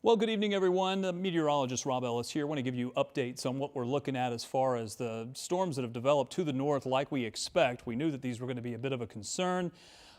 Well, good evening, everyone. Meteorologist Robb Ellis here. I want to give you updates on what we're looking at as far as the storms that have developed to the north like we expect. We knew that these were going to be a bit of a concern.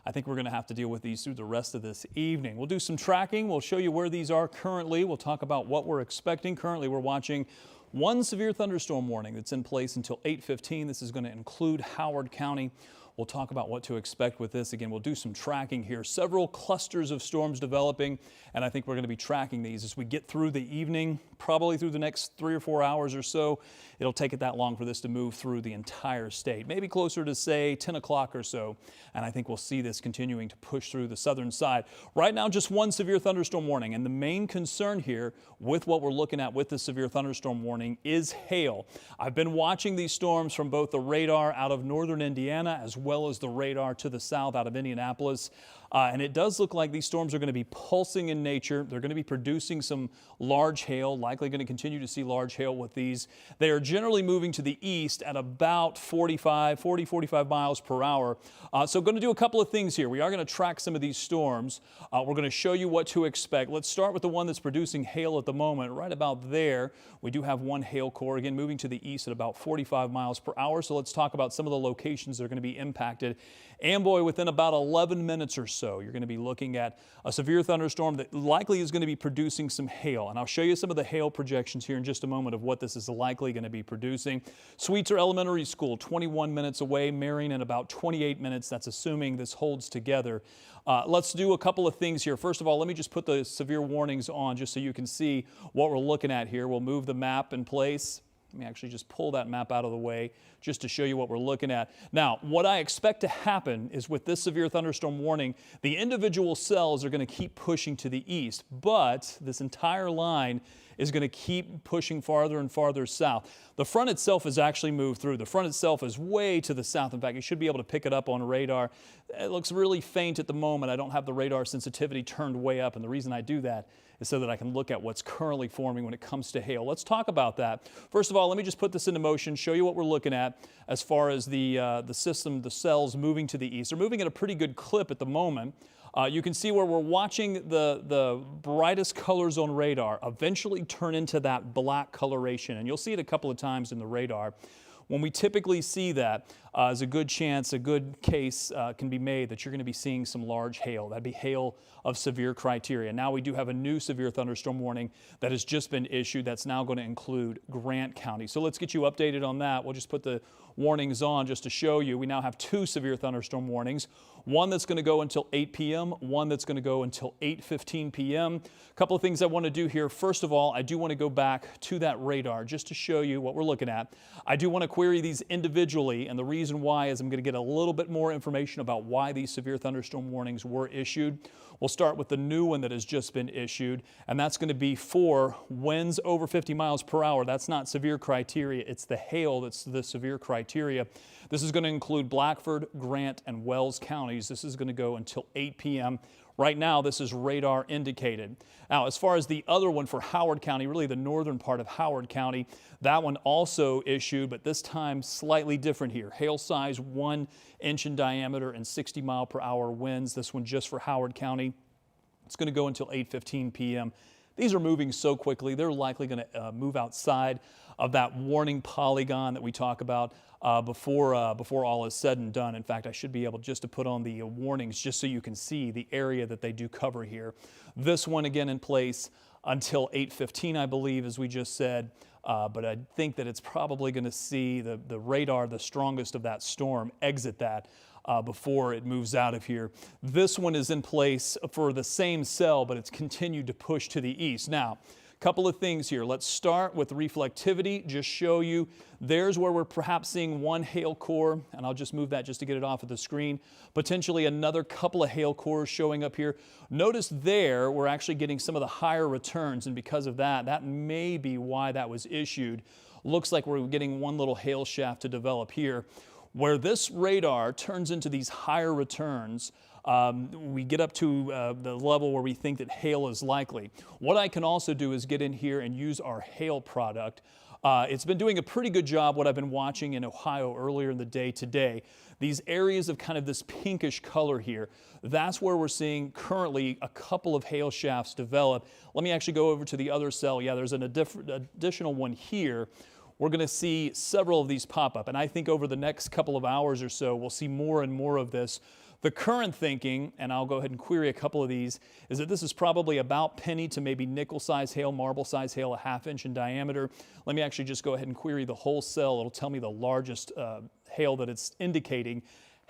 I think we're going to have to deal with these through the rest of this evening. We'll do some tracking. We'll show you where these are currently. We'll talk about what we're expecting. Currently, we're watching one severe thunderstorm warning that's in place until 8:15. This is going to include Howard County. We'll talk about what to expect with this. Again, we'll do some tracking here. Several clusters of storms developing, and I think we're going to be tracking these as we get through the evening, probably through the next 3 or 4 hours or so. It'll take it that long for this to move through the entire state, maybe closer to, say, 10 o'clock or so, and I think we'll see this continuing to push through the southern side. Right now, just one severe thunderstorm warning, and the main concern here with what we're looking at with the severe thunderstorm warning is hail. I've been watching these storms from both the radar out of northern Indiana as well as the radar to the south out of Indianapolis. And it does look like these storms are going to be pulsing in nature. They're going to be producing some large hail, likely going to continue to see large hail with these. They are generally moving to the east at about 45 miles per hour. So going to do a couple of things here. We are going to track some of these storms. We're going to show you what to expect. Let's start with the one that's producing hail at the moment, right about there. We do have one hail core, again, moving to the east at about 45 miles per hour. So let's talk about some of the locations that are going to be impacted. Amboy, within about 11 minutes or so, you're going to be looking at a severe thunderstorm that likely is going to be producing some hail. And I'll show you some of the hail projections here in just a moment of what this is likely going to be producing. Sweetser Elementary School, 21 minutes away. Marion in about 28 minutes. That's assuming this holds together. Let's do a couple of things here. First of all, let me just put the severe warnings on just so you can see what we're looking at here. We'll move the map in place. Let me actually just pull that map out of the way just to show you what we're looking at. Now, what I expect to happen is with this severe thunderstorm warning, the individual cells are going to keep pushing to the east, but this entire line is going to keep pushing farther and farther south. The front itself has actually moved through. The front itself is way to the south. In fact, you should be able to pick it up on radar. It looks really faint at the moment. I don't have the radar sensitivity turned way up, and the reason I do that is so that I can look at what's currently forming when it comes to hail. Let's talk about that. First of all, let me just put this into motion, show you what we're looking at as far as the system, the cells moving to the east. They're moving at a pretty good clip at the moment. You can see where we're watching the brightest colors on radar eventually turn into that black coloration, and you'll see it a couple of times in the radar. When we typically see that, there's a good chance, a good case can be made that you're going to be seeing some large hail. That'd be hail of severe criteria. Now we do have a new severe thunderstorm warning that has just been issued that's now going to include Grant County. So let's get you updated on that. We'll just put the warnings on just to show you. We now have two severe thunderstorm warnings. One that's going to go until 8 p.m., one that's going to go until 8:15 p.m. A couple of things I want to do here. First of all, I do want to go back to that radar just to show you what we're looking at. I do want to query these individually, and the reason why is I'm going to get a little bit more information about why these severe thunderstorm warnings were issued. We'll start with the new one that has just been issued, and that's going to be for winds over 50 miles per hour. That's not severe criteria. It's the hail that's the severe criteria. This is going to include Blackford, Grant, and Wells counties. This is going to go until 8 p.m. Right now, this is radar indicated. Now, as far as the other one for Howard County, really the northern part of Howard County, that one also issued, but this time slightly different here. Hail size 1 inch in diameter and 60 mile per hour winds. This one just for Howard County. It's going to go until 8:15 p.m. These are moving so quickly, they're likely going to move outside of that warning polygon that we talk about before all is said and done. In fact, I should be able just to put on the warnings just so you can see the area that they do cover here. This one again in place until 8:15, I believe, as we just said. But I think that it's probably going to see the radar, the strongest of that storm, exit that before it moves out of here. This one is in place for the same cell, but it's continued to push to the east. Now, a couple of things here. Let's start with reflectivity. Just show you there's where we're perhaps seeing one hail core, and I'll just move that just to get it off of the screen. Potentially another couple of hail cores showing up here. Notice there we're actually getting some of the higher returns, and because of that, that may be why that was issued. Looks like we're getting one little hail shaft to develop here. Where this radar turns into these higher returns, we get up to the level where we think that hail is likely. What I can also do is get in here and use our hail product. It's been doing a pretty good job, what I've been watching in Ohio earlier in the day today. These areas of kind of this pinkish color here, that's where we're seeing currently a couple of hail shafts develop. Let me actually go over to the other cell. Yeah, there's an additional one here. We're going to see several of these pop up, and I think over the next couple of hours or so, we'll see more and more of this. The current thinking, and I'll go ahead and query a couple of these, is that this is probably about penny to maybe nickel size hail, marble size hail, a ½ inch in diameter. Let me actually just go ahead and query the whole cell. It'll tell me the largest hail that it's indicating,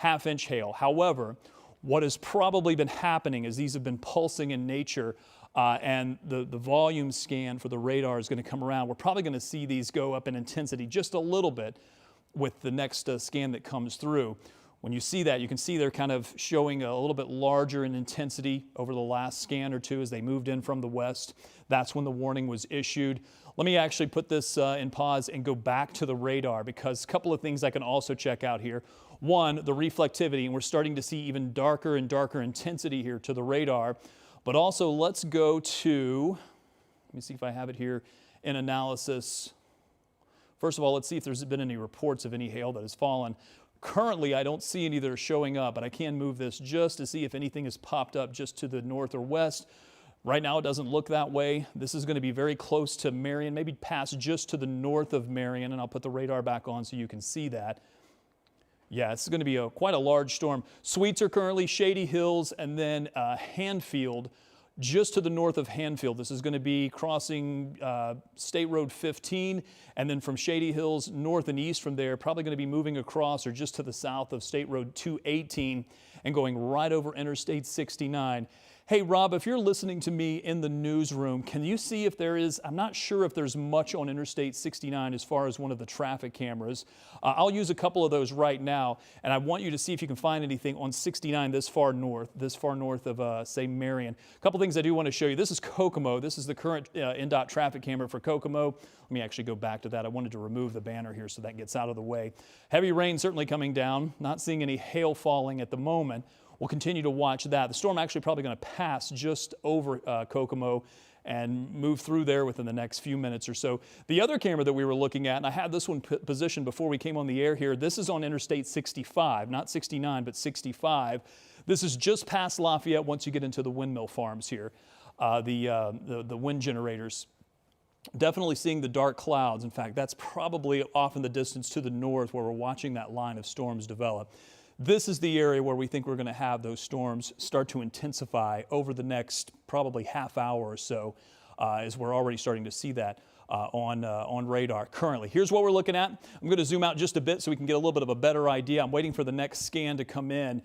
½ inch hail. However, what has probably been happening is these have been pulsing in nature, and the volume scan for the radar is going to come around. We're probably going to see these go up in intensity just a little bit with the next scan that comes through. When you see that, you can see they're kind of showing a little bit larger in intensity over the last scan or two as they moved in from the west. That's when the warning was issued. Let me actually put this in pause and go back to the radar, because a couple of things I can also check out here. One, the reflectivity, and we're starting to see even darker and darker intensity here to the radar. But also, let's go to, let me see if I have it here in analysis. First of all, let's see if there's been any reports of any hail that has fallen. Currently, I don't see any that are showing up, but I can move this just to see if anything has popped up just to the north or west. Right now, it doesn't look that way. This is going to be very close to Marion, maybe past just to the north of Marion, and I'll put the radar back on so you can see that. Yeah, this is going to be quite a large storm. Sweets are currently Shady Hills, and then Hanfield, just to the north of Hanfield. This is going to be crossing State Road 15, and then from Shady Hills north and east from there, probably going to be moving across or just to the south of State Road 218 and going right over Interstate 69. Hey, Rob, if you're listening to me in the newsroom, can you see if there is, I'm not sure if there's much on Interstate 69 as far as one of the traffic cameras. I'll use a couple of those right now, and I want you to see if you can find anything on 69 this far north of, say, Marion. A couple things I do want to show you. This is Kokomo. This is the current INDOT traffic camera for Kokomo. Let me actually go back to that. I wanted to remove the banner here so that gets out of the way. Heavy rain certainly coming down. Not seeing any hail falling at the moment. We'll continue to watch that. The storm actually probably going to pass just over Kokomo and move through there within the next few minutes or so. The other camera that we were looking at, and I had this one positioned before we came on the air here, this is on Interstate 65, not 69, but 65. This is just past Lafayette once you get into the windmill farms here, the wind generators. Definitely seeing the dark clouds. In fact, that's probably off in the distance to the north where we're watching that line of storms develop. This is the area where we think we're going to have those storms start to intensify over the next probably half hour or so, as we're already starting to see that on radar currently. Here's what we're looking at. I'm going to zoom out just a bit so we can get a little bit of a better idea. I'm waiting for the next scan to come in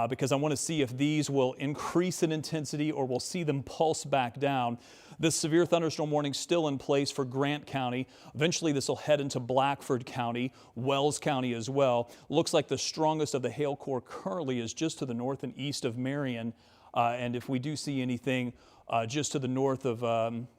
because I want to see if these will increase in intensity or we'll see them pulse back down. This severe thunderstorm warning still in place for Grant County. Eventually this will head into Blackford County, Wells County as well. Looks like the strongest of the hail core currently is just to the north and east of Marion. And if we do see anything just to the north of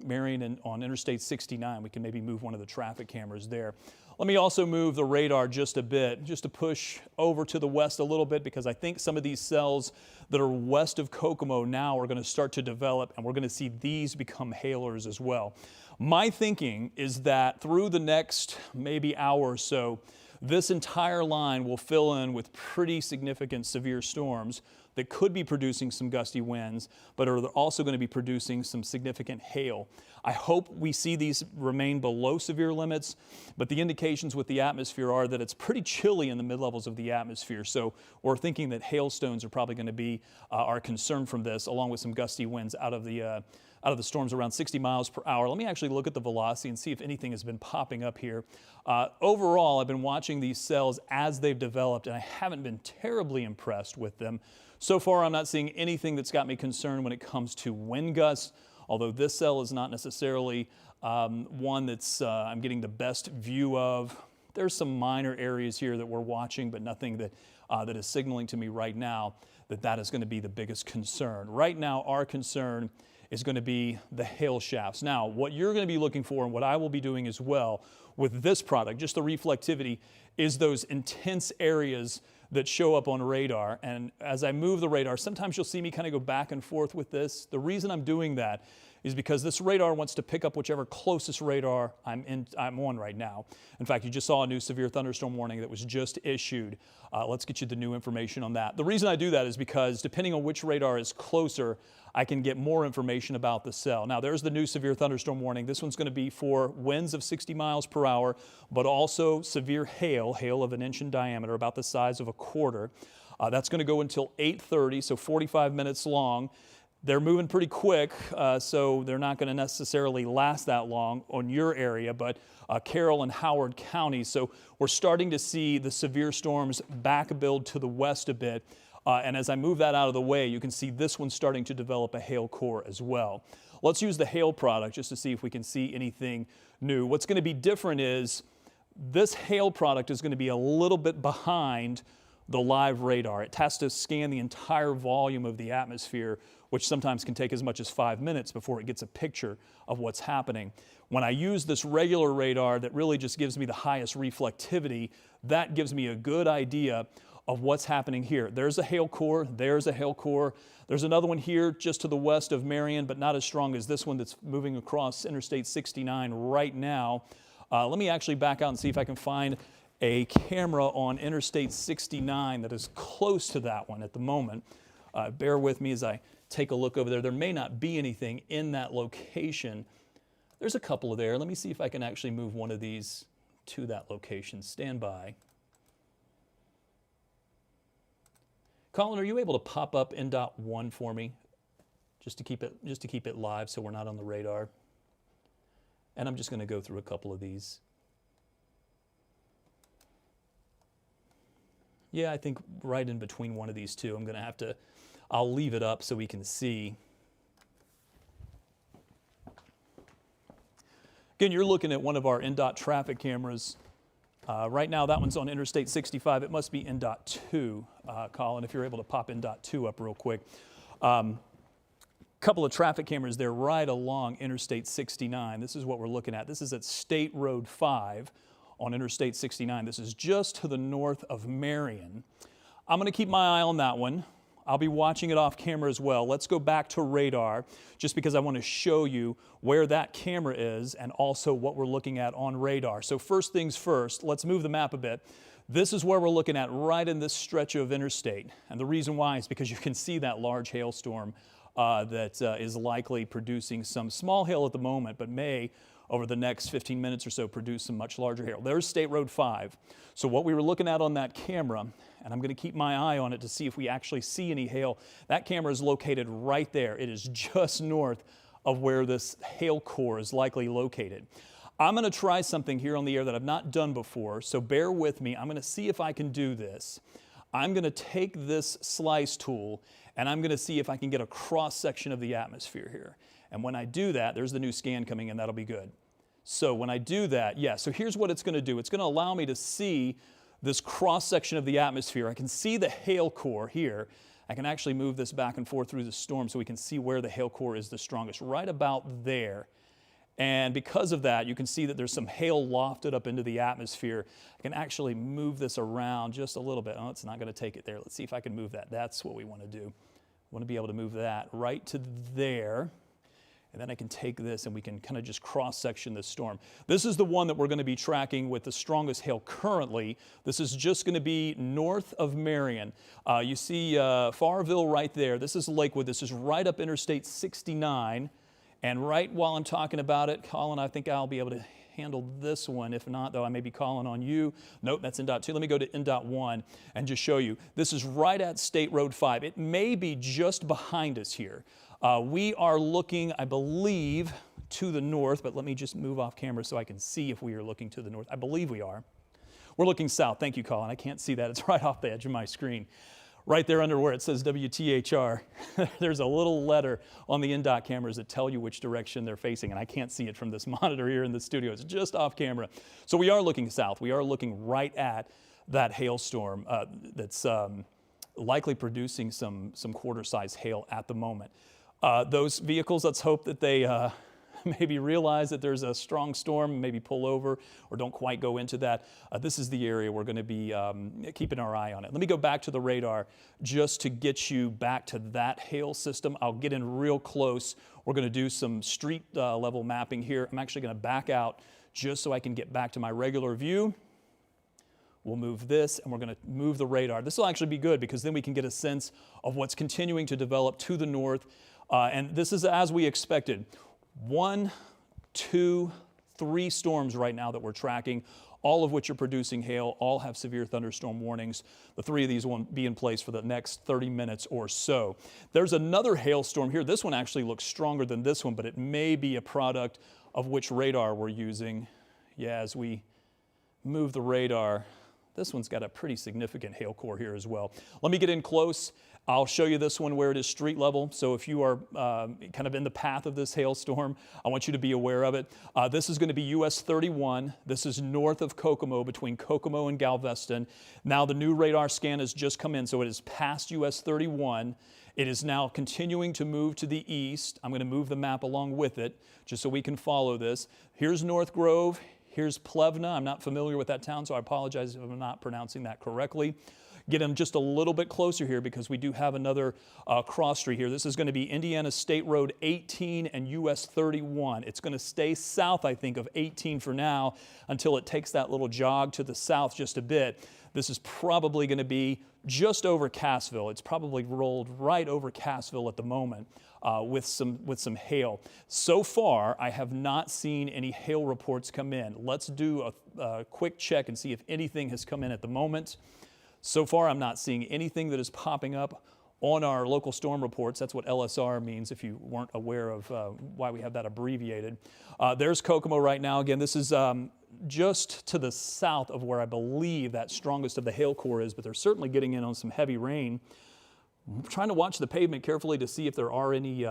Marion and on Interstate 69, we can maybe move one of the traffic cameras there. Let me also move the radar just a bit, just to push over to the west a little bit, because I think some of these cells that are west of Kokomo now are going to start to develop, and we're going to see these become hailers as well. My thinking is that through the next maybe hour or so, this entire line will fill in with pretty significant severe storms that could be producing some gusty winds, but are also going to be producing some significant hail. I hope we see these remain below severe limits, but the indications with the atmosphere are that it's pretty chilly in the mid-levels of the atmosphere. So we're thinking that hailstones are probably going to be our concern from this, along with some gusty winds out of the storms around 60 miles per hour. Let me actually look at the velocity and see if anything has been popping up here. Overall, I've been watching these cells as they've developed, and I haven't been terribly impressed with them. So far, I'm not seeing anything that's got me concerned when it comes to wind gusts, although this cell is not necessarily one that's I'm getting the best view of. There's some minor areas here that we're watching, but nothing that, that is signaling to me right now that that is going to be the biggest concern. Right now, our concern is going to be the hail shafts. Now, what you're going to be looking for, and what I will be doing as well with this product, just the reflectivity, is those intense areas that show up on radar. And as I move the radar, sometimes you'll see me kind of go back and forth with this. The reason I'm doing that is because this radar wants to pick up whichever closest radar I'm on right now. In fact, you just saw a new severe thunderstorm warning that was just issued. Let's get you the new information on that. The reason I do that is because depending on which radar is closer, I can get more information about the cell. Now, there's the new severe thunderstorm warning. This one's going to be for winds of 60 miles per hour, but also severe hail of an inch in diameter, about the size of a quarter. That's going to go until 8:30, so 45 minutes long. They're moving pretty quick, so they're not going to necessarily last that long on your area, but Carroll and Howard counties. So we're starting to see the severe storms back build to the west a bit. And as I move that out of the way, you can see this one's starting to develop a hail core as well. Let's use the hail product just to see if we can see anything new. What's going to be different is this hail product is going to be a little bit behind the live radar. It has to scan the entire volume of the atmosphere, which sometimes can take as much as 5 minutes before it gets a picture of what's happening. When I use this regular radar that really just gives me the highest reflectivity, that gives me a good idea of what's happening here. There's a hail core, there's a hail core. There's another one here just to the west of Marion, but not as strong as this one that's moving across Interstate 69 right now. Let me actually back out and see if I can find a camera on Interstate 69 that is close to that one at the moment. Bear with me as I take a look over there. There may not be anything in that location. There's a couple of there. Let me see if I can actually move one of these to that location. Stand by. Colin, are you able to pop up INDOT 1 for me? Just to keep it live so we're not on the radar. And I'm just going to go through a couple of these. Yeah, I think right in between one of these two. I'm going to have to, I'll leave it up so we can see. Again, you're looking at one of our INDOT traffic cameras. Right now, that one's on Interstate 65. It must be INDOT 2, Colin, if you're able to pop INDOT 2 up real quick. Couple of traffic cameras there right along Interstate 69. This is what we're looking at. This is at State Road 5 on Interstate 69. This is just to the north of Marion. I'm going to keep my eye on that one. I'll be watching it off camera as well. Let's go back to radar just because I want to show you where that camera is and also what we're looking at on radar. So first things first, let's move the map a bit. This is where we're looking at right in this stretch of interstate. And the reason why is because you can see that large hailstorm that is likely producing some small hail at the moment, but may over the next 15 minutes or so produce some much larger hail. There's State Road 5. So what we were looking at on that camera, and I'm going to keep my eye on it to see if we actually see any hail, that camera is located right there. It is just north of where this hail core is likely located. I'm going to try something here on the air that I've not done before, so bear with me. I'm going to see if I can do this. I'm going to take this slice tool and I'm going to see if I can get a cross section of the atmosphere here. And when I do that, there's the new scan coming in, that'll be good. So when I do that, yeah, so here's what it's going to do. It's going to allow me to see this cross section of the atmosphere. I can see the hail core here. I can actually move this back and forth through the storm so we can see where the hail core is the strongest, right about there. And because of that, you can see that there's some hail lofted up into the atmosphere. I can actually move this around just a little bit. Oh, it's not going to take it there. Let's see if I can move that. That's what we want to do. We want to be able to move that right to there. And then I can take this and we can kind of just cross-section this storm. This is the one that we're going to be tracking with the strongest hail currently. This is just going to be north of Marion. You see Farville right there. This is Lakewood. This is right up Interstate 69. And right while I'm talking about it, Colin, I think I'll be able to handle this one. If not, though, I may be calling on you. Nope, that's INDOT 2. Let me go to INDOT 1 and just show you. This is right at State Road 5. It may be just behind us here. We are looking, I believe, to the north, but let me just move off camera so I can see if we are looking to the north. I believe we are. We're looking south. Thank you, Colin. I can't see that. It's right off the edge of my screen. Right there under where it says WTHR, there's a little letter on the INDOT cameras that tell you which direction they're facing, and I can't see it from this monitor here in the studio. It's just off camera. So we are looking south. We are looking right at that hailstorm that's likely producing some quarter-size hail at the moment. Those vehicles, let's hope that they maybe realize that there's a strong storm, maybe pull over or don't quite go into that. This is the area we're going to be keeping our eye on it. Let me go back to the radar just to get you back to that hail system. I'll get in real close. We're going to do some street level mapping here. I'm actually going to back out just so I can get back to my regular view. We'll move this and we're going to move the radar. This will actually be good because then we can get a sense of what's continuing to develop to the north. And this is as we expected. 1, 2, 3 storms right now that we're tracking, all of which are producing hail, all have severe thunderstorm warnings. The 3 of these will be in place for the next 30 minutes or so. There's another hailstorm here. This one actually looks stronger than this one, but it may be a product of which radar we're using. Yeah, as we move the radar, this one's got a pretty significant hail core here as well. Let me get in close. I'll show you this one where it is street level. So if you are kind of in the path of this hailstorm, I want you to be aware of it. This is going to be US 31. This is north of Kokomo, between Kokomo and Galveston. Now the new radar scan has just come in, so it is past US 31. It is now continuing to move to the east. I'm going to move the map along with it just so we can follow this. Here's North Grove. Here's Plevna. I'm not familiar with that town, so I apologize if I'm not pronouncing that correctly. Get them just a little bit closer here because we do have another cross street here. This is going to be Indiana State Road 18 and US 31. It's going to stay south, I think, of 18 for now until it takes that little jog to the south just a bit. This is probably going to be just over Cassville. It's probably rolled right over Cassville at the moment with some hail. So far, I have not seen any hail reports come in. Let's do a quick check and see if anything has come in at the moment. So far, I'm not seeing anything that is popping up on our local storm reports. That's what LSR means if you weren't aware of why we have that abbreviated. There's Kokomo right now. Again, this is just to the south of where I believe that strongest of the hail core is, but they're certainly getting in on some heavy rain. I'm trying to watch the pavement carefully to see if there are any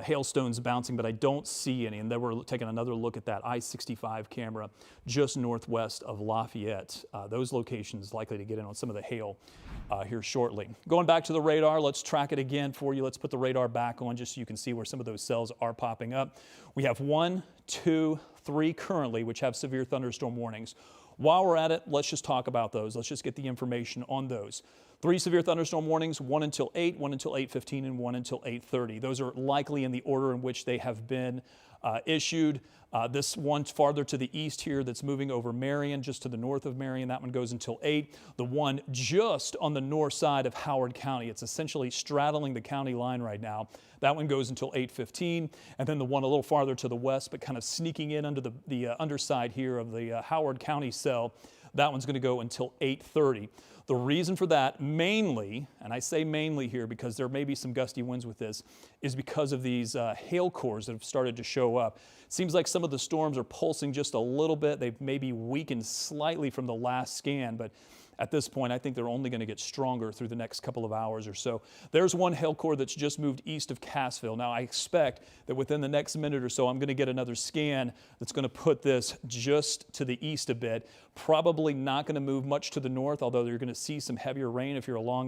hailstones bouncing, but I don't see any. And then we're taking another look at that I-65 camera just northwest of Lafayette. Those locations likely to get in on some of the hail here shortly. Going back to the radar, let's track it again for you. Let's put the radar back on just so you can see where some of those cells are popping up. We have 1, 2, 3 currently, which have severe thunderstorm warnings. While we're at it, let's just talk about those. Let's just get the information on those. 3 severe thunderstorm warnings, 1 until 8, 1 until 8:15, and 1 until 8:30. Those are likely in the order in which they have been issued. This one farther to the east here that's moving over Marion, just to the north of Marion, that one goes until 8. The one just on the north side of Howard County, it's essentially straddling the county line right now. That one goes until 8:15. And then the one a little farther to the west, but kind of sneaking in under the underside here of the Howard County cell, that one's going to go until 8:30. The reason for that mainly, and I say mainly here because there may be some gusty winds with this, is because of these hail cores that have started to show up. It seems like some of the storms are pulsing just a little bit. They've maybe weakened slightly from the last scan, but at this point, I think they're only going to get stronger through the next couple of hours or so. There's one hail core that's just moved east of Cassville. Now, I expect that within the next minute or so, I'm going to get another scan that's going to put this just to the east a bit. Probably not going to move much to the north, although you're going to see some heavier rain if you're along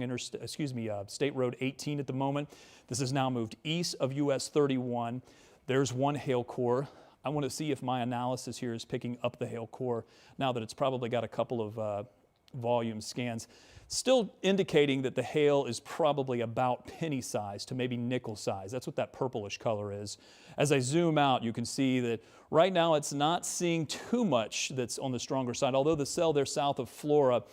State Road 18 at the moment. This has now moved east of US 31. There's one hail core. I want to see if my analysis here is picking up the hail core now that it's probably got a couple of volume scans, still indicating that the hail is probably about penny size to maybe nickel size. That's what that purplish color is. As I zoom out, you can see that right now it's not seeing too much that's on the stronger side, although the cell there south of Flora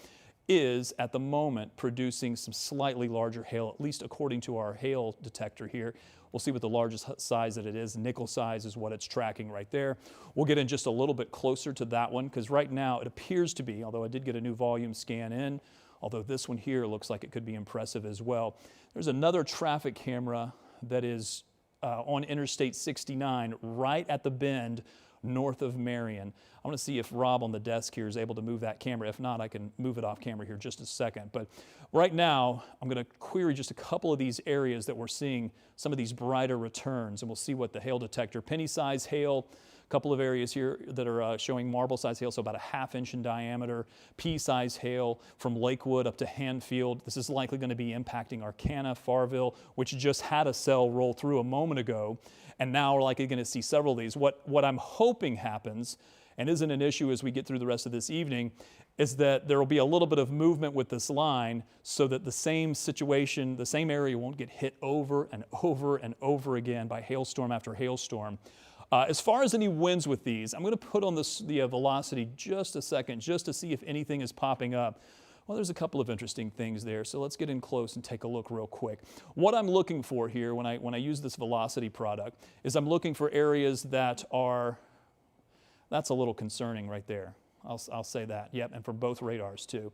is at the moment producing some slightly larger hail, at least according to our hail detector here. We'll see what the largest size that it is. Nickel size is what it's tracking right there. We'll get in just a little bit closer to that one because right now it appears to be, although I did get a new volume scan in, although this one here looks like it could be impressive as well. There's another traffic camera that is on Interstate 69 right at the bend north of Marion. I want to see if Rob on the desk here is able to move that camera. If not, I can move it off camera here just a second. But right now, I'm going to query just a couple of these areas that we're seeing some of these brighter returns, and we'll see what the hail detector, penny size hail, A couple of areas here that are showing marble-sized hail, so about a ½ inch in diameter, pea-sized hail from Lakewood up to Hanfield. This is likely going to be impacting Arcana, Farville, which just had a cell roll through a moment ago, and now we're likely going to see several of these. What I'm hoping happens, and isn't an issue as we get through the rest of this evening, is that there will be a little bit of movement with this line so that the same situation, the same area won't get hit over and over and over again by hailstorm after hailstorm. As far as any winds with these, I'm going to put on the velocity just a second just to see if anything is popping up. Well, there's a couple of interesting things there, so let's get in close and take a look real quick. What I'm looking for here when I use this velocity product is I'm looking for areas that are, that's a little concerning right there. I'll say that, yep, and for both radars too.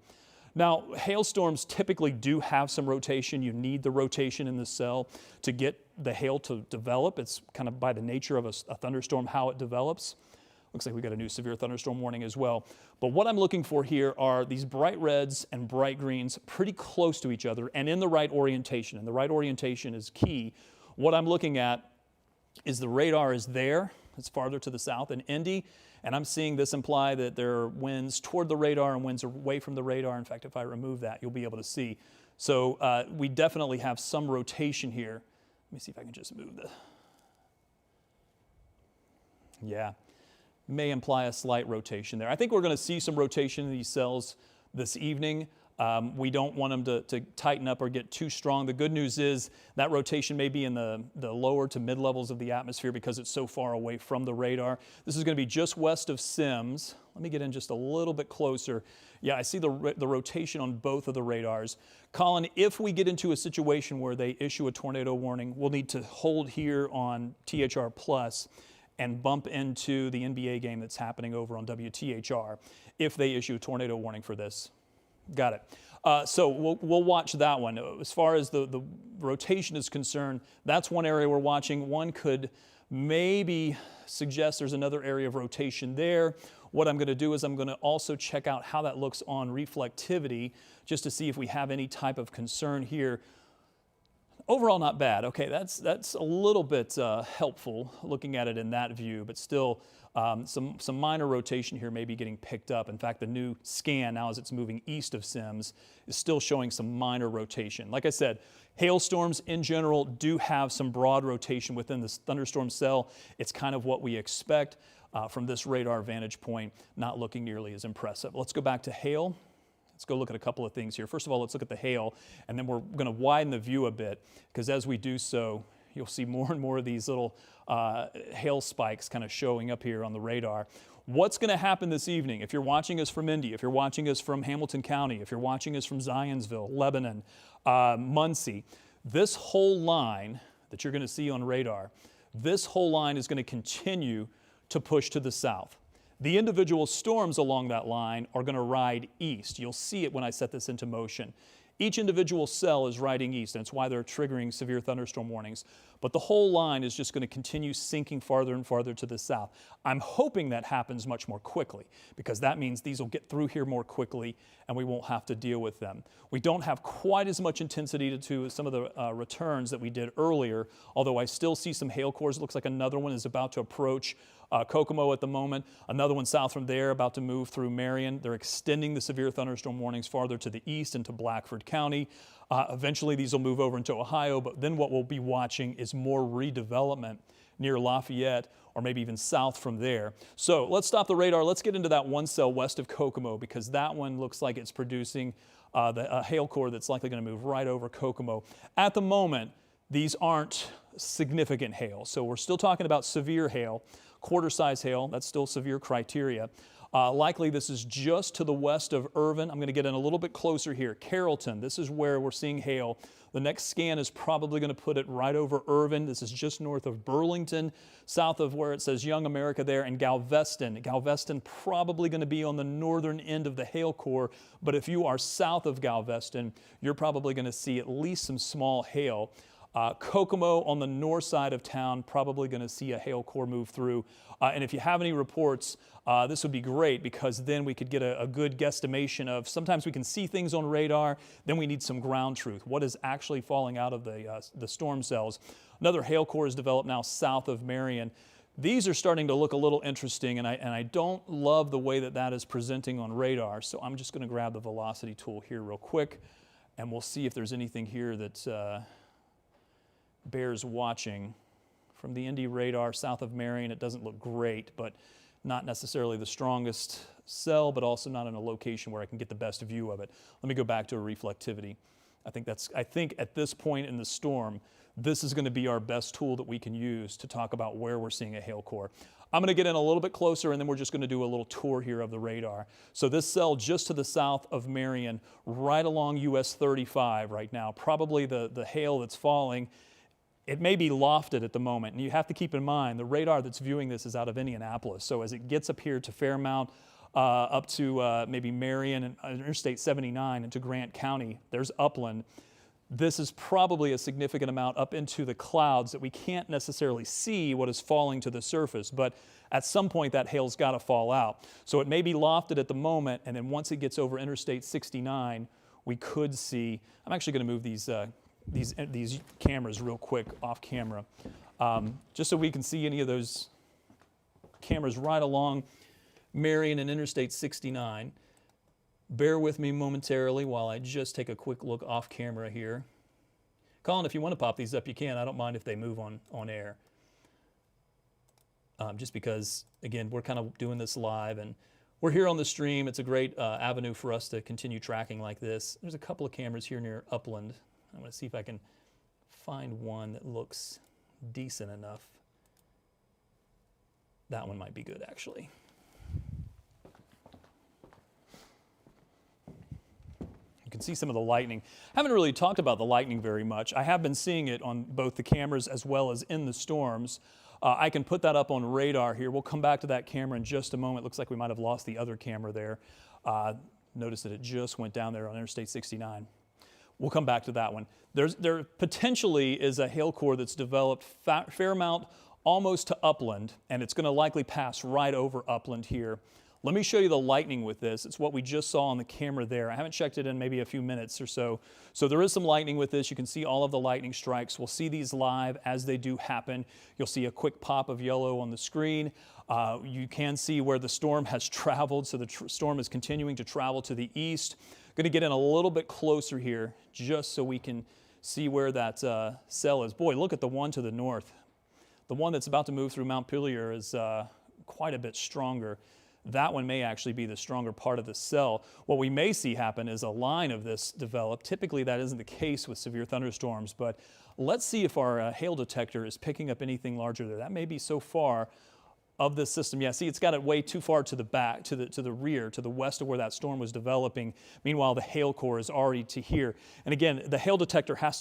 Now, hailstorms typically do have some rotation. You need the rotation in the cell to get the hail to develop. It's kind of by the nature of a thunderstorm how it develops. Looks like we got a new severe thunderstorm warning as well. But what I'm looking for here are these bright reds and bright greens pretty close to each other and in the right orientation. And the right orientation is key. What I'm looking at is the radar is there. It's farther to the south in Indy. And I'm seeing this imply that there are winds toward the radar and winds away from the radar. In fact, if I remove that, you'll be able to see. So we definitely have some rotation here. Let me see if I can just move the... Yeah, may imply a slight rotation there. I think we're going to see some rotation in these cells this evening. We don't want them to tighten up or get too strong. The good news is that rotation may be in the lower to mid levels of the atmosphere because it's so far away from the radar. This is going to be just west of Sims. Let me get in just a little bit closer. Yeah, I see the rotation on both of the radars. Colin, if we get into a situation where they issue a tornado warning, we'll need to hold here on THR Plus and bump into the NBA game that's happening over on WTHR if they issue a tornado warning for this. Got it. So we'll watch that one. As far as the rotation is concerned, that's one area we're watching. One could maybe suggest there's another area of rotation there. What I'm going to do is I'm going to also check out how that looks on reflectivity just to see if we have any type of concern here. Overall, not bad. Okay, that's a little bit helpful looking at it in that view, but still some minor rotation here may be getting picked up. In fact, the new scan now as it's moving east of Sims is still showing some minor rotation. Like I said, hailstorms in general do have some broad rotation within this thunderstorm cell. It's kind of what we expect from this radar vantage point, not looking nearly as impressive. Let's go back to hail. Let's go look at a couple of things here. First of all, let's look at the hail, and then we're going to widen the view a bit, because as we do so, you'll see more and more of these little hail spikes kind of showing up here on the radar. What's going to happen this evening? If you're watching us from Indy, if you're watching us from Hamilton County, if you're watching us from Zionsville, Lebanon, Muncie, this whole line that you're going to see on radar, this whole line is going to continue to push to the south. The individual storms along that line are going to ride east. You'll see it when I set this into motion. Each individual cell is riding east, and it's why they're triggering severe thunderstorm warnings. But the whole line is just going to continue sinking farther and farther to the south. I'm hoping that happens much more quickly, because that means these will get through here more quickly and we won't have to deal with them. We don't have quite as much intensity to some of the returns that we did earlier, although I still see some hail cores. It looks like another one is about to approach Kokomo at the moment. Another one south from there about to move through Marion. They're extending the severe thunderstorm warnings farther to the east into Blackford County. Eventually these will move over into Ohio, but then what we'll be watching is more redevelopment near Lafayette or maybe even south from there. So let's stop the radar. Let's get into that one cell west of Kokomo, because that one looks like it's producing a hail core that's likely going to move right over Kokomo. At the moment, these aren't significant hail. So we're still talking about severe hail, quarter-size hail. That's still severe criteria. Likely this is just to the west of Irvin. I'm going to get in a little bit closer here. Carrollton, this is where we're seeing hail. The next scan is probably going to put it right over Irvin. This is just north of Burlington, south of where it says Young America there, and Galveston. Galveston probably going to be on the northern end of the hail core, but if you are south of Galveston, you're probably going to see at least some small hail. Kokomo on the north side of town, probably going to see a hail core move through. And if you have any reports, this would be great, because then we could get a good guesstimation of, sometimes we can see things on radar, then we need some ground truth. What is actually falling out of the storm cells? Another hail core is developed now south of Marion. These are starting to look a little interesting, and I don't love the way that that is presenting on radar, so I'm just going to grab the velocity tool here real quick, and we'll see if there's anything here that bears watching. From the Indy radar south of Marion, it doesn't look great, but not necessarily the strongest cell, but also not in a location where I can get the best view of it. Let me go back to a reflectivity. I think at this point in the storm, this is going to be our best tool that we can use to talk about where we're seeing a hail core. I'm going to get in a little bit closer, and then we're just going to do a little tour here of the radar. So this cell just to the south of Marion, right along US 35 right now, probably the hail that's falling, it may be lofted at the moment. And you have to keep in mind, the radar that's viewing this is out of Indianapolis. So as it gets up here to Fairmount, up to maybe Marion and Interstate 79 into Grant County, there's upland. This is probably a significant amount up into the clouds that we can't necessarily see what is falling to the surface, but at some point that hail's got to fall out. So it may be lofted at the moment, and then once it gets over Interstate 69, we could see, I'm actually going to move these cameras real quick off camera, just so we can see any of those cameras right along Marion and Interstate 69. Bear with me momentarily while I just take a quick look off camera here. Colin, if you want to pop these up, you can. I don't mind if they move on air. Just because, again, we're kind of doing this live, and we're here on the stream. It's a great avenue for us to continue tracking like this. There's a couple of cameras here near Upland. I'm going to see if I can find one that looks decent enough. That one might be good, actually. You can see some of the lightning. I haven't really talked about the lightning very much. I have been seeing it on both the cameras as well as in the storms. I can put that up on radar here. We'll come back to that camera in just a moment. Looks like we might have lost the other camera there. Notice that it just went down there on Interstate 69. We'll come back to that one. There potentially is a hail core that's developed Fairmount almost to Upland, and it's going to likely pass right over Upland here. Let me show you the lightning with this. It's what we just saw on the camera there. I haven't checked it in maybe a few minutes or so. So there is some lightning with this. You can see all of the lightning strikes. We'll see these live as they do happen. You'll see a quick pop of yellow on the screen. You can see where the storm has traveled. So the storm is continuing to travel to the east. Going to get in a little bit closer here just so we can see where that cell is. Boy, look at the one to the north. The one that's about to move through Montpelier is quite a bit stronger. That one may actually be the stronger part of the cell. What we may see happen is a line of this develop. Typically that isn't the case with severe thunderstorms, but let's see if our hail detector is picking up anything larger there. That may be so far of this system. Yeah, see, it's got it way too far to the back, to the rear, to the west of where that storm was developing. Meanwhile, the hail core is already to here. And again, the hail detector has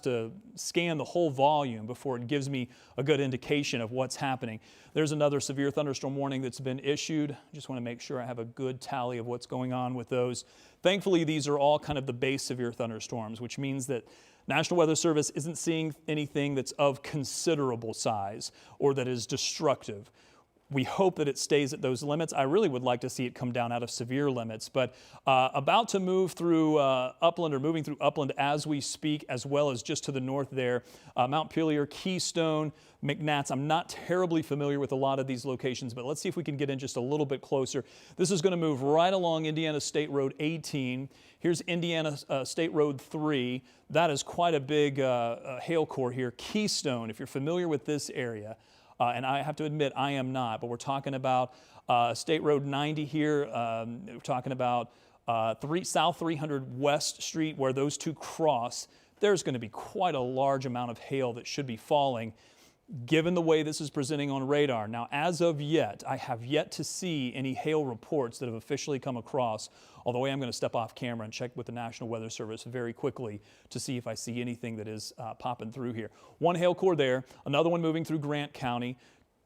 to scan the whole volume before it gives me a good indication of what's happening. There's another severe thunderstorm warning that's been issued. I just want to make sure I have a good tally of what's going on with those. Thankfully, these are all kind of the base severe thunderstorms, which means that National Weather Service isn't seeing anything that's of considerable size or that is destructive. We hope that it stays at those limits. I really would like to see it come down out of severe limits, but about to move through Upland, or moving through Upland as we speak, as well as just to the north there, Montpelier, Keystone, McNatt's. I'm not terribly familiar with a lot of these locations, but let's see if we can get in just a little bit closer. This is going to move right along Indiana State Road 18. Here's Indiana State Road 3. That is quite a big hail core here. Keystone, if you're familiar with this area, and I have to admit I am not, but we're talking about State Road 90 here. We're talking about South 300 West Street, where those two cross. There's going to be quite a large amount of hail that should be falling, given the way this is presenting on radar. Now, as of yet, I have yet to see any hail reports that have officially come across, although I am going to step off camera and check with the National Weather Service very quickly to see if I see anything that is popping through here. One hail core there, another one moving through Grant County,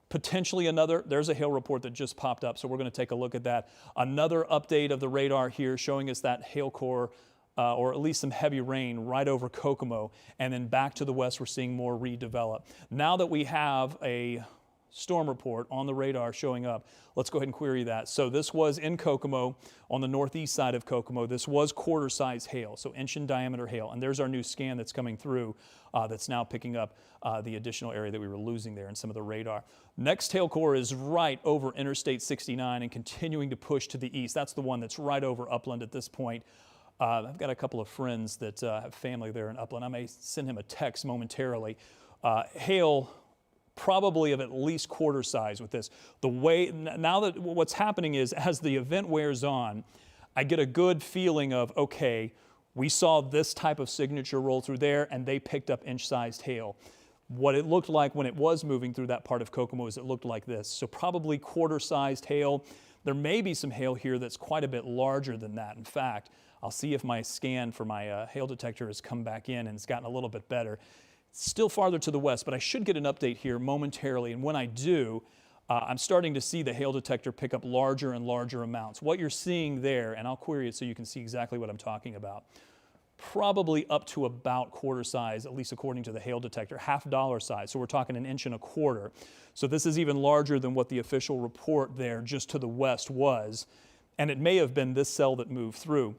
potentially another. There's a hail report that just popped up, so we're going to take a look at that. Another update of the radar here showing us that hail core, or at least some heavy rain right over Kokomo, and then back to the west we're seeing more redevelop. Now that we have a storm report on the radar showing up. Let's go ahead and query that. So this was in Kokomo, on the northeast side of Kokomo. This was quarter-size hail, so inch in diameter hail. And there's our new scan that's coming through that's now picking up the additional area that we were losing there in some of the radar. Next hail core is right over Interstate 69 and continuing to push to the east. That's the one that's right over Upland at this point. I've got a couple of friends that have family there in Upland. I may send him a text momentarily. Hail probably of at least quarter size with this. The way, now that what's happening is as the event wears on, I get a good feeling of, okay, we saw this type of signature roll through there and they picked up inch-sized hail. What it looked like when it was moving through that part of Kokomo is it looked like this. So probably quarter-sized hail. There may be some hail here that's quite a bit larger than that. In fact, I'll see if my scan for my hail detector has come back in and it's gotten a little bit better. It's still farther to the west, but I should get an update here momentarily. And when I do, I'm starting to see the hail detector pick up larger and larger amounts. What you're seeing there, and I'll query it so you can see exactly what I'm talking about, probably up to about quarter size, at least according to the hail detector, $half size. So we're talking 1.25 inches. So this is even larger than what the official report there just to the west was. And it may have been this cell that moved through.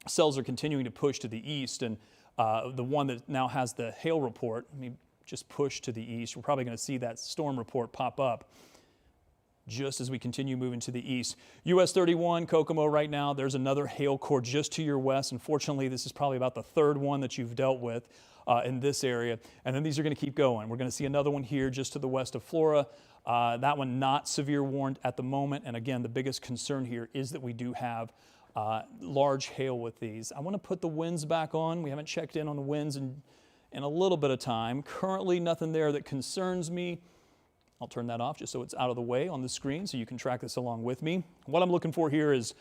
Cells are continuing to push to the east, and the one that now has the hail report, let me just push to the east. We're probably going to see that storm report pop up just as we continue moving to the east. US 31, Kokomo right now, there's another hail core just to your west. Unfortunately, this is probably about the third one that you've dealt with in this area. And then these are going to keep going. We're going to see another one here just to the west of Flora. That one not severe warned at the moment. And again, the biggest concern here is that we do have large hail with these. I want to put the winds back on. We haven't checked in on the winds in a little bit of time. Currently, nothing there that concerns me. I'll turn that off just so it's out of the way on the screen so you can track this along with me. What I'm looking for here is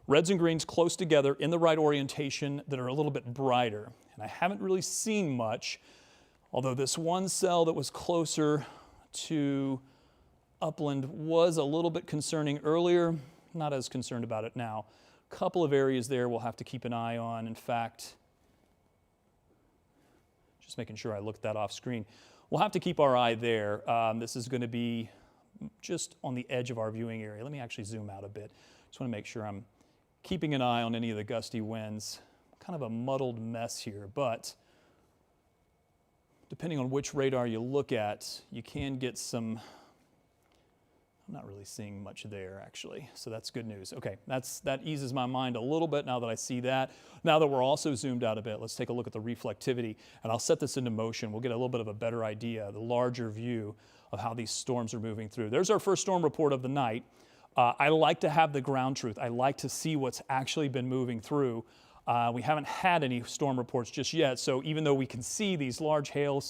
reds and greens close together in the right orientation that are a little bit brighter. And I haven't really seen much, although this one cell that was closer to Upland was a little bit concerning earlier. Not as concerned about it now. A couple of areas there we'll have to keep an eye on. In fact, just making sure I looked that off screen. We'll have to keep our eye there. This is going to be just on the edge of our viewing area. Let me actually zoom out a bit. Just want to make sure I'm keeping an eye on any of the gusty winds. Kind of a muddled mess here, but depending on which radar you look at, you can get some. I'm not really seeing much there, actually, so that's good news. Okay, that eases my mind a little bit now that I see that. Now that we're also zoomed out a bit, let's take a look at the reflectivity, and I'll set this into motion. We'll get a little bit of a better idea, the larger view of how these storms are moving through. There's our first storm report of the night. I like to have the ground truth. I like to see what's actually been moving through. We haven't had any storm reports just yet, so even though we can see these large hail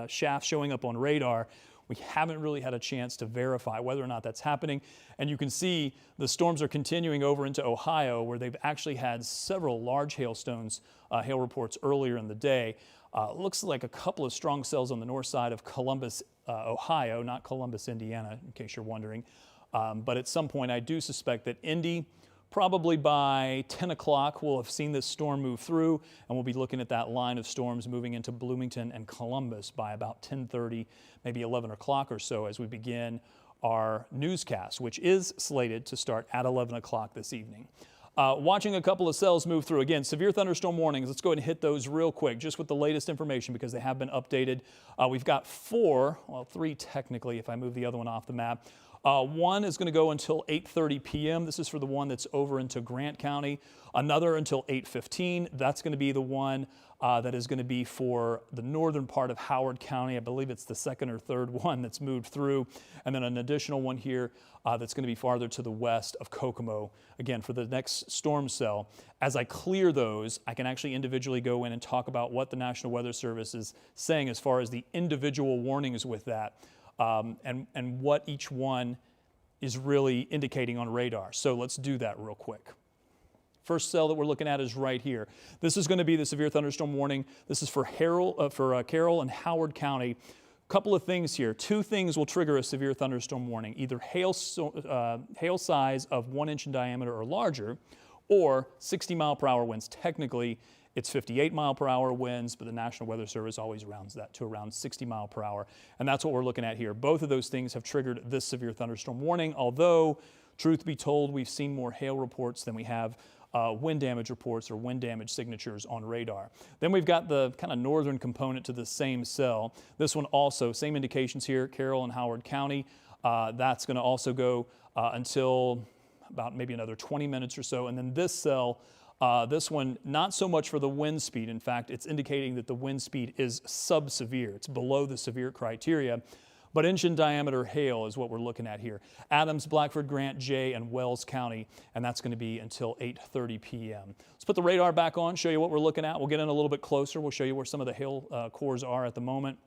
shafts showing up on radar, we haven't really had a chance to verify whether or not that's happening. And you can see the storms are continuing over into Ohio, where they've actually had several large hailstones, hail reports earlier in the day. Looks like a couple of strong cells on the north side of Columbus, Ohio, not Columbus, Indiana, in case you're wondering. But at some point, I do suspect that Indy, probably by 10 o'clock, we'll have seen this storm move through, and we'll be looking at that line of storms moving into Bloomington and Columbus by about 10:30, maybe 11 o'clock or so as we begin our newscast, which is slated to start at 11 o'clock this evening. Watching a couple of cells move through. Again, severe thunderstorm warnings. Let's go ahead and hit those real quick, just with the latest information because they have been updated. We've got 4, well, 3 technically if I move the other one off the map. One is going to go until 8:30 p.m. This is for the one that's over into Grant County. Another until 8:15. That's going to be the one that is going to be for the northern part of Howard County. I believe it's the second or third one that's moved through. And then an additional one here that's going to be farther to the west of Kokomo. Again, for the next storm cell. As I clear those, I can actually individually go in and talk about what the National Weather Service is saying as far as the individual warnings with that. And what each one is really indicating on radar. So let's do that real quick. First cell that we're looking at is right here. This is going to be the severe thunderstorm warning. This is for Carroll and Howard County. Couple of things here. 2 things will trigger a severe thunderstorm warning. Either hail size of 1 inch in diameter or larger, or 60 mile per hour winds technically it's 58-mile-per-hour winds, but the National Weather Service always rounds that to around 60 mile per hour. And that's what we're looking at here. Both of those things have triggered this severe thunderstorm warning, although, truth be told, we've seen more hail reports than we have wind damage reports or wind damage signatures on radar. Then we've got the kind of northern component to the same cell. This one also, same indications here, Carroll and Howard County. That's going to also go until about maybe another 20 minutes or so. And then this cell, this one, not so much for the wind speed. In fact, it's indicating that the wind speed is sub-severe. It's below the severe criteria. But inch in diameter hail is what we're looking at here. Adams, Blackford, Grant, Jay, and Wells County, and that's going to be until 8:30 p.m. Let's put the radar back on, show you what we're looking at. We'll get in a little bit closer. We'll show you where some of the hail cores are at the moment.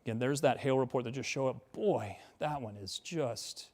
Again, there's that hail report that just showed up. Boy, that one is just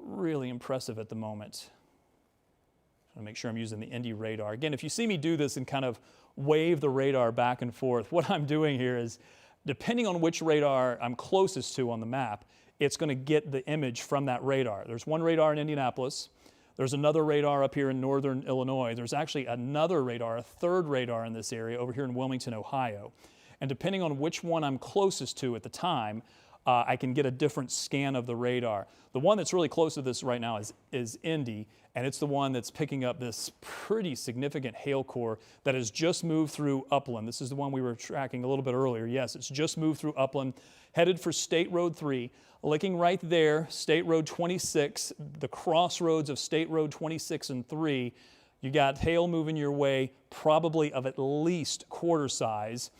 really impressive at the moment. I want to make sure I'm using the Indy radar. Again, if you see me do this and kind of wave the radar back and forth, what I'm doing here is, depending on which radar I'm closest to on the map, it's going to get the image from that radar. There's one radar in Indianapolis. There's another radar up here in northern Illinois. There's actually another radar, a third radar in this area over here in Wilmington, Ohio. And depending on which one I'm closest to at the time, I can get a different scan of the radar. The one that's really close to this right now is Indy, and it's the one that's picking up this pretty significant hail core that has just moved through Upland. This is the one we were tracking a little bit earlier. Yes, it's just moved through Upland, headed for State Road 3, licking right there, State Road 26, the crossroads of State Road 26 and 3. You got hail moving your way, probably of at least quarter size.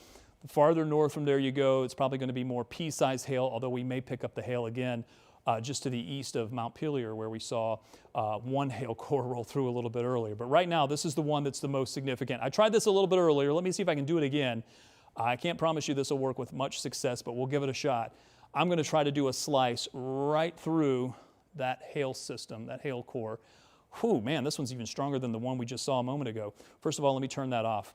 The farther north from there you go, it's probably going to be more pea-sized hail, although we may pick up the hail again just to the east of Mount Pelier, where we saw one hail core roll through a little bit earlier. But right now, this is the one that's the most significant. I tried this a little bit earlier. Let me see if I can do it again. I can't promise you this will work with much success, but we'll give it a shot. I'm going to try to do a slice right through that hail system, that hail core. Whew, man, this one's even stronger than the one we just saw a moment ago. First of all, let me turn that off.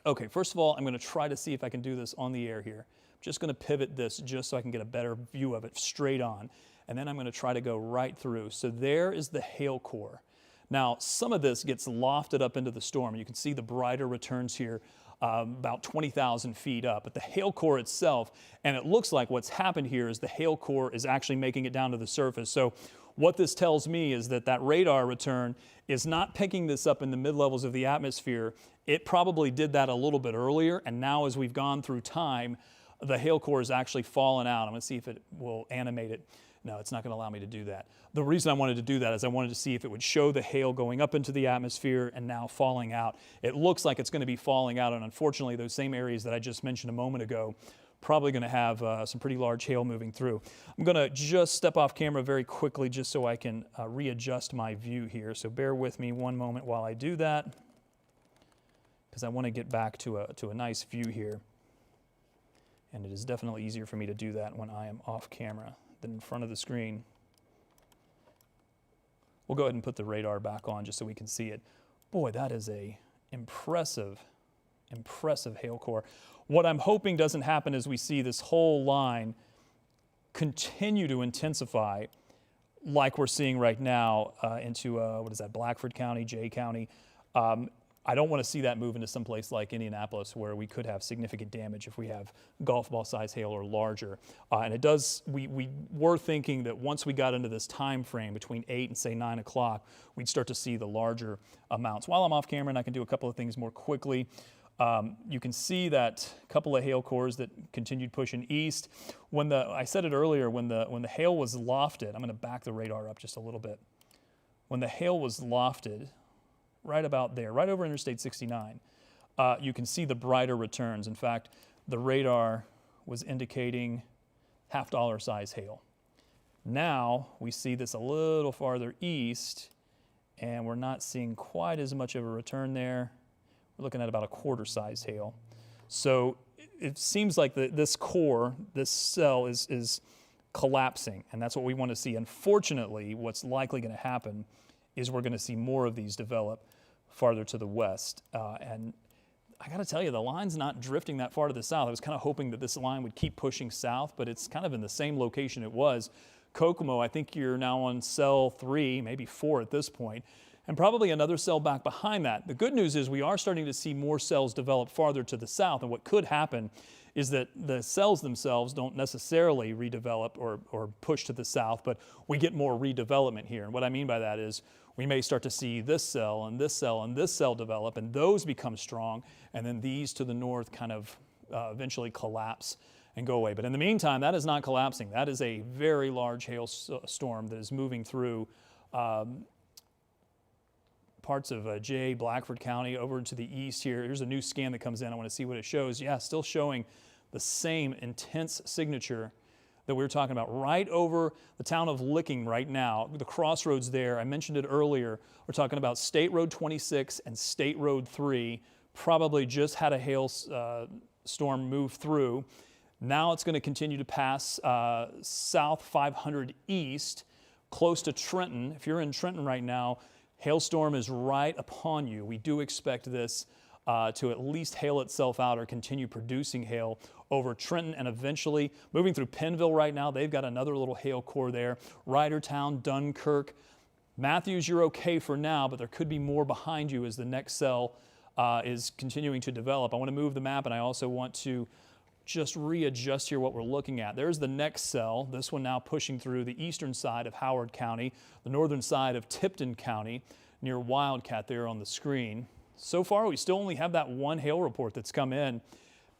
Okay, first of all, I'm going to try to see if I can do this on the air here. I'm just going to pivot this just so I can get a better view of it straight on. And then I'm going to try to go right through. So there is the hail core. Now, some of this gets lofted up into the storm. You can see the brighter returns here about 20,000 feet up. But the hail core itself, and it looks like what's happened here is the hail core is actually making it down to the surface. So what this tells me is that that radar return is not picking this up in the mid-levels of the atmosphere. It probably did that a little bit earlier, and now as we've gone through time, the hail core is actually fallen out. I'm going to see if it will animate it. No, it's not going to allow me to do that. The reason I wanted to do that is I wanted to see if it would show the hail going up into the atmosphere and now falling out. It looks like it's going to be falling out, and unfortunately, those same areas that I just mentioned a moment ago probably going to have some pretty large hail moving through. I'm going to just step off camera very quickly just so I can readjust my view here. So bear with me one moment while I do that, because I want to get back to a nice view here. And it is definitely easier for me to do that when I am off camera than in front of the screen. We'll go ahead and put the radar back on just so we can see it. Boy, that is a impressive hail core. What I'm hoping doesn't happen is we see this whole line continue to intensify like we're seeing right now into, what is that, Blackford County, Jay County. I don't want to see that move into someplace like Indianapolis where we could have significant damage if we have golf ball size hail or larger. And it does, we were thinking that once we got into this time frame between 8 and say 9 o'clock, we'd start to see the larger amounts. While I'm off camera and I can do a couple of things more quickly, you can see that couple of hail cores that continued pushing east. I said it earlier, when the hail was lofted, I'm going to back the radar up just a little bit. When the hail was lofted, right about there, right over Interstate 69, you can see the brighter returns. In fact, the radar was indicating half-dollar size hail. Now we see this a little farther east, and we're not seeing quite as much of a return there. We're looking at about a quarter size hail. So it seems like this core, this cell is collapsing, and that's what we want to see. Unfortunately, what's likely going to happen is we're going to see more of these develop farther to the west. And I got to tell you, the line's not drifting that far to the south. I was kind of hoping that this line would keep pushing south, but it's kind of in the same location it was. Kokomo, I think you're now on cell 3, maybe 4 at this point, and probably another cell back behind that. The good news is we are starting to see more cells develop farther to the south, and what could happen is that the cells themselves don't necessarily redevelop or push to the south, but we get more redevelopment here. And what I mean by that is we may start to see this cell and this cell and this cell develop, and those become strong, and then these to the north kind of eventually collapse and go away. But in the meantime, that is not collapsing. That is a very large hailstorm that is moving through parts of Blackford County over to the east here. Here's a new scan that comes in. I want to see what it shows. Yeah, still showing the same intense signature that we were talking about right over the town of Licking right now. The crossroads there, I mentioned it earlier. We're talking about State Road 26 and State Road 3. Probably just had a hail storm move through. Now it's going to continue to pass south 500 east, close to Trenton. If you're in Trenton right now, hailstorm is right upon you. We do expect this to at least hail itself out or continue producing hail over Trenton, and eventually moving through Pennville right now. They've got another little hail core there. Rydertown, Dunkirk. Matthews, you're okay for now, but there could be more behind you as the next cell is continuing to develop. I want to move the map, and I also want to just readjust here what we're looking at. There's the next cell, this one now pushing through the eastern side of Howard County, the northern side of Tipton County, near Wildcat there on the screen. So far, we still only have that one hail report that's come in.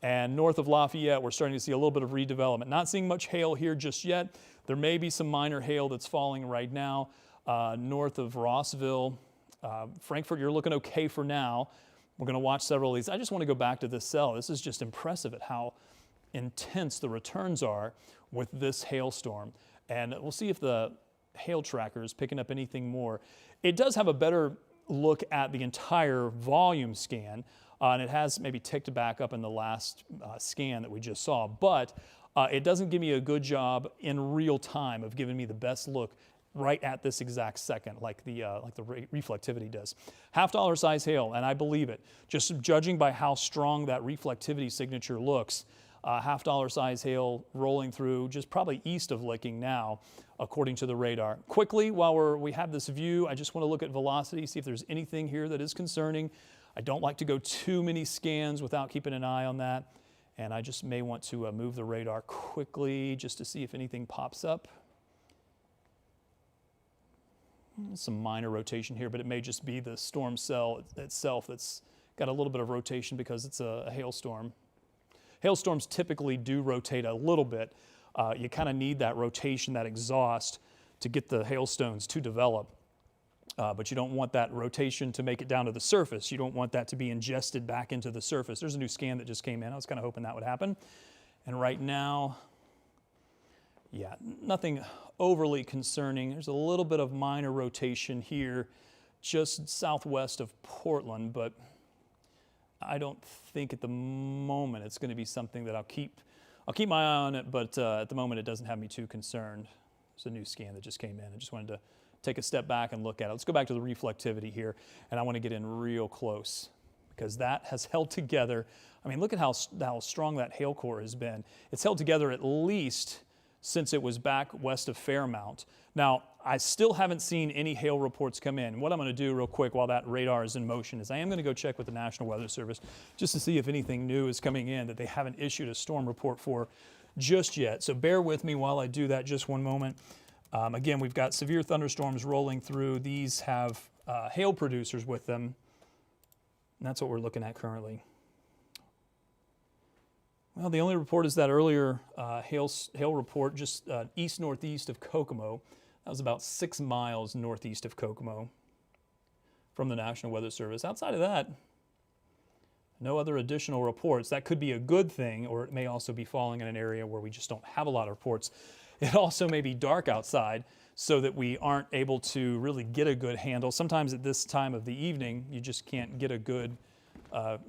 And north of Lafayette, we're starting to see a little bit of redevelopment. Not seeing much hail here just yet. There may be some minor hail that's falling right now. North of Rossville, Frankfort, you're looking okay for now. We're going to watch several of these. I just want to go back to this cell. This is just impressive at how intense the returns are with this hailstorm. And we'll see if the hail tracker is picking up anything more. It does have a better look at the entire volume scan, and it has maybe ticked back up in the last scan that we just saw, but it doesn't give me a good job in real time of giving me the best look right at this exact second, like the reflectivity does. $half size hail, and I believe it. Just judging by how strong that reflectivity signature looks, $half size hail rolling through just probably east of Licking now, according to the radar. Quickly, while we have this view, I just want to look at velocity, see if there's anything here that is concerning. I don't like to go too many scans without keeping an eye on that, and I just may want to move the radar quickly just to see if anything pops up. Some minor rotation here, but it may just be the storm cell itself that's got a little bit of rotation because it's a hailstorm. Hailstorms typically do rotate a little bit. You kind of need that rotation, that exhaust, to get the hailstones to develop. But you don't want that rotation to make it down to the surface. You don't want that to be ingested back into the surface. There's a new scan that just came in. I was kind of hoping that would happen. And right now, yeah, nothing overly concerning. There's a little bit of minor rotation here just southwest of Portland, but I don't think at the moment it's going to be something that I'll keep my eye on it, but at the moment it doesn't have me too concerned. There's a new scan that just came in. I just wanted to take a step back and look at it. Let's go back to the reflectivity here, and I want to get in real close because that has held together. I mean, look at how strong that hail core has been. It's held together at least since it was back west of Fairmount. Now, I still haven't seen any hail reports come in. What I'm going to do real quick while that radar is in motion is I am going to go check with the National Weather Service just to see if anything new is coming in that they haven't issued a storm report for just yet. So bear with me while I do that just one moment. Again, we've got severe thunderstorms rolling through. These have hail producers with them, and that's what we're looking at currently. Well, the only report is that earlier hail report just east-northeast of Kokomo. That was about 6 miles northeast of Kokomo from the National Weather Service. Outside of that, no other additional reports. That could be a good thing, or it may also be falling in an area where we just don't have a lot of reports. It also may be dark outside so that we aren't able to really get a good handle. Sometimes at this time of the evening, you just can't get a good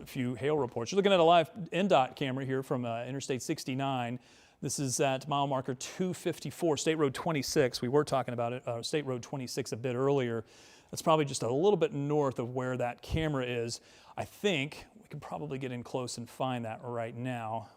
few hail reports. You're looking at a live INDOT camera here from Interstate 69. This is at mile marker 254, State Road 26. We were talking about it, State Road 26 a bit earlier. That's probably just a little bit north of where that camera is. I think we can probably get in close and find that right now.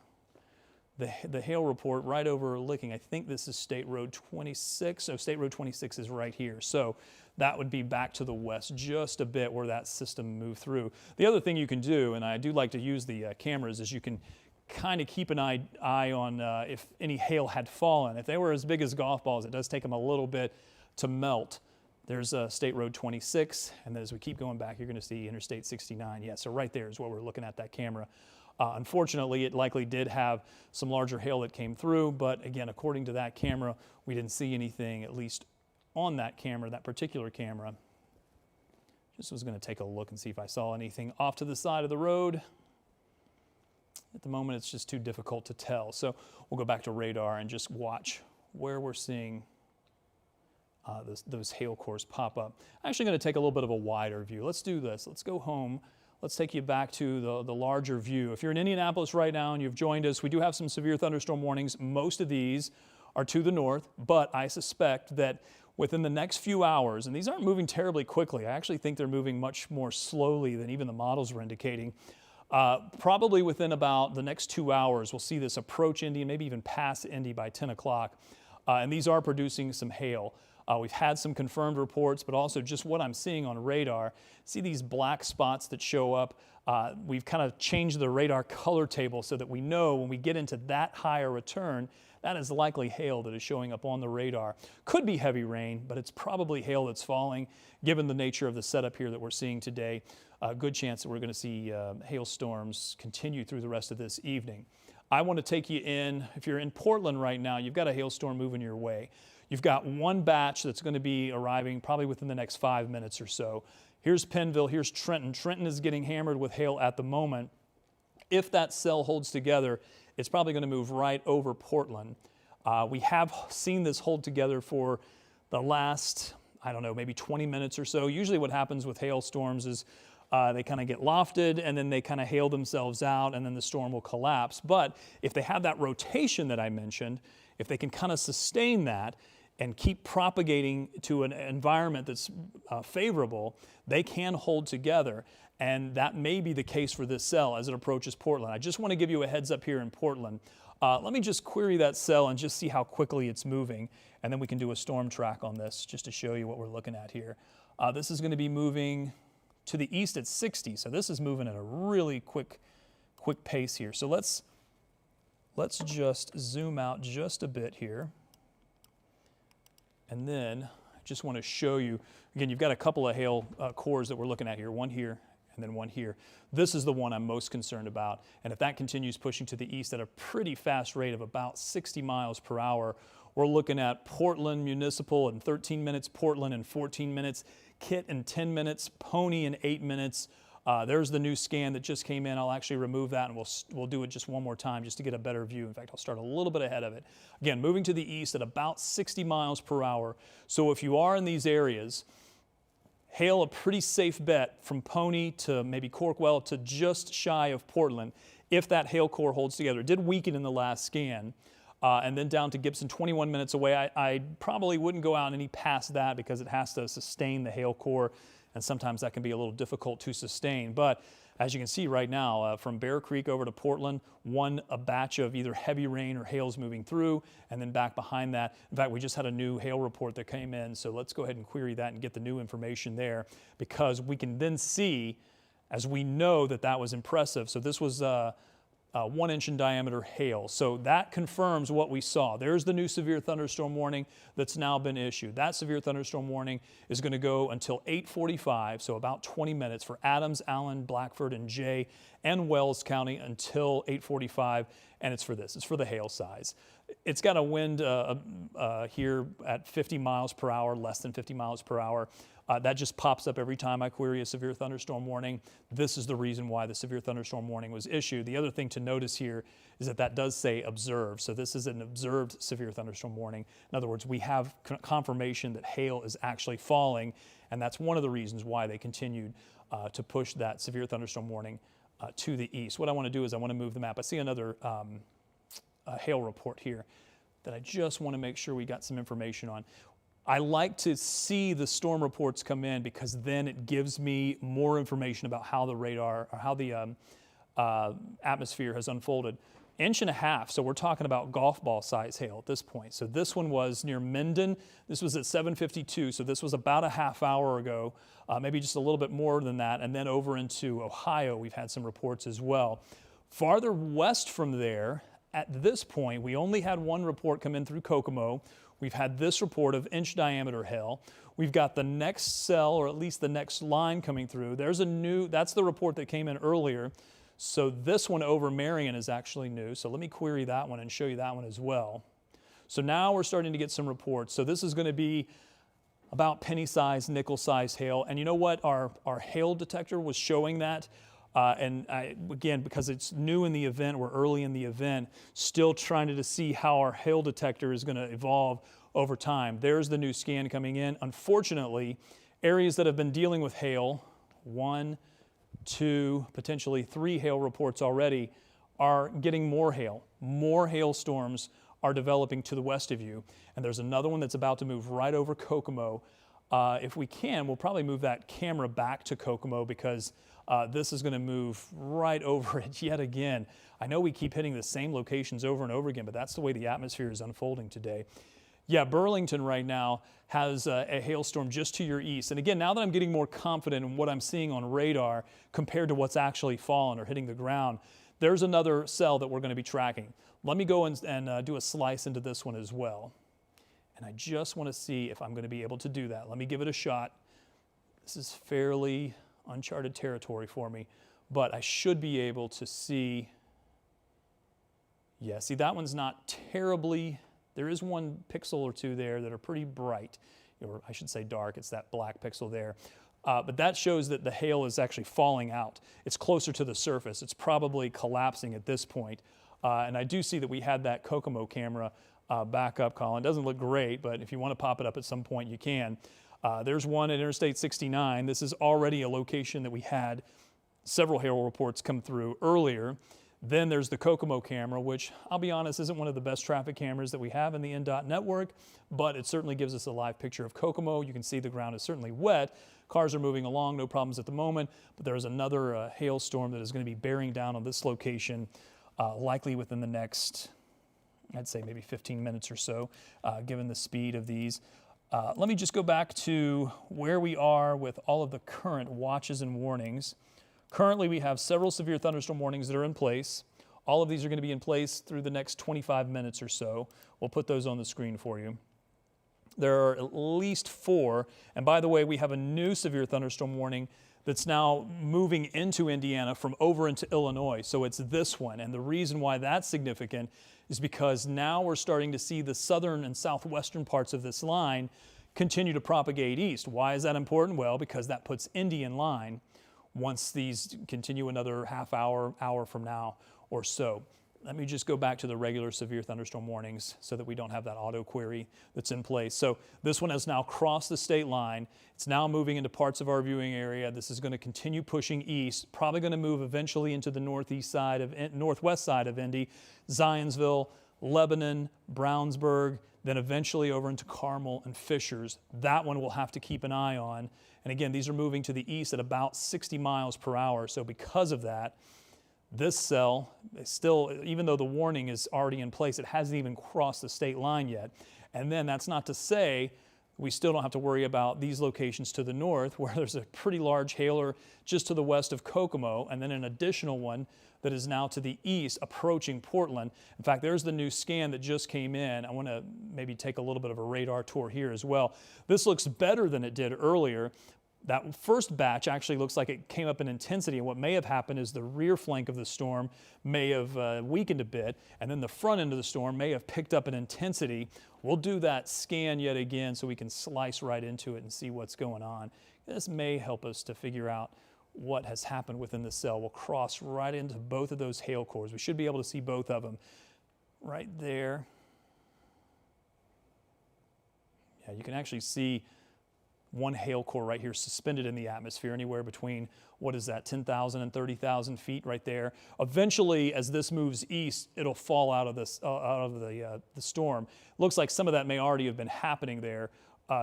the hail report right overlooking, I think this is State Road 26. So State Road 26 is right here. So that would be back to the west just a bit where that system moved through. The other thing you can do, and I do like to use the cameras, is you can kind of keep an eye on if any hail had fallen. If they were as big as golf balls, it does take them a little bit to melt. There's State Road 26, and then as we keep going back, you're going to see Interstate 69. Yeah, so right there is what we're looking at, that camera. Unfortunately, it likely did have some larger hail that came through, but again, according to that camera, we didn't see anything, at least on that camera, that particular camera. Just was going to take a look and see if I saw anything off to the side of the road. At the moment, it's just too difficult to tell. So we'll go back to radar and just watch where we're seeing those hail cores pop up. I'm actually going to take a little bit of a wider view. Let's do this. Let's go home. Let's take you back to the larger view. If you're in Indianapolis right now and you've joined us, we do have some severe thunderstorm warnings. Most of these are to the north, but I suspect that within the next few hours, and these aren't moving terribly quickly, I actually think they're moving much more slowly than even the models were indicating. Probably within about the next 2 hours, we'll see this approach Indy and maybe even pass Indy by 10 o'clock. And these are producing some hail. We've had some confirmed reports, but also just what I'm seeing on radar. See these black spots that show up? We've kind of changed the radar color table so that we know when we get into that higher return, that is likely hail that is showing up on the radar. Could be heavy rain, but it's probably hail that's falling. Given the nature of the setup here that we're seeing today, a good chance that we're going to see hailstorms continue through the rest of this evening. I want to take you in, if you're in Portland right now, you've got a hailstorm moving your way. You've got one batch that's going to be arriving probably within the next 5 minutes or so. Here's Pennville, here's Trenton. Trenton is getting hammered with hail at the moment. If that cell holds together, it's probably going to move right over Portland. We have seen this hold together for the last, I don't know, maybe 20 minutes or so. Usually what happens with hailstorms is they kind of get lofted and then they kind of hail themselves out and then the storm will collapse. But if they have that rotation that I mentioned, if they can kind of sustain that and keep propagating to an environment that's favorable, they can hold together. And that may be the case for this cell as it approaches Portland. I just want to give you a heads up here in Portland. Let me just query that cell and just see how quickly it's moving. And then we can do a storm track on this just to show you what we're looking at here. This is going to be moving to the east at 60. So this is moving at a really quick pace here. So let's just zoom out just a bit here. And then I just want to show you, again, you've got a couple of hail cores that we're looking at here, one here and then one here. This is the one I'm most concerned about. And if that continues pushing to the east at a pretty fast rate of about 60 miles per hour, we're looking at Portland Municipal in 13 minutes, Portland in 14 minutes, Kit in 10 minutes, Pony in 8 minutes. There's the new scan that just came in. I'll actually remove that and we'll do it just one more time just to get a better view. In fact, I'll start a little bit ahead of it. Again, moving to the east at about 60 miles per hour. So if you are in these areas, hail a pretty safe bet from Pony to maybe Corkwell to just shy of Portland if that hail core holds together. It did weaken in the last scan. And then down to Gibson, 21 minutes away. I probably wouldn't go out any past that because it has to sustain the hail core, and sometimes that can be a little difficult to sustain. But as you can see right now, from Bear Creek over to Portland, a batch of either heavy rain or hail's moving through, and then back behind that. In fact, we just had a new hail report that came in, so let's go ahead and query that and get the new information there, because we can then see, as we know that that was impressive. So this was 1 inch in diameter hail. So that confirms what we saw. There's the new severe thunderstorm warning that's now been issued. That severe thunderstorm warning is going to go until 8:45, so about 20 minutes for Adams, Allen, Blackford, and Jay and Wells County until 8:45, and it's for this. It's for the hail size. It's got a wind here at 50 miles per hour, less than 50 miles per hour. That just pops up every time I query a severe thunderstorm warning. This is the reason why the severe thunderstorm warning was issued. The other thing to notice here is that that does say observed. So this is an observed severe thunderstorm warning. In other words, we have confirmation that hail is actually falling, and that's one of the reasons why they continued to push that severe thunderstorm warning to the east. What I want to do is I want to move the map. I see another hail report here that I just want to make sure we got some information on. I like to see the storm reports come in because then it gives me more information about how the radar or how the atmosphere has unfolded. 1.5 inches. So we're talking about golf ball size hail at this point. So this one was near Minden. This was at 7:52. So this was about a half hour ago, maybe just a little bit more than that. And then over into Ohio, we've had some reports as well. Farther west from there, at this point, we only had one report come in through Kokomo. We've had this report of inch diameter hail. We've got the next cell, or at least the next line coming through. That's the report that came in earlier. So this one over Marion is actually new. So let me query that one and show you that one as well. So now we're starting to get some reports. So this is going to be about penny-sized, nickel-sized hail. And you know what? Our hail detector was showing that. Again, because it's new in the event, we're early in the event, still trying to see how our hail detector is going to evolve over time. There's the new scan coming in. Unfortunately, areas that have been dealing with hail, 1, 2, potentially 3 hail reports already, are getting more hail. More hailstorms are developing to the west of you. And there's another one that's about to move right over Kokomo. If we can, we'll probably move that camera back to Kokomo because this is going to move right over it yet again. I know we keep hitting the same locations over and over again, but that's the way the atmosphere is unfolding today. Yeah, Burlington right now has a hailstorm just to your east. And again, now that I'm getting more confident in what I'm seeing on radar compared to what's actually fallen or hitting the ground, there's another cell that we're going to be tracking. Let me go and do a slice into this one as well. And I just want to see if I'm going to be able to do that. Let me give it a shot. This is fairly uncharted territory for me, but I should be able to see. Yeah, see, that one's not terribly. There is one pixel or two there that are pretty bright, or I should say dark. It's that black pixel there. But that shows that the hail is actually falling out. It's closer to the surface. It's probably collapsing at this point. And I do see that we had that Kokomo camera back up, Colin. It doesn't look great, but if you want to pop it up at some point, you can. There's one at Interstate 69. This is already a location that we had several hail reports come through earlier. Then there's the Kokomo camera, which I'll be honest isn't one of the best traffic cameras that we have in the INDOT network, but it certainly gives us a live picture of Kokomo. You can see the ground is certainly wet. Cars are moving along, no problems at the moment, but there's another hailstorm that is going to be bearing down on this location, likely within the next, I'd say maybe 15 minutes or so, given the speed of these. Let me just go back to where we are with all of the current watches and warnings. Currently, we have several severe thunderstorm warnings that are in place. All of these are going to be in place through the next 25 minutes or so. We'll put those on the screen for you. There are at least 4. And by the way, we have a new severe thunderstorm warning that's now moving into Indiana from over into Illinois. So it's this one. And the reason why that's significant is because now we're starting to see the southern and southwestern parts of this line continue to propagate east. Why is that important? Well, because that puts Indy in line once these continue another half hour, hour from now or so. Let me just go back to the regular severe thunderstorm warnings so that we don't have that auto query that's in place. So this one has now crossed the state line. It's now moving into parts of our viewing area. This is going to continue pushing east, probably going to move eventually into the northwest side of Indy, Zionsville, Lebanon, Brownsburg, then eventually over into Carmel and Fishers. That one we'll have to keep an eye on. And again, these are moving to the east at about 60 miles per hour. So because of that, this cell is still, even though the warning is already in place, it hasn't even crossed the state line yet. And then that's not to say we still don't have to worry about these locations to the north where there's a pretty large hailer just to the west of Kokomo, and then an additional one that is now to the east approaching Portland. In fact, there's the new scan that just came in. I want to maybe take a little bit of a radar tour here as well. This looks better than it did earlier. That first batch actually looks like it came up in intensity, and what may have happened is the rear flank of the storm may have weakened a bit, and then the front end of the storm may have picked up in intensity. We'll do that scan yet again so we can slice right into it and see what's going on. This may help us to figure out what has happened within the cell. We'll cross right into both of those hail cores. We should be able to see both of them right there. Yeah, you can actually see one hail core right here suspended in the atmosphere, anywhere between, what is that, 10,000 and 30,000 feet right there. Eventually, as this moves east, it'll fall out of the storm. Looks like some of that may already have been happening there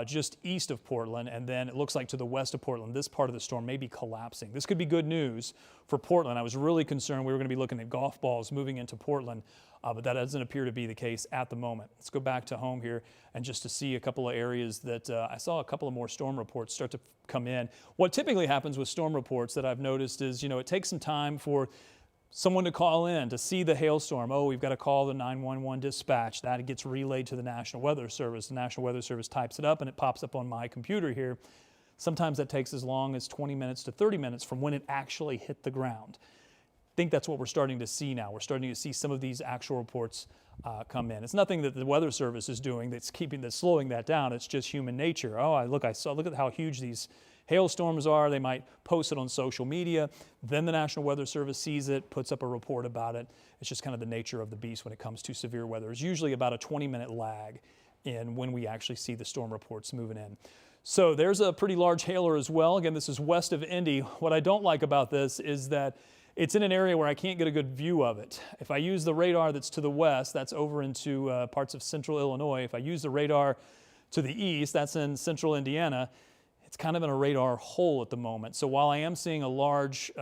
just east of Portland, and then it looks like to the west of Portland, this part of the storm may be collapsing. This could be good news for Portland. I was really concerned we were going to be looking at golf balls moving into Portland, but that doesn't appear to be the case at the moment. Let's go back to home here and just to see a couple of areas that I saw a couple of more storm reports start to come in. What typically happens with storm reports that I've noticed is, it takes some time for someone to call in to see the hailstorm. Oh, we've got to call the 911 dispatch. That gets relayed to the National Weather Service. The National Weather Service types it up and it pops up on my computer here. Sometimes that takes as long as 20 minutes to 30 minutes from when it actually hit the ground. I think that's what we're starting to see now. We're starting to see some of these actual reports come in. It's nothing that the Weather Service is doing that's slowing that down. It's just human nature. Oh, look at how huge these hailstorms are. They might post it on social media. Then the National Weather Service sees it, puts up a report about it. It's just kind of the nature of the beast when it comes to severe weather. There's usually about a 20-minute lag in when we actually see the storm reports moving in. So there's a pretty large hailer as well. Again, this is west of Indy. What I don't like about this is that it's in an area where I can't get a good view of it. If I use the radar that's to the west, that's over into parts of central Illinois. If I use the radar to the east, that's in central Indiana. It's kind of in a radar hole at the moment. So while I am seeing a large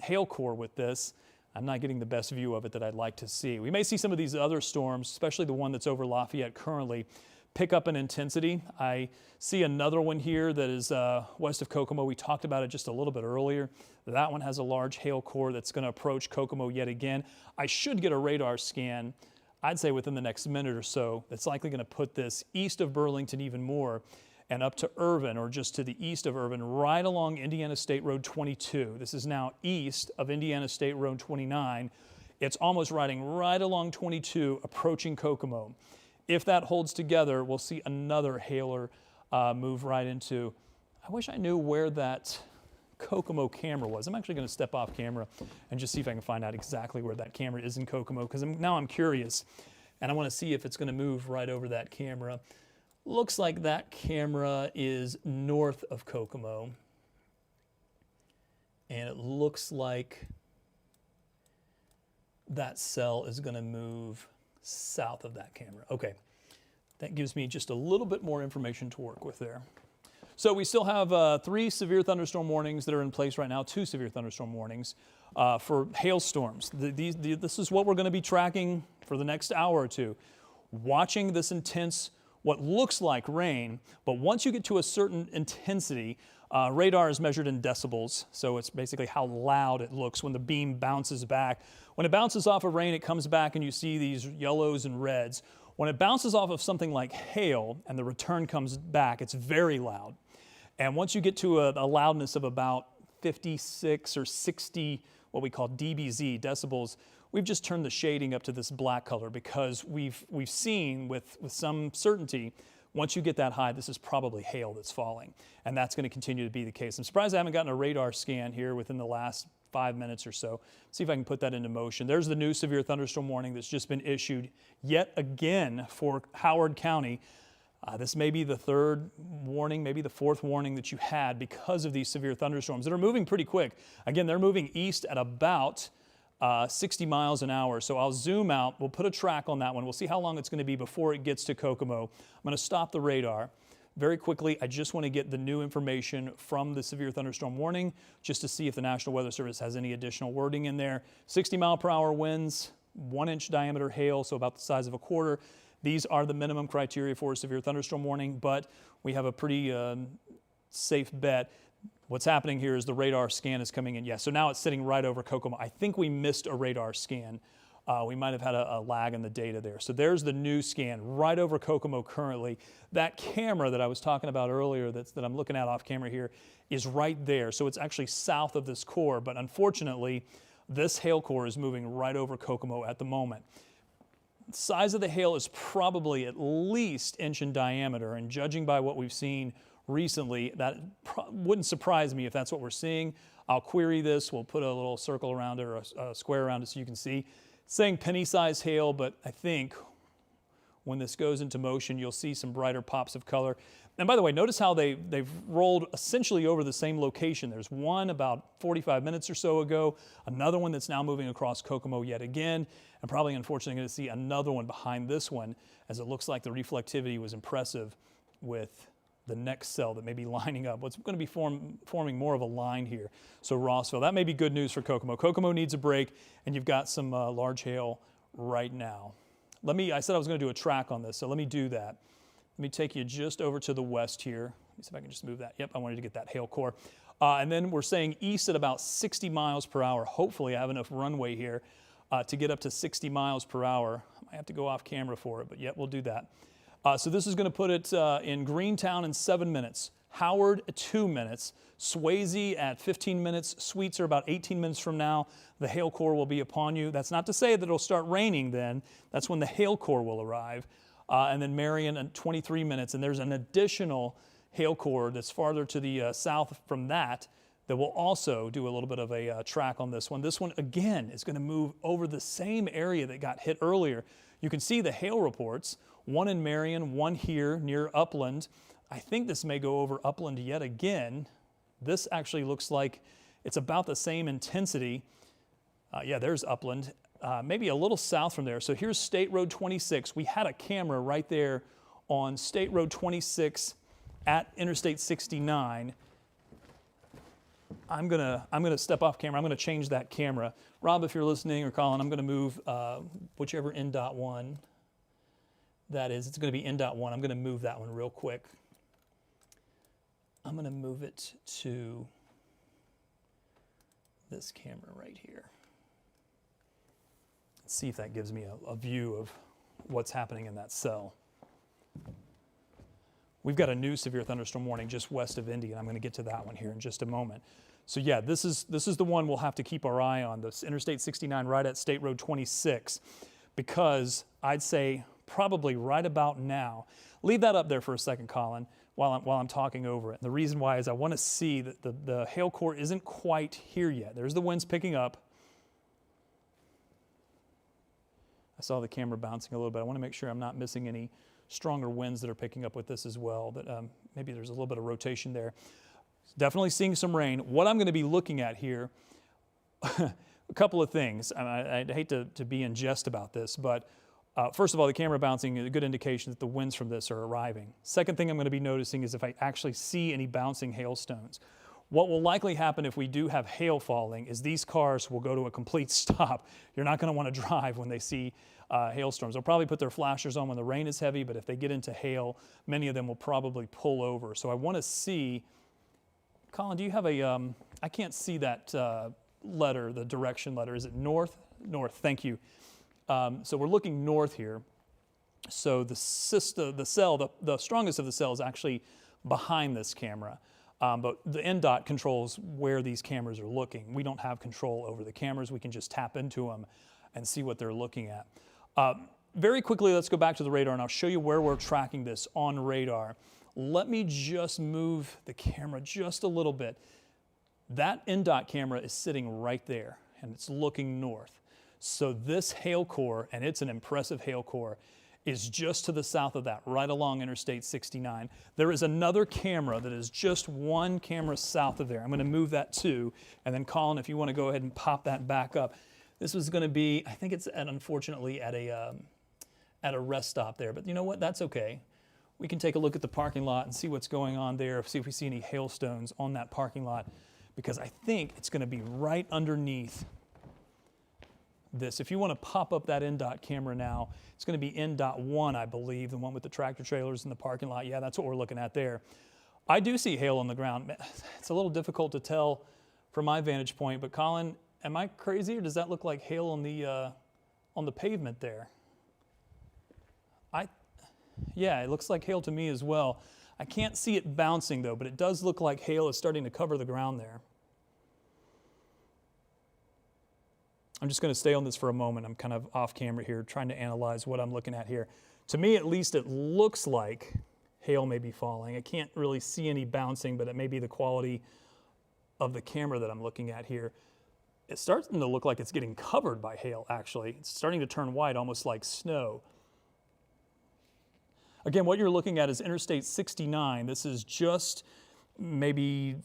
hail core with this, I'm not getting the best view of it that I'd like to see. We may see some of these other storms, especially the one that's over Lafayette currently, pick up in intensity. I see another one here that is west of Kokomo. We talked about it just a little bit earlier. That one has a large hail core that's going to approach Kokomo yet again. I should get a radar scan, I'd say within the next minute or so. That's likely going to put this east of Burlington even more, and up to Irvin, or just to the east of Irvin, right along Indiana State Road 22. This is now east of Indiana State Road 29. It's almost riding right along 22, approaching Kokomo. If that holds together, we'll see another hailer move right into. I wish I knew where that Kokomo camera was. I'm actually going to step off camera and just see if I can find out exactly where that camera is in Kokomo, because now I'm curious, and I want to see if it's going to move right over that camera. Looks like that camera is north of Kokomo, and it looks like that cell is going to move south of that camera. Okay, that gives me just a little bit more information to work with there. So we still have 3 severe thunderstorm warnings that are in place right now, 2 severe thunderstorm warnings for hailstorms. This is what we're going to be tracking for the next hour or two, watching this intense what looks like rain, but once you get to a certain intensity, radar is measured in decibels, so it's basically how loud it looks when the beam bounces back. When it bounces off of rain, it comes back and you see these yellows and reds. When it bounces off of something like hail and the return comes back, it's very loud. And once you get to a loudness of about 56 or 60, what we call dBz, decibels, we've just turned the shading up to this black color because we've seen with some certainty, once you get that high, this is probably hail that's falling. And that's going to continue to be the case. I'm surprised I haven't gotten a radar scan here within the last 5 minutes or so. See if I can put that into motion. There's the new severe thunderstorm warning that's just been issued yet again for Howard County. This may be the 3rd warning, maybe the 4th warning that you had because of these severe thunderstorms that are moving pretty quick. Again, they're moving east at about 60 miles an hour. So I'll zoom out. We'll put a track on that one. We'll see how long it's going to be before it gets to Kokomo. I'm going to stop the radar. Very quickly, I just want to get the new information from the severe thunderstorm warning just to see if the National Weather Service has any additional wording in there. 60-mile-per-hour winds, 1-inch diameter hail, so about the size of a quarter. These are the minimum criteria for a severe thunderstorm warning, but we have a pretty safe bet. What's happening here is the radar scan is coming in. Yes, so now it's sitting right over Kokomo. I think we missed a radar scan. We might have had a lag in the data there. So there's the new scan right over Kokomo currently. That camera that I was talking about earlier that I'm looking at off camera here is right there. So it's actually south of this core, but unfortunately, this hail core is moving right over Kokomo at the moment. The size of the hail is probably at least inch in diameter, and judging by what we've seen recently, that wouldn't surprise me if that's what we're seeing. I'll query this. We'll put a little circle around it or a square around it so you can see. It's saying penny-sized hail, but I think when this goes into motion, you'll see some brighter pops of color. And by the way, notice how they've rolled essentially over the same location. There's one about 45 minutes or so ago, another one that's now moving across Kokomo yet again, and probably unfortunately going to see another one behind this one, as it looks like the reflectivity was impressive with the next cell that may be lining up. What's going to be forming more of a line here. So Rossville, that may be good news for Kokomo. Kokomo needs a break, and you've got some large hail right now. I said I was going to do a track on this, so let me do that. Let me take you just over to the west here. Let me see if I can just move that. Yep, I wanted to get that hail core. And then we're saying east at about 60 miles per hour. Hopefully I have enough runway here to get up to 60 miles per hour. I might have to go off camera for it, but yet we'll do that. So this is going to put it in Greentown in 7 minutes, Howard 2 minutes, Swayze at 15 minutes, Sweetser about 18 minutes from now. The hail core will be upon you. That's not to say that it'll start raining then. That's when the hail core will arrive. And then Marion at 23 minutes, and there's an additional hail core that's farther to the south from that will also do a little bit of a track on this one. This one, again, is going to move over the same area that got hit earlier. You can see the hail reports, one in Marion, one here near Upland. I think this may go over Upland yet again. This actually looks like it's about the same intensity. Yeah, there's Upland. Maybe a little south from there. So here's State Road 26. We had a camera right there on State Road 26 at Interstate 69. I'm gonna step off camera. I'm gonna change that camera. Rob, if you're listening, or Colin, I'm gonna move whichever INDOT one that is. It's gonna be INDOT 1. I'm gonna move that one real quick. I'm gonna move it to this camera right here. See if that gives me a view of what's happening in that cell. We've got a new severe thunderstorm warning just west of Indy, and I'm going to get to that one here in just a moment. So yeah, this is the one we'll have to keep our eye on, this Interstate 69 right at State Road 26, because I'd say probably right about now. Leave that up there for a second, Colin, while I'm talking over it. And the reason why is I want to see that the hail core isn't quite here yet. There's the winds picking up. I saw the camera bouncing a little bit. I want to make sure I'm not missing any stronger winds that are picking up with this as well, that maybe there's a little bit of rotation there. Definitely seeing some rain. What I'm going to be looking at here, a couple of things. I'd hate to be in jest about this, but first of all, the camera bouncing is a good indication that the winds from this are arriving. Second thing I'm going to be noticing is if I actually see any bouncing hailstones. What will likely happen if we do have hail falling is these cars will go to a complete stop. You're not going to want to drive when they see hailstorms. They'll probably put their flashers on when the rain is heavy, but if they get into hail, many of them will probably pull over. So I want to see, Colin, do you have a, I can't see that letter, the direction letter. Is it north? North, thank you. So we're looking north here. So the strongest of the cell is actually behind this camera. But the INDOT controls where these cameras are looking. We don't have control over the cameras. We can just tap into them and see what they're looking at. Very quickly, let's go back to the radar, and I'll show you where we're tracking this on radar. Let me just move the camera just a little bit. That INDOT camera is sitting right there, and it's looking north. So this hail core, and it's an impressive hail core, is just to the south of that, right along Interstate 69. There is another camera that is just one camera south of there. I'm going to move that too, and then Colin, if you want to go ahead and pop that back up. This was going to be, I think it's unfortunately at a rest stop there, but you know what? That's okay. We can take a look at the parking lot and see what's going on there, see if we see any hailstones on that parking lot, because I think it's going to be right underneath this. If you want to pop up that INDOT camera now, it's going to be INDOT 1, I believe, the one with the tractor trailers in the parking lot. Yeah, that's what we're looking at there. I do see hail on the ground. It's a little difficult to tell from my vantage point, but Colin, am I crazy, or does that look like hail on the pavement there? Yeah, it looks like hail to me as well. I can't see it bouncing though, but it does look like hail is starting to cover the ground there. I'm just going to stay on this for a moment. I'm kind of off camera here, trying to analyze what I'm looking at here. To me, at least, it looks like hail may be falling. I can't really see any bouncing, but it may be the quality of the camera that I'm looking at here. It's starting to look like it's getting covered by hail, actually. It's starting to turn white, almost like snow. Again, what you're looking at is Interstate 69. This is just maybe,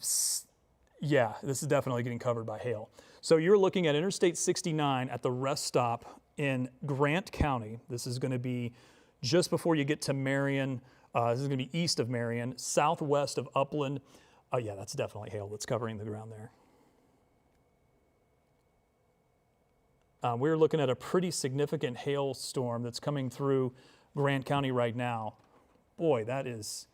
yeah, this is definitely getting covered by hail. So you're looking at Interstate 69 at the rest stop in Grant County. This is going to be just before you get to Marion, This is going to be east of Marion, southwest of Upland. Oh yeah, that's definitely hail that's covering the ground there. We're looking at a pretty significant hailstorm that's coming through Grant County right now. Boy, that is,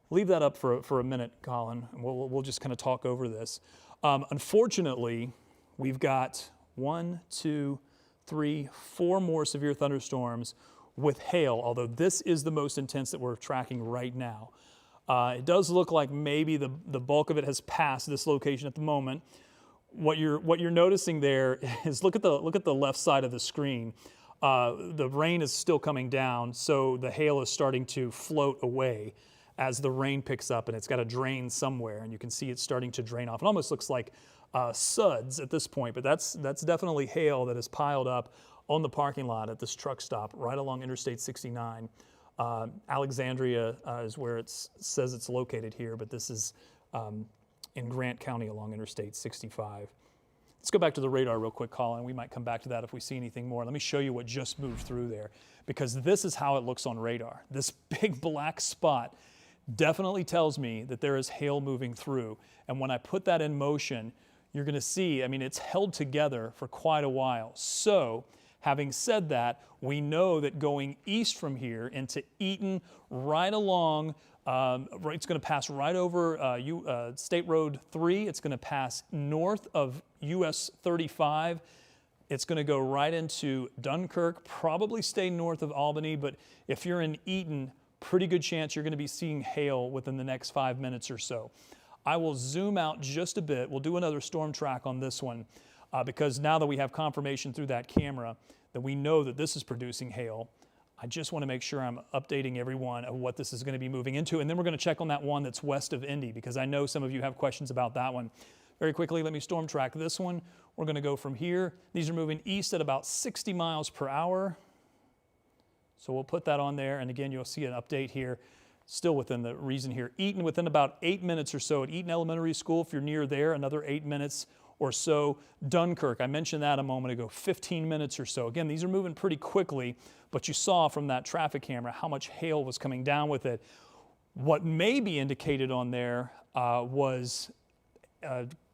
leave that up for a minute, Colin, and we'll just kind of talk over this. Unfortunately, we've got 1, 2, 3, 4 more severe thunderstorms with hail, although this is the most intense that we're tracking right now. It does look like maybe the bulk of it has passed this location at the moment. What you're noticing there is look at the left side of the screen. The rain is still coming down, so the hail is starting to float away as the rain picks up, and it's got to drain somewhere, and you can see it's starting to drain off. It almost looks like suds at this point, but that's definitely hail that is piled up on the parking lot at this truck stop right along Interstate 69. Alexandria is where it says it's located here, but this is in Grant County along Interstate 65. Let's go back to the radar real quick, Colin. We might come back to that if we see anything more. Let me show you what just moved through there, because this is how it looks on radar. This big black spot definitely tells me that there is hail moving through. And when I put that in motion, you're going to see, I mean, it's held together for quite a while. So, having said that, we know that going east from here into Eaton, right along, it's going to pass right over State Road 3. It's going to pass north of US 35. It's going to go right into Dunkirk, probably stay north of Albany, but if you're in Eaton, pretty good chance you're going to be seeing hail within the next 5 minutes or so. I will zoom out just a bit. We'll do another storm track on this one because now that we have confirmation through that camera that we know that this is producing hail, I just want to make sure I'm updating everyone of what this is going to be moving into. And then we're going to check on that one that's west of Indy, because I know some of you have questions about that one. Very quickly, let me storm track this one. We're going to go from here. These are moving east at about 60 miles per hour. So we'll put that on there. And again, you'll see an update here, still within the reason here. Eaton within about 8 minutes or so at Eaton Elementary School. If you're near there, another 8 minutes or so. Dunkirk, I mentioned that a moment ago, 15 minutes or so. Again, these are moving pretty quickly, but you saw from that traffic camera how much hail was coming down with it. What may be indicated on there was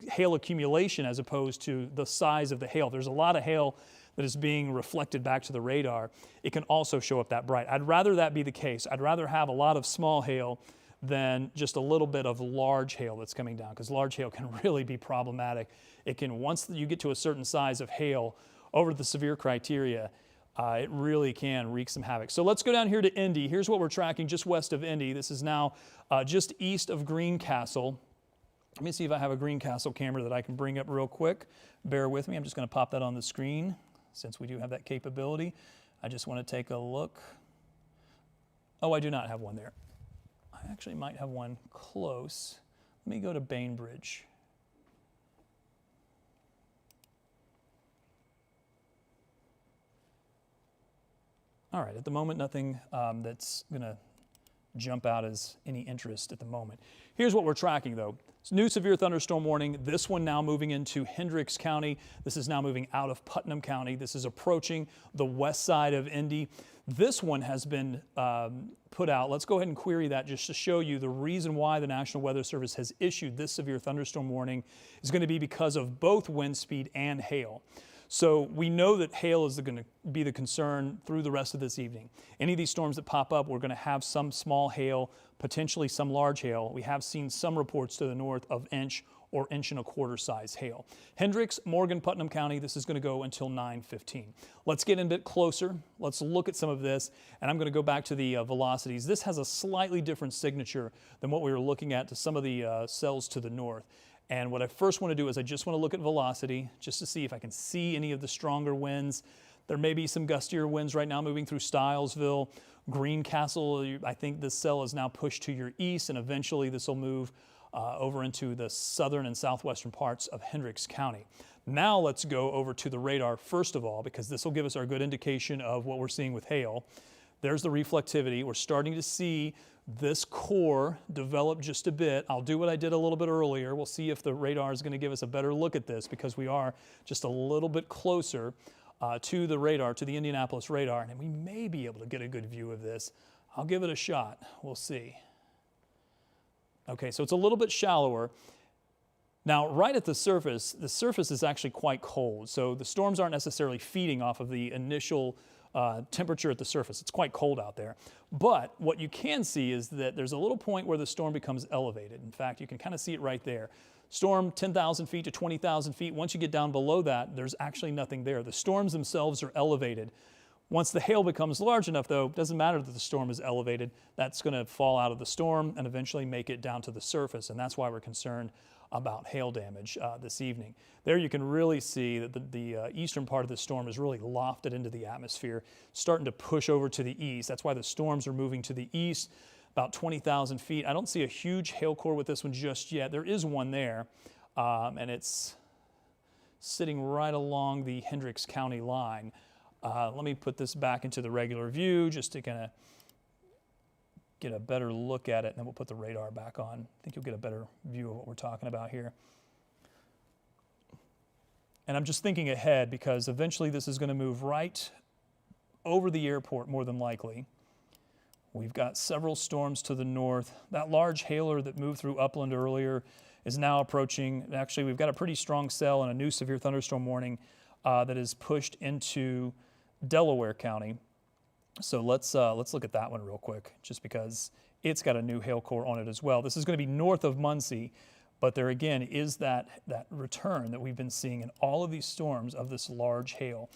hail accumulation as opposed to the size of the hail. There's a lot of hail that is being reflected back to the radar. It can also show up that bright. I'd rather that be the case. I'd rather have a lot of small hail than just a little bit of large hail that's coming down, because large hail can really be problematic. It can, once you get to a certain size of hail over the severe criteria, it really can wreak some havoc. So let's go down here to Indy. Here's what we're tracking just west of Indy. This is now just east of Greencastle. Let me see if I have a Greencastle camera that I can bring up real quick. Bear with me. I'm just going to pop that on the screen since we do have that capability. I just want to take a look. Oh, I do not have one there. I actually might have one close. Let me go to Bainbridge. All right, at the moment, nothing that's going to jump out as any interest at the moment. Here's what we're tracking, though. It's new severe thunderstorm warning. This one now moving into Hendricks County. This is now moving out of Putnam County. This is approaching the west side of Indy. This one has been put out. Let's go ahead and query that just to show you the reason why the National Weather Service has issued this severe thunderstorm warning is going to be because of both wind speed and hail. So we know that hail is going to be the concern through the rest of this evening. Any of these storms that pop up, we're going to have some small hail, potentially some large hail. We have seen some reports to the north of inch or inch and a quarter size hail. Hendricks, Morgan, Putnam County, this is going to go until 9:15. Let's get in a bit closer. Let's look at some of this, and I'm going to go back to the velocities. This has a slightly different signature than what we were looking at to some of the cells to the north. And what I first want to do is I just want to look at velocity just to see if I can see any of the stronger winds. There may be some gustier winds right now moving through Stilesville. Greencastle, I think this cell is now pushed to your east, and eventually this will move over into the southern and southwestern parts of Hendricks County. Now let's go over to the radar first of all, because this will give us our good indication of what we're seeing with hail. There's the reflectivity. We're starting to see this core develop just a bit. I'll do what I did a little bit earlier. We'll see if the radar is going to give us a better look at this, because we are just a little bit closer to the radar, to the Indianapolis radar, and we may be able to get a good view of this. I'll give it a shot. We'll see. Okay, so it's a little bit shallower. Now, right at the surface is actually quite cold. So the storms aren't necessarily feeding off of the initial temperature at the surface. It's quite cold out there. But what you can see is that there's a little point where the storm becomes elevated. In fact, you can kind of see it right there. Storm 10,000 feet to 20,000 feet. Once you get down below that, there's actually nothing there. The storms themselves are elevated. Once the hail becomes large enough, though, it doesn't matter that the storm is elevated. That's going to fall out of the storm and eventually make it down to the surface. And that's why we're concerned about hail damage this evening. There you can really see that the eastern part of the storm is really lofted into the atmosphere, starting to push over to the east. That's why the storms are moving to the east, about 20,000 feet. I don't see a huge hail core with this one just yet. There is one there, and it's sitting right along the Hendricks County line. Let me put this back into the regular view just to kind of get a better look at it, and then we'll put the radar back on. I think you'll get a better view of what we're talking about here. And I'm just thinking ahead because eventually this is going to move right over the airport more than likely. We've got several storms to the north. That large hailer that moved through Upland earlier is now approaching. Actually, we've got a pretty strong cell and a new severe thunderstorm warning that is pushed into Delaware County. So let's look at that one real quick, just because it's got a new hail core on it as well. This is going to be north of Muncie, but there again is that return that we've been seeing in all of these storms of this large hail.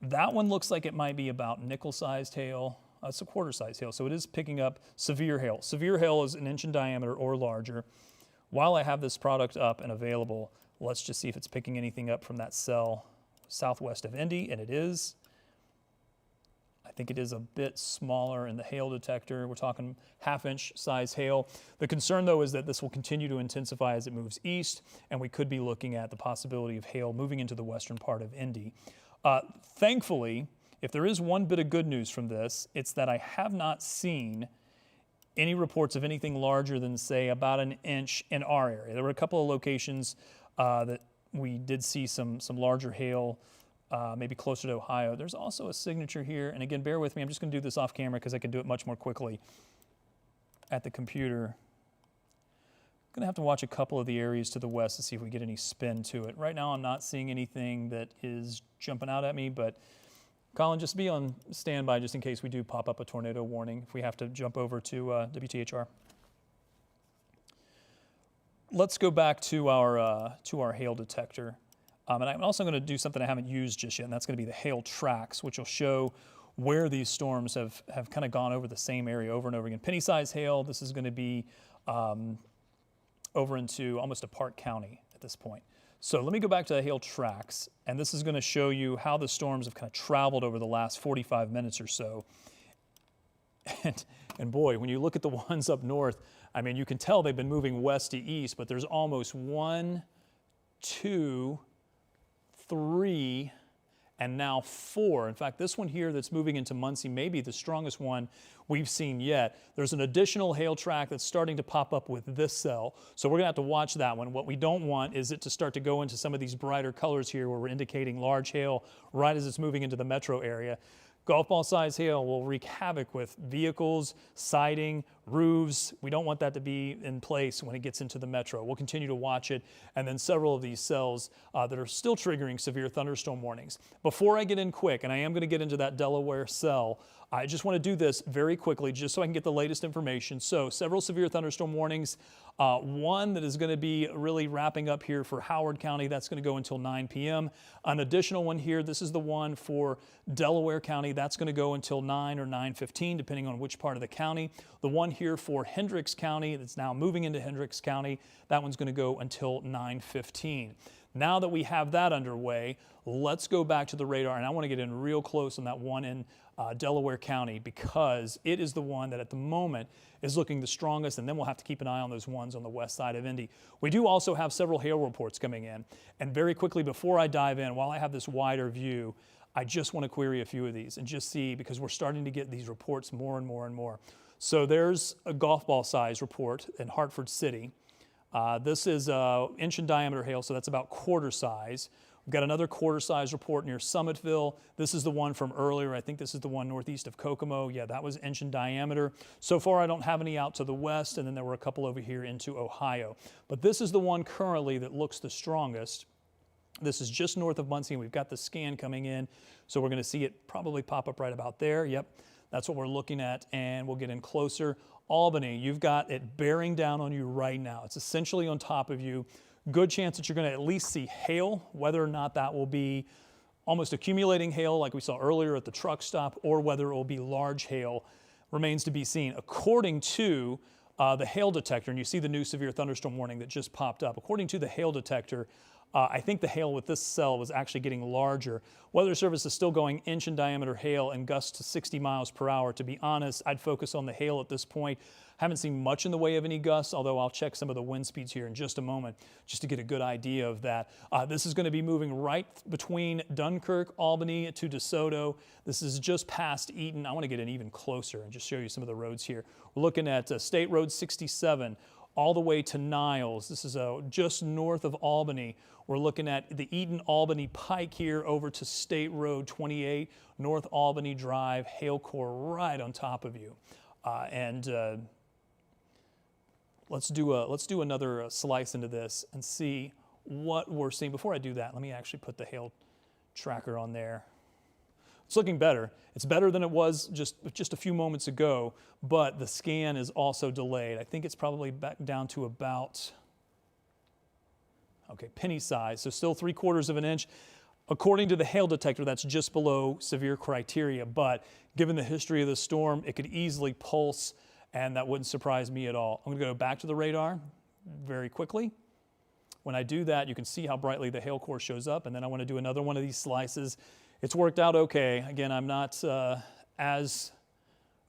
That one looks like it might be about nickel-sized hail. It's a quarter-sized hail, so it is picking up severe hail. Severe hail is 1 inch in diameter or larger. While I have this product up and available, let's just see if it's picking anything up from that cell southwest of Indy, and it is. I think it is a bit smaller in the hail detector. We're talking 1/2 inch size hail. The concern, though, is that this will continue to intensify as it moves east, and we could be looking at the possibility of hail moving into the western part of Indy. Thankfully, if there is one bit of good news from this, it's that I have not seen any reports of anything larger than, say, about 1 inch in our area. There were a couple of locations that we did see some larger hail, maybe closer to Ohio. There's also a signature here, and again, bear with me. I'm just going to do this off camera because I can do it much more quickly at the computer. I'm going to have to watch a couple of the areas to the west to see if we get any spin to it. Right now, I'm not seeing anything that is jumping out at me, but Colin, just be on standby just in case we do pop up a tornado warning if we have to jump over to WTHR. Let's go back to our hail detector. And I'm also going to do something I haven't used just yet, and that's going to be the hail tracks, which will show where these storms have kind of gone over the same area over and over again. Penny-sized hail, this is going to be over into almost a Park County at this point. So let me go back to the hail tracks, and this is going to show you how the storms have kind of traveled over the last 45 minutes or so. And boy, when you look at the ones up north, I mean, you can tell they've been moving west to east, but there's almost 1, 2, 3, and now 4. In fact, this one here that's moving into Muncie may be the strongest one we've seen yet. There's an additional hail track that's starting to pop up with this cell, so we're going to have to watch that one. What we don't want is it to start to go into some of these brighter colors here where we're indicating large hail right as it's moving into the metro area. Golf ball size hail will wreak havoc with vehicles, siding, roofs. We don't want that to be in place when it gets into the metro. We'll continue to watch it, and then several of these cells that are still triggering severe thunderstorm warnings. Before I get in quick, and I am going to get into that Delaware cell, I just want to do this very quickly just so I can get the latest information. So several severe thunderstorm warnings. One that is going to be really wrapping up here for Howard County. That's going to go until 9 p.m. An additional one here. This is the one for Delaware County. That's going to go until 9 or 9:15, depending on which part of the county. The one here for Hendricks County that's now moving into Hendricks County, that one's going to go until 9:15. Now that we have that underway, let's go back to the radar, and I want to get in real close on that one in Delaware County because it is the one that at the moment is looking the strongest, and then we'll have to keep an eye on those ones on the west side of Indy. We do also have several hail reports coming in, and very quickly before I dive in, while I have this wider view, I just want to query a few of these and just see, because we're starting to get these reports more and more and more. So there's a golf ball size report in Hartford City. This is 1 inch in diameter hail, so that's about quarter size. We've got another quarter-size report near Summitville. This is the one from earlier. I think this is the one northeast of Kokomo. Yeah, that was inch in diameter. So far, I don't have any out to the west, and then there were a couple over here into Ohio. But this is the one currently that looks the strongest. This is just north of Muncie, and we've got the scan coming in. So we're going to see it probably pop up right about there. Yep, that's what we're looking at, and we'll get in closer. Albany, you've got it bearing down on you right now. It's essentially on top of you. Good chance that you're going to at least see hail, whether or not that will be almost accumulating hail like we saw earlier at the truck stop, or whether it will be large hail remains to be seen. According to the hail detector, and you see the new severe thunderstorm warning that just popped up, according to the hail detector, I think the hail with this cell was actually getting larger. Weather Service is still going inch in diameter hail and gusts to 60 miles per hour. To be honest, I'd focus on the hail at this point. Haven't seen much in the way of any gusts, although I'll check some of the wind speeds here in just a moment just to get a good idea of that. This is going to be moving right between Dunkirk, Albany to DeSoto. This is just past Eaton. I want to get in even closer and just show you some of the roads here. We're looking at State Road 67 all the way to Niles. This is just north of Albany. We're looking at the Eaton-Albany Pike here over to State Road 28, North Albany Drive, hail core right on top of you. Let's do another slice into this and see what we're seeing. Before I do that, let me actually put the hail tracker on there. It's looking better. It's better than it was just a few moments ago, but the scan is also delayed. I think it's probably back down to about, okay, penny size, so still 3/4 of an inch. According to the hail detector, that's just below severe criteria, but given the history of the storm, it could easily pulse, and that wouldn't surprise me at all. I'm going to go back to the radar very quickly. When I do that, you can see how brightly the hail core shows up, and then I want to do another one of these slices. It's worked out okay. Again, I'm not as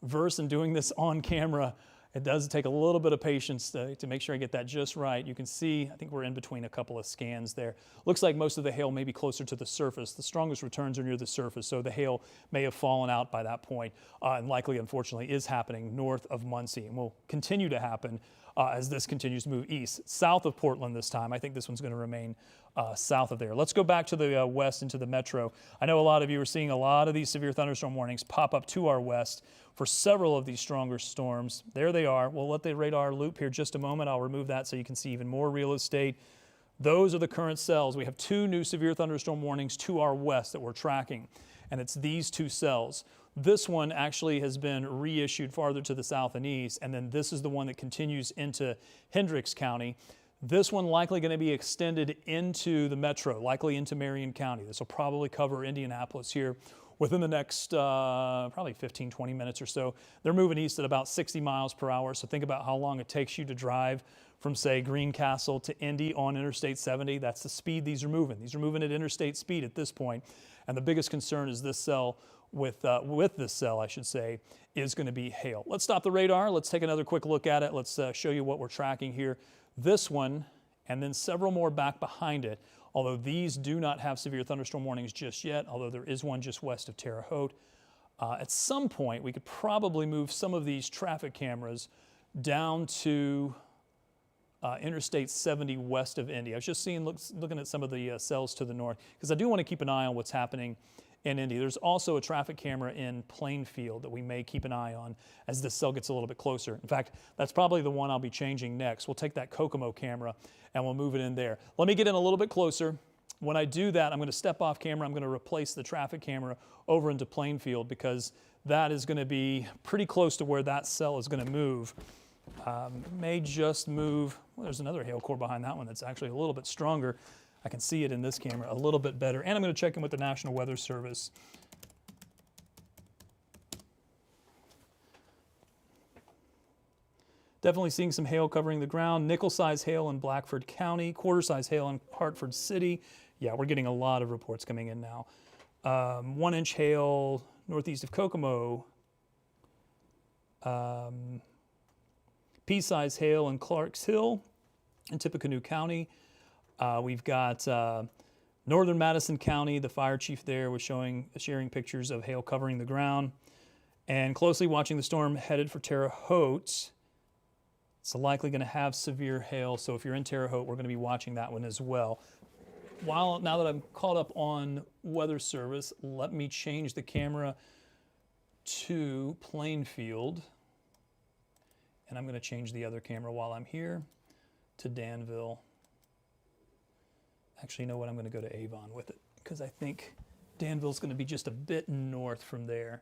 versed in doing this on camera. It does take a little bit of patience to make sure I get that just right. You can see, I think we're in between a couple of scans there. Looks like most of the hail may be closer to the surface. The strongest returns are near the surface, so the hail may have fallen out by that point, and likely, unfortunately, is happening north of Muncie, and will continue to happen as this continues to move east. South of Portland this time. I think this one's going to remain south of there. Let's go back to the west into the metro. I know a lot of you are seeing a lot of these severe thunderstorm warnings pop up to our west for several of these stronger storms. There they are. We'll let the radar loop here just a moment. I'll remove that so you can see even more real estate. Those are the current cells. We have 2 new severe thunderstorm warnings to our west that we're tracking, and it's these 2 cells. This one actually has been reissued farther to the south and east, and then this is the one that continues into Hendricks County. This one likely going to be extended into the metro, likely into Marion County. This will probably cover Indianapolis here within the next probably 15, 20 minutes or so. They're moving east at about 60 miles per hour, so think about how long it takes you to drive from, say, Greencastle to Indy on Interstate 70. That's the speed these are moving. These are moving at interstate speed at this point, and the biggest concern is this cell with this cell, I should say, is going to be hail. Let's stop the radar. Let's take another quick look at it. Let's show you what we're tracking here. This one, and then several more back behind it, although these do not have severe thunderstorm warnings just yet, although there is one just west of Terre Haute. At some point, we could probably move some of these traffic cameras down to Interstate 70 west of Indy. I was just looking at some of the cells to the north, because I do want to keep an eye on what's happening in Indy. There's also a traffic camera in Plainfield that we may keep an eye on as this cell gets a little bit closer. In fact, that's probably the one I'll be changing next. We'll take that Kokomo camera and we'll move it in there. Let me get in a little bit closer. When I do that, I'm going to step off camera. I'm going to replace the traffic camera over into Plainfield, because that is going to be pretty close to where that cell is going to move. May just move. Well, there's another hail core behind that one that's actually a little bit stronger. I can see it in this camera a little bit better. And I'm going to check in with the National Weather Service. Definitely seeing some hail covering the ground. Nickel-size hail in Blackford County. Quarter-size hail in Hartford City. Yeah, we're getting a lot of reports coming in now. 1-inch hail northeast of Kokomo. Pea-size hail in Clarks Hill in Tippecanoe County. We've got northern Madison County. The fire chief there was sharing pictures of hail covering the ground. And closely watching the storm headed for Terre Haute. It's likely going to have severe hail, so if you're in Terre Haute, we're going to be watching that one as well. now that I'm caught up on weather service, let me change the camera to Plainfield. And I'm going to change the other camera while I'm here to Danville. Actually, you know what? I'm going to go to Avon with it because I think Danville's going to be just a bit north from there.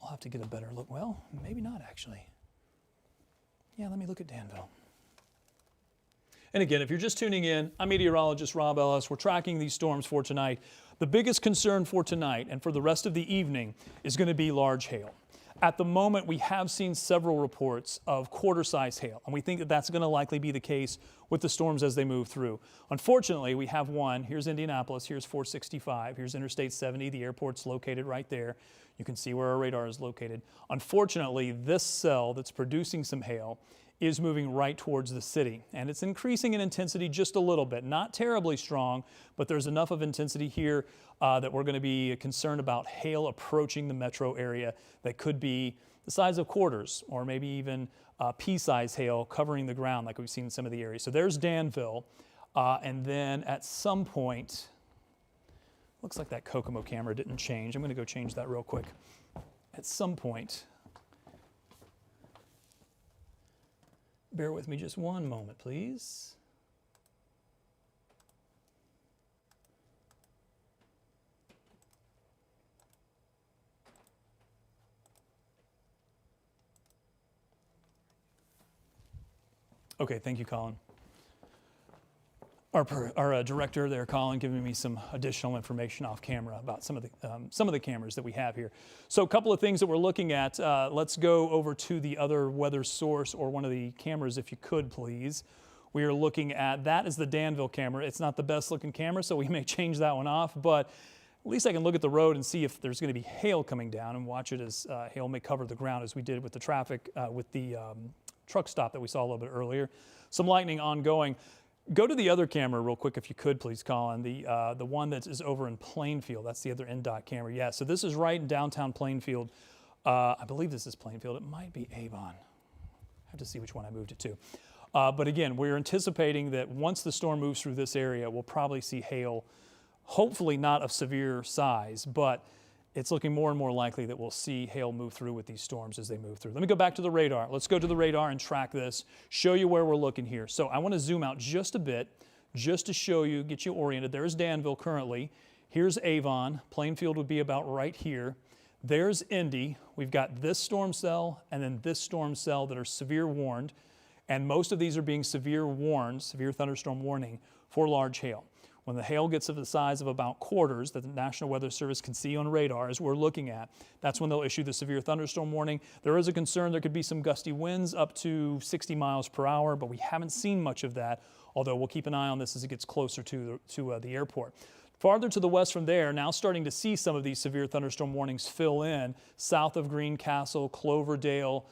I'll have to get a better look. Well, maybe not actually. Yeah, let me look at Danville. And again, if you're just tuning in, I'm meteorologist Robb Ellis. We're tracking these storms for tonight. The biggest concern for tonight and for the rest of the evening is going to be large hail. At the moment, we have seen several reports of quarter-size hail, and we think that that's going to likely be the case with the storms as they move through. Unfortunately, we have one. Here's Indianapolis. Here's 465. Here's Interstate 70. The airport's located right there. You can see where our radar is located. Unfortunately, this cell that's producing some hail is moving right towards the city, and it's increasing in intensity just a little bit. Not terribly strong, but there's enough of intensity here that we're going to be concerned about hail approaching the metro area that could be the size of quarters or maybe even pea-sized hail covering the ground like we've seen in some of the areas. So there's Danville, and then at some point, looks like that Kokomo camera didn't change. I'm going to go change that real quick. At some point, bear with me just one moment, please. Okay, thank you, Colin. Our director there, Colin, giving me some additional information off camera about some of the cameras that we have here. So a couple of things that we're looking at. Let's go over to the other weather source or one of the cameras, if you could, please. We are looking at, that is the Danville camera. It's not the best looking camera, so we may change that one off, but at least I can look at the road and see if there's going to be hail coming down and watch it as hail may cover the ground as we did with the traffic, with the truck stop that we saw a little bit earlier. Some lightning ongoing. Go to the other camera real quick if you could, please, Colin. The one that is over in Plainfield. That's the other INDOT camera. Yeah, so this is right in downtown Plainfield. I believe this is Plainfield. It might be Avon. I have to see which one I moved it to. But again, we're anticipating that once the storm moves through this area, we'll probably see hail, hopefully not of severe size, but it's looking more and more likely that we'll see hail move through with these storms as they move through. Let me go back to the radar. Let's go to the radar and track this, show you where we're looking here. So I want to zoom out just a bit, just to show you, get you oriented. There's Danville currently. Here's Avon. Plainfield would be about right here. There's Indy. We've got this storm cell and then this storm cell that are severe warned. And most of these are being severe warned, severe thunderstorm warning for large hail. When the hail gets to the size of about quarters that the National Weather Service can see on radar as we're looking at, that's when they'll issue the severe thunderstorm warning. There is a concern there could be some gusty winds up to 60 miles per hour, but we haven't seen much of that, although we'll keep an eye on this as it gets closer to the airport. Farther to the west from there, now starting to see some of these severe thunderstorm warnings fill in, south of Greencastle, Cloverdale.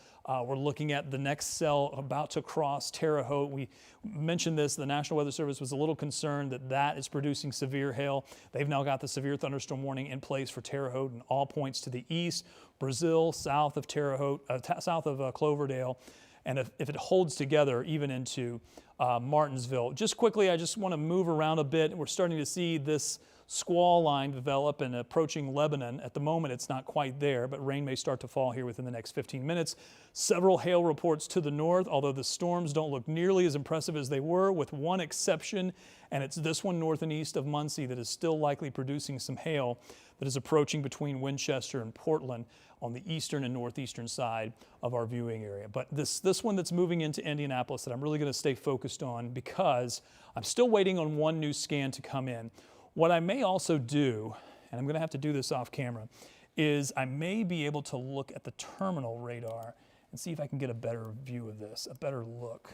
We're looking at the next cell about to cross Terre Haute. We mentioned this, the National Weather Service was a little concerned that that is producing severe hail. They've now got the severe thunderstorm warning in place for Terre Haute and all points to the east, Brazil, south of Terre Haute, south of Cloverdale. And if it holds together, even into Martinsville. Just quickly, I just want to move around a bit. We're starting to see this squall line develop and approaching Lebanon. At the moment, it's not quite there, but rain may start to fall here within the next 15 minutes. Several hail reports to the north, although the storms don't look nearly as impressive as they were, with one exception, and it's this one north and east of Muncie that is still likely producing some hail that is approaching between Winchester and Portland on the eastern and northeastern side of our viewing area. But this one that's moving into Indianapolis that I'm really going to stay focused on because I'm still waiting on one new scan to come in. What I may also do, and I'm going to have to do this off camera, is I may be able to look at the terminal radar and see if I can get a better view of this, a better look.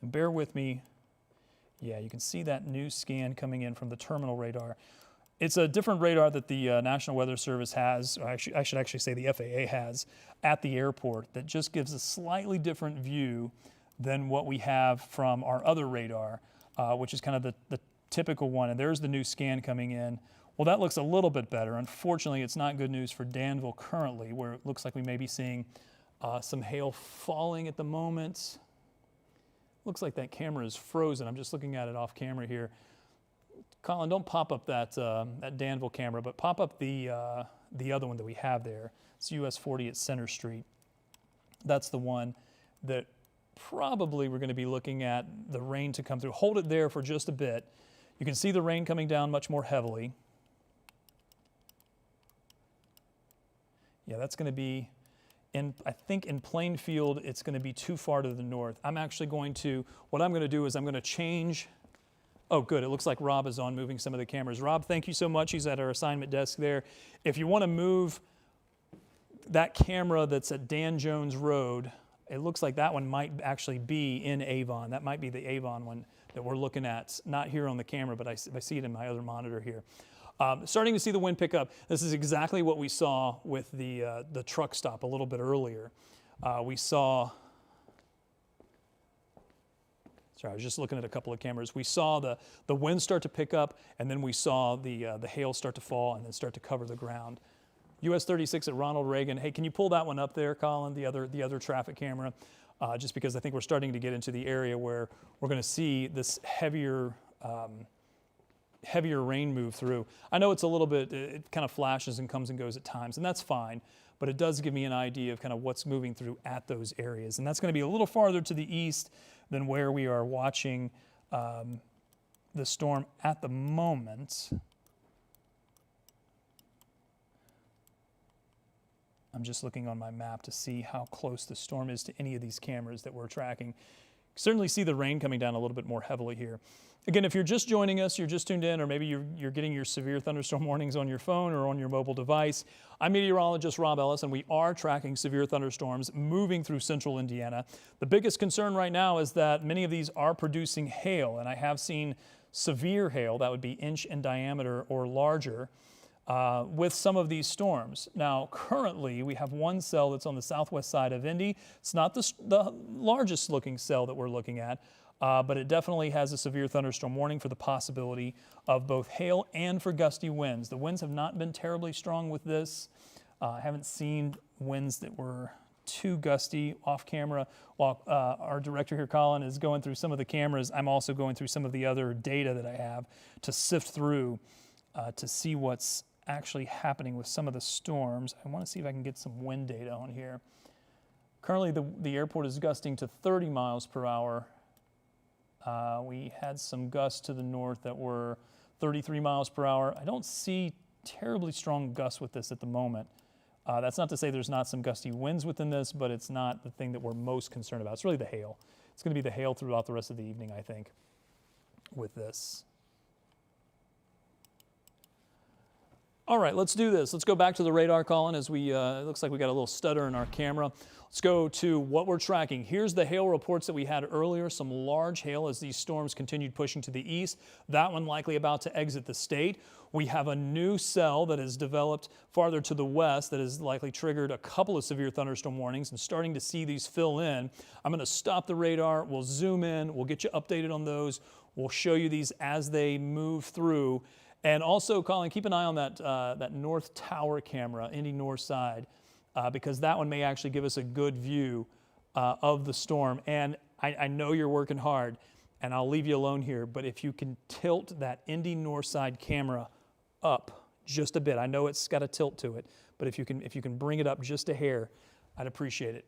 And bear with me. Yeah, you can see that new scan coming in from the terminal radar. It's a different radar that the National Weather Service has, or I should actually say the FAA has, at the airport that just gives a slightly different view than what we have from our other radar, which is kind of the typical one. And there's the new scan coming in. Well, that looks a little bit better. Unfortunately, it's not good news for Danville currently, where it looks like we may be seeing some hail falling at the moment. Looks like that camera is frozen. I'm just looking at it off camera here. Colin, don't pop up that Danville camera, but pop up the other one that we have there. It's US 40 at Center Street. That's the one that probably we're going to be looking at the rain to come through. Hold it there for just a bit. You can see the rain coming down much more heavily. Yeah, that's going to be, I think in Plainfield, it's going to be too far to the north. I'm actually going to, what I'm going to do is I'm going to change. Oh, good. It looks like Rob is on moving some of the cameras. Rob, thank you so much. He's at our assignment desk there. If you want to move that camera that's at Dan Jones Road, it looks like that one might actually be in Avon. That might be the Avon one that we're looking at. Not here on the camera, but I see it in my other monitor here. Starting to see the wind pick up. This is exactly what we saw with the truck stop a little bit earlier. We saw, sorry, I was just looking at a couple of cameras. We saw the wind start to pick up, and then we saw the hail start to fall and then start to cover the ground. US 36 at Ronald Reagan. Hey, can you pull that one up there, Colin, the other traffic camera? Just because I think we're starting to get into the area where we're going to see this heavier rain move through. I know it's a little bit, it kind of flashes and comes and goes at times, and that's fine, but it does give me an idea of kind of what's moving through at those areas. And that's going to be a little farther to the east than where we are watching the storm at the moment. I'm just looking on my map to see how close the storm is to any of these cameras that we're tracking. Certainly see the rain coming down a little bit more heavily here. Again, if you're just joining us, you're just tuned in, or maybe you're getting your severe thunderstorm warnings on your phone or on your mobile device, I'm meteorologist Robb Ellis, and we are tracking severe thunderstorms moving through central Indiana. The biggest concern right now is that many of these are producing hail, and I have seen severe hail, that would be inch in diameter or larger, with some of these storms. Now, currently, we have one cell that's on the southwest side of Indy. It's not the largest looking cell that we're looking at, but it definitely has a severe thunderstorm warning for the possibility of both hail and for gusty winds. The winds have not been terribly strong with this. I haven't seen winds that were too gusty off camera. While our director here, Colin, is going through some of the cameras, I'm also going through some of the other data that I have to sift through to see what's actually happening with some of the storms. I want to see if I can get some wind data on here. Currently, the airport is gusting to 30 miles per hour. We had some gusts to the north that were 33 miles per hour. I don't see terribly strong gusts with this at the moment. That's not to say there's not some gusty winds within this, but it's not the thing that we're most concerned about. It's really the hail. It's going to be the hail throughout the rest of the evening, I think, with this. All right, let's do this. Let's go back to the radar, Colin, as it looks like we got a little stutter in our camera. Let's go to what we're tracking. Here's the hail reports that we had earlier, some large hail as these storms continued pushing to the east. That one likely about to exit the state. We have a new cell that has developed farther to the west that has likely triggered a couple of severe thunderstorm warnings and starting to see these fill in. I'm going to stop the radar. We'll zoom in. We'll get you updated on those. We'll show you these as they move through. And also, Colin, keep an eye on that North Tower camera, Indy North side, because that one may actually give us a good view of the storm. And I know you're working hard, and I'll leave you alone here, but if you can tilt that Indy North side camera up just a bit, I know it's got a tilt to it, but if you can bring it up just a hair, I'd appreciate it.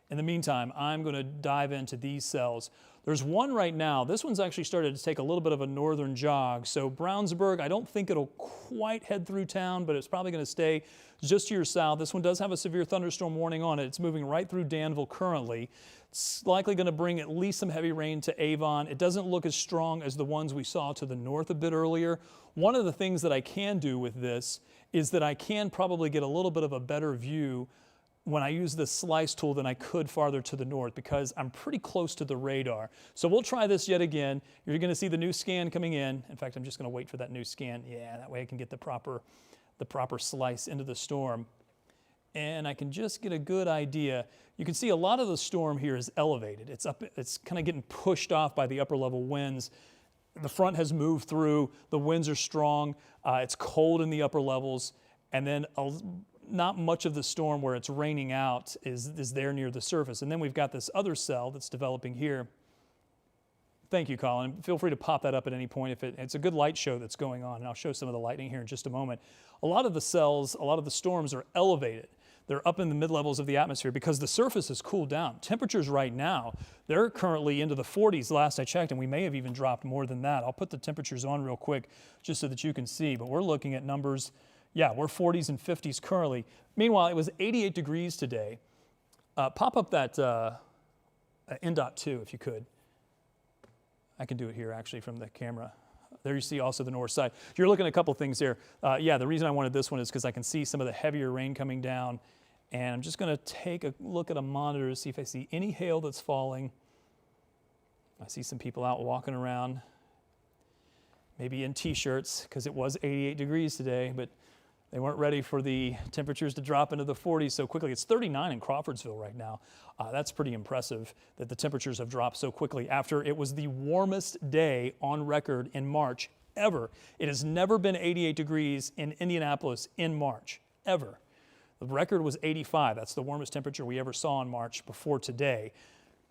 In the meantime, I'm going to dive into these cells. There's one right now. This one's actually started to take a little bit of a northern jog. So Brownsburg, I don't think it'll quite head through town, but it's probably going to stay just to your south. This one does have a severe thunderstorm warning on it. It's moving right through Danville currently. It's likely going to bring at least some heavy rain to Avon. It doesn't look as strong as the ones we saw to the north a bit earlier. One of the things that I can do with this is that I can probably get a little bit of a better view when I use this slice tool than I could farther to the north because I'm pretty close to the radar. So we'll try this yet again. You're going to see the new scan coming in. In fact, I'm just going to wait for that new scan. Yeah, that way I can get the proper slice into the storm. And I can just get a good idea. You can see a lot of the storm here is elevated. It's up. It's kind of getting pushed off by the upper level winds. The front has moved through. The winds are strong. It's cold in the upper levels. And then not much of the storm where it's raining out is there near the surface. And then we've got this other cell that's developing here Thank you, Colin. Feel free to pop that up at any point. It's a good light show that's going on, and I'll show some of the lightning here in just a moment. A lot of the cells, a lot of the storms are elevated. They're up in the mid-levels of the atmosphere because the surface has cooled down. Temperatures right now, they're currently into the 40s last I checked, and we may have even dropped more than that. I'll put the temperatures on real quick just so that you can see, but we're looking at numbers, yeah, we're 40s and 50s currently. Meanwhile, it was 88 degrees today. Pop up that INDOT 2 if you could. I can do it here actually from the camera. There you see also the north side. You're looking at a couple things there. Yeah, the reason I wanted this one is because I can see some of the heavier rain coming down. And I'm just going to take a look at a monitor to see if I see any hail that's falling. I see some people out walking around, maybe in t-shirts because it was 88 degrees today, but they weren't ready for the temperatures to drop into the 40s so quickly. It's 39 in Crawfordsville right now. That's pretty impressive that the temperatures have dropped so quickly after it was the warmest day on record in March ever. It has never been 88 degrees in Indianapolis in March, ever. The record was 85. That's the warmest temperature we ever saw in March before today.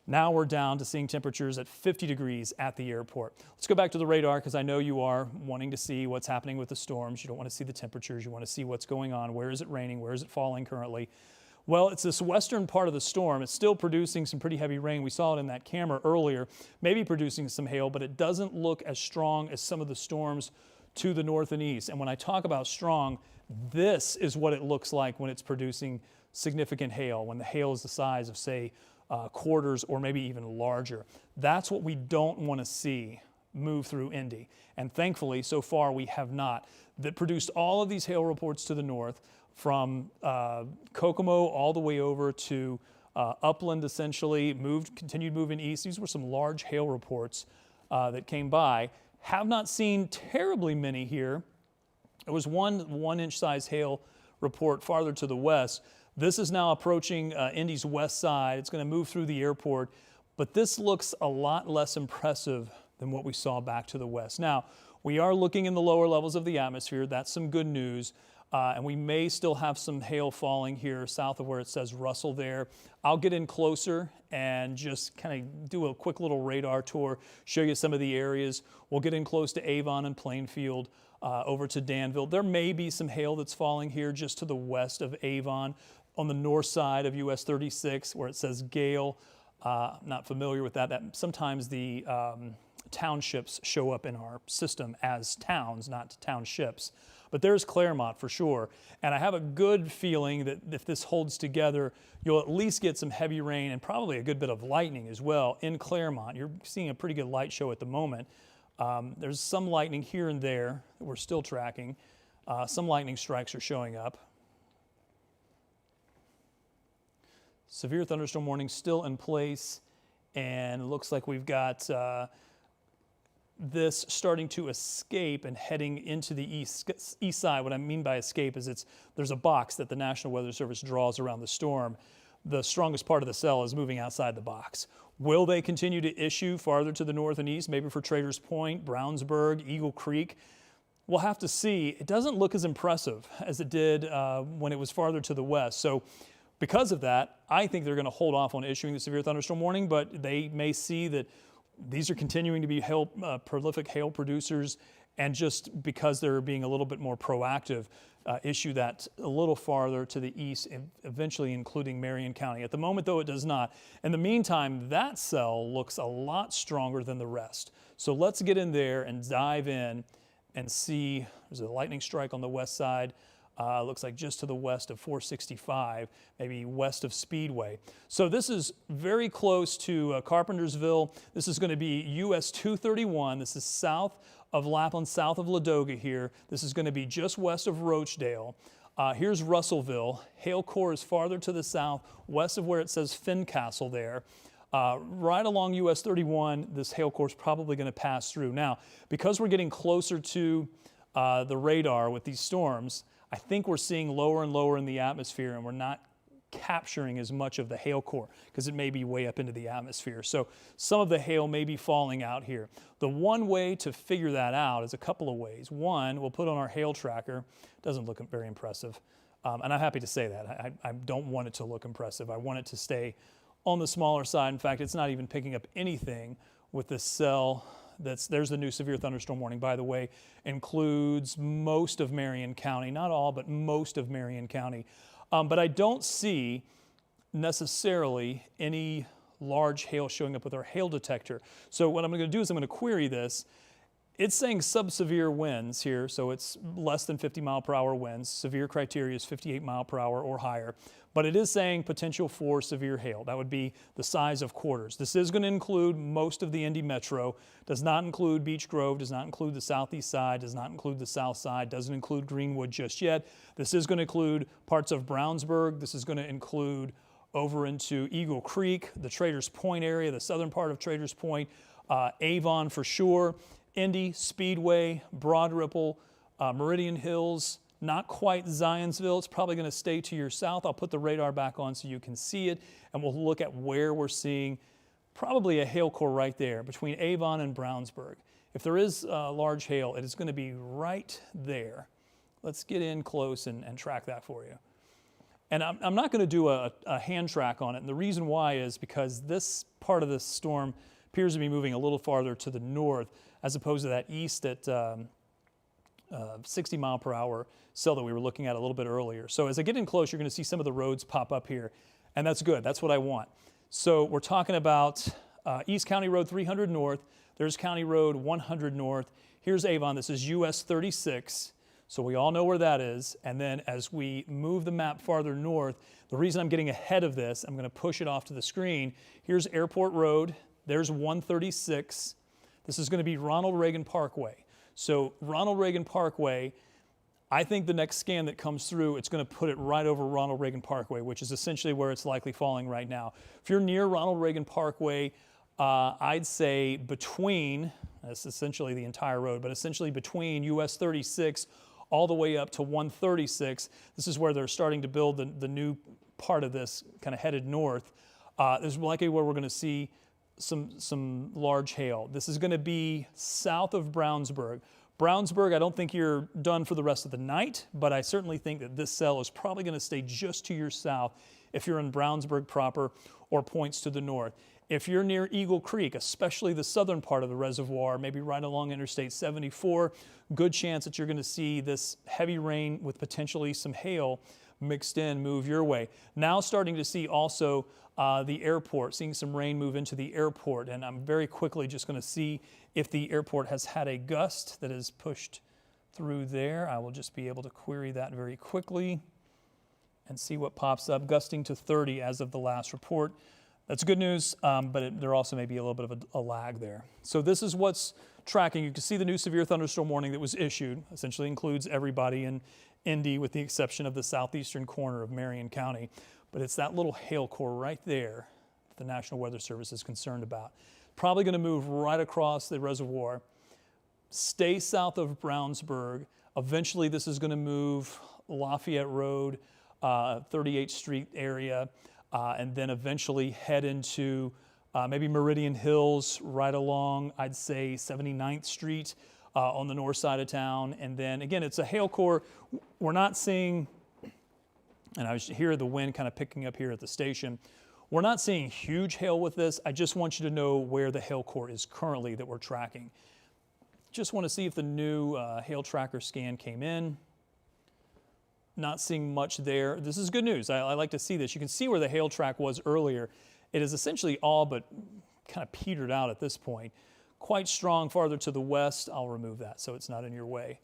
Now we're down to seeing temperatures at 50 degrees at the airport. Let's go back to the radar because I know you are wanting to see what's happening with the storms. You don't want to see the temperatures. You want to see what's going on. Where is it raining? Where is it falling currently? Well, it's this western part of the storm. It's still producing some pretty heavy rain. We saw it in that camera earlier, maybe producing some hail, but it doesn't look as strong as some of the storms to the north and east. And when I talk about strong, this is what it looks like when it's producing significant hail, when the hail is the size of, say, quarters or maybe even larger. That's what we don't want to see move through Indy. And thankfully, so far, we have not. That produced all of these hail reports to the north from Kokomo all the way over to Upland, essentially, continued moving east. These were some large hail reports that came by. Have not seen terribly many here. There was one inch size hail report farther to the west. This is now approaching Indy's west side. It's going to move through the airport, but this looks a lot less impressive than what we saw back to the west. Now, we are looking in the lower levels of the atmosphere. That's some good news. And we may still have some hail falling here south of where it says Russell there. I'll get in closer and just kind of do a quick little radar tour, show you some of the areas. We'll get in close to Avon and Plainfield, over to Danville. There may be some hail that's falling here just to the west of Avon on the north side of US 36 where it says Gale. I'm not familiar with that. Sometimes the townships show up in our system as towns, not townships. But there's Claremont for sure. And I have a good feeling that if this holds together, you'll at least get some heavy rain and probably a good bit of lightning as well in Claremont. You're seeing a pretty good light show at the moment. There's some lightning here and there that we're still tracking. Some lightning strikes are showing up. Severe thunderstorm warning still in place, and it looks like we've got this starting to escape and heading into the east side. What I mean by escape is there's a box that the National Weather Service draws around the storm. The strongest part of the cell is moving outside the box. Will they continue to issue farther to the north and east, maybe for Traders Point, Brownsburg, Eagle Creek? We'll have to see. It doesn't look as impressive as it did when it was farther to the west. So because of that, I think they're going to hold off on issuing the severe thunderstorm warning, but they may see that these are continuing to be prolific hail producers, and just because they're being a little bit more proactive, issue that a little farther to the east, eventually including Marion County. At the moment, though, it does not. In the meantime, that cell looks a lot stronger than the rest. So let's get in there and dive in and see. There's a lightning strike on the west side. Looks like just to the west of 465, maybe west of Speedway. So this is very close to Carpentersville. This is going to be US 231. This is south of Lapland, south of Ladoga here. This is going to be just west of Rochdale. Here's Russellville. Hail core is farther to the south, west of where it says Fincastle there. Right along US 31, this hail core is probably going to pass through. Now, because we're getting closer to the radar with these storms, I think we're seeing lower and lower in the atmosphere, and we're not capturing as much of the hail core because it may be way up into the atmosphere. So some of the hail may be falling out here. The one way to figure that out is a couple of ways. One, we'll put on our hail tracker. Doesn't look very impressive. And I'm happy to say that. I don't want it to look impressive. I want it to stay on the smaller side. In fact, it's not even picking up anything with this cell. There's the new severe thunderstorm warning, by the way, includes most of Marion County, not all, but most of Marion County. But I don't see necessarily any large hail showing up with our hail detector. So what I'm going to do is I'm going to query this. It's saying sub-severe winds here, so it's less than 50 mile per hour winds. Severe criteria is 58 mile per hour or higher. But it is saying potential for severe hail. That would be the size of quarters. This is going to include most of the Indy Metro. Does not include Beech Grove, does not include the southeast side, does not include the south side, doesn't include Greenwood just yet. This is going to include parts of Brownsburg. This is going to include over into Eagle Creek, the Traders Point area, the southern part of Traders Point, Avon for sure, Indy, Speedway, Broad Ripple, Meridian Hills, not quite Zionsville. It's probably going to stay to your south. I'll put the radar back on so you can see it, and we'll look at where we're seeing probably a hail core right there between Avon and Brownsburg. If there is large hail, it is going to be right there. Let's get in close and track that for you. And I'm not going to do a hand track on it, and the reason why is because this part of the storm appears to be moving a little farther to the north as opposed to that east at 60 mile per hour cell that we were looking at a little bit earlier. So as I get in close, you're going to see some of the roads pop up here, and that's good. That's what I want. So we're talking about East County Road 300 North. There's County Road 100 North. Here's Avon. This is US 36. So we all know where that is. And then as we move the map farther north, the reason I'm getting ahead of this, I'm going to push it off to the screen. Here's Airport Road. There's 136. This is going to be Ronald Reagan Parkway. So Ronald Reagan Parkway, I think the next scan that comes through, it's going to put it right over Ronald Reagan Parkway, which is essentially where it's likely falling right now. If you're near Ronald Reagan Parkway, I'd say between, that's essentially the entire road, but essentially between US 36 all the way up to 136, this is where they're starting to build the new part of this, kind of headed north. This is likely where we're going to see some large hail. This is going to be south of Brownsburg. Brownsburg, I don't think you're done for the rest of the night, but I certainly think that this cell is probably going to stay just to your south if you're in Brownsburg proper or points to the north. If you're near Eagle Creek, especially the southern part of the reservoir, maybe right along Interstate 74, good chance that you're going to see this heavy rain with potentially some hail mixed in move your way. Now starting to see also the airport, seeing some rain move into the airport, and I'm very quickly just going to see if the airport has had a gust that is pushed through there. I will just be able to query that very quickly and see what pops up. Gusting to 30 as of the last report. That's good news, but there also may be a little bit of a lag there. So this is what's tracking. You can see the new severe thunderstorm warning that was issued. Essentially includes everybody in Indy with the exception of the southeastern corner of Marion County. But it's that little hail core right there that the National Weather Service is concerned about. Probably going to move right across the reservoir, stay south of Brownsburg. Eventually this is going to move Lafayette Road, 38th Street area, and then eventually head into maybe Meridian Hills right along, I'd say 79th Street on the north side of town. And then again, it's a hail core. We're not seeing, and I hear the wind kind of picking up here at the station. We're not seeing huge hail with this. I just want you to know where the hail core is currently that we're tracking. Just want to see if the new hail tracker scan came in. Not seeing much there. This is good news. I like to see this. You can see where the hail track was earlier. It is essentially all but kind of petered out at this point. Quite strong farther to the west. I'll remove that so it's not in your way.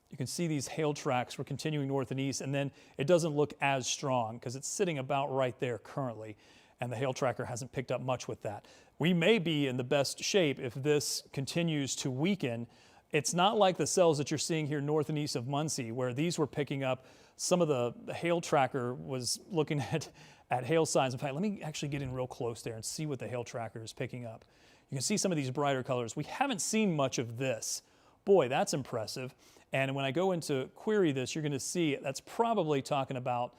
You can see these hail tracks. We're continuing north and east, and then it doesn't look as strong because it's sitting about right there currently, and the hail tracker hasn't picked up much with that. We may be in the best shape if this continues to weaken. It's not like the cells that you're seeing here north and east of Muncie, where these were picking up. Some of the hail tracker was looking at hail signs. In fact, let me actually get in real close there and see what the hail tracker is picking up. You can see some of these brighter colors. We haven't seen much of this. Boy, that's impressive. And when I go into query this, you're going to see that's probably talking about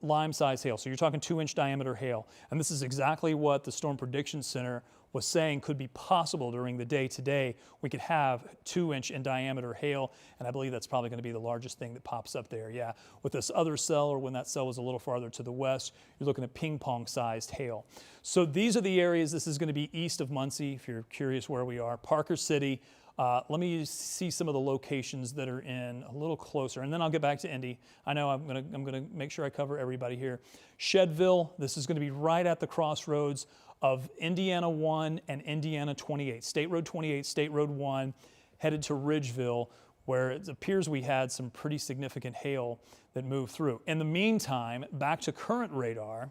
lime-size hail. So you're talking 2-inch diameter hail. And this is exactly what the Storm Prediction Center was saying could be possible during the day today. We could have 2-inch in diameter hail, and I believe that's probably going to be the largest thing that pops up there. Yeah, with this other cell, or when that cell was a little farther to the west, you're looking at ping pong sized hail. So these are the areas. This is going to be east of Muncie, if you're curious where we are. Parker City. Let me see some of the locations that are in a little closer, and then I'll get back to Indy. I know I'm gonna make sure I cover everybody here. Shedville, this is gonna be right at the crossroads of Indiana 1 and Indiana 28. State Road 28, State Road 1, headed to Ridgeville, where it appears we had some pretty significant hail that moved through. In the meantime, back to current radar,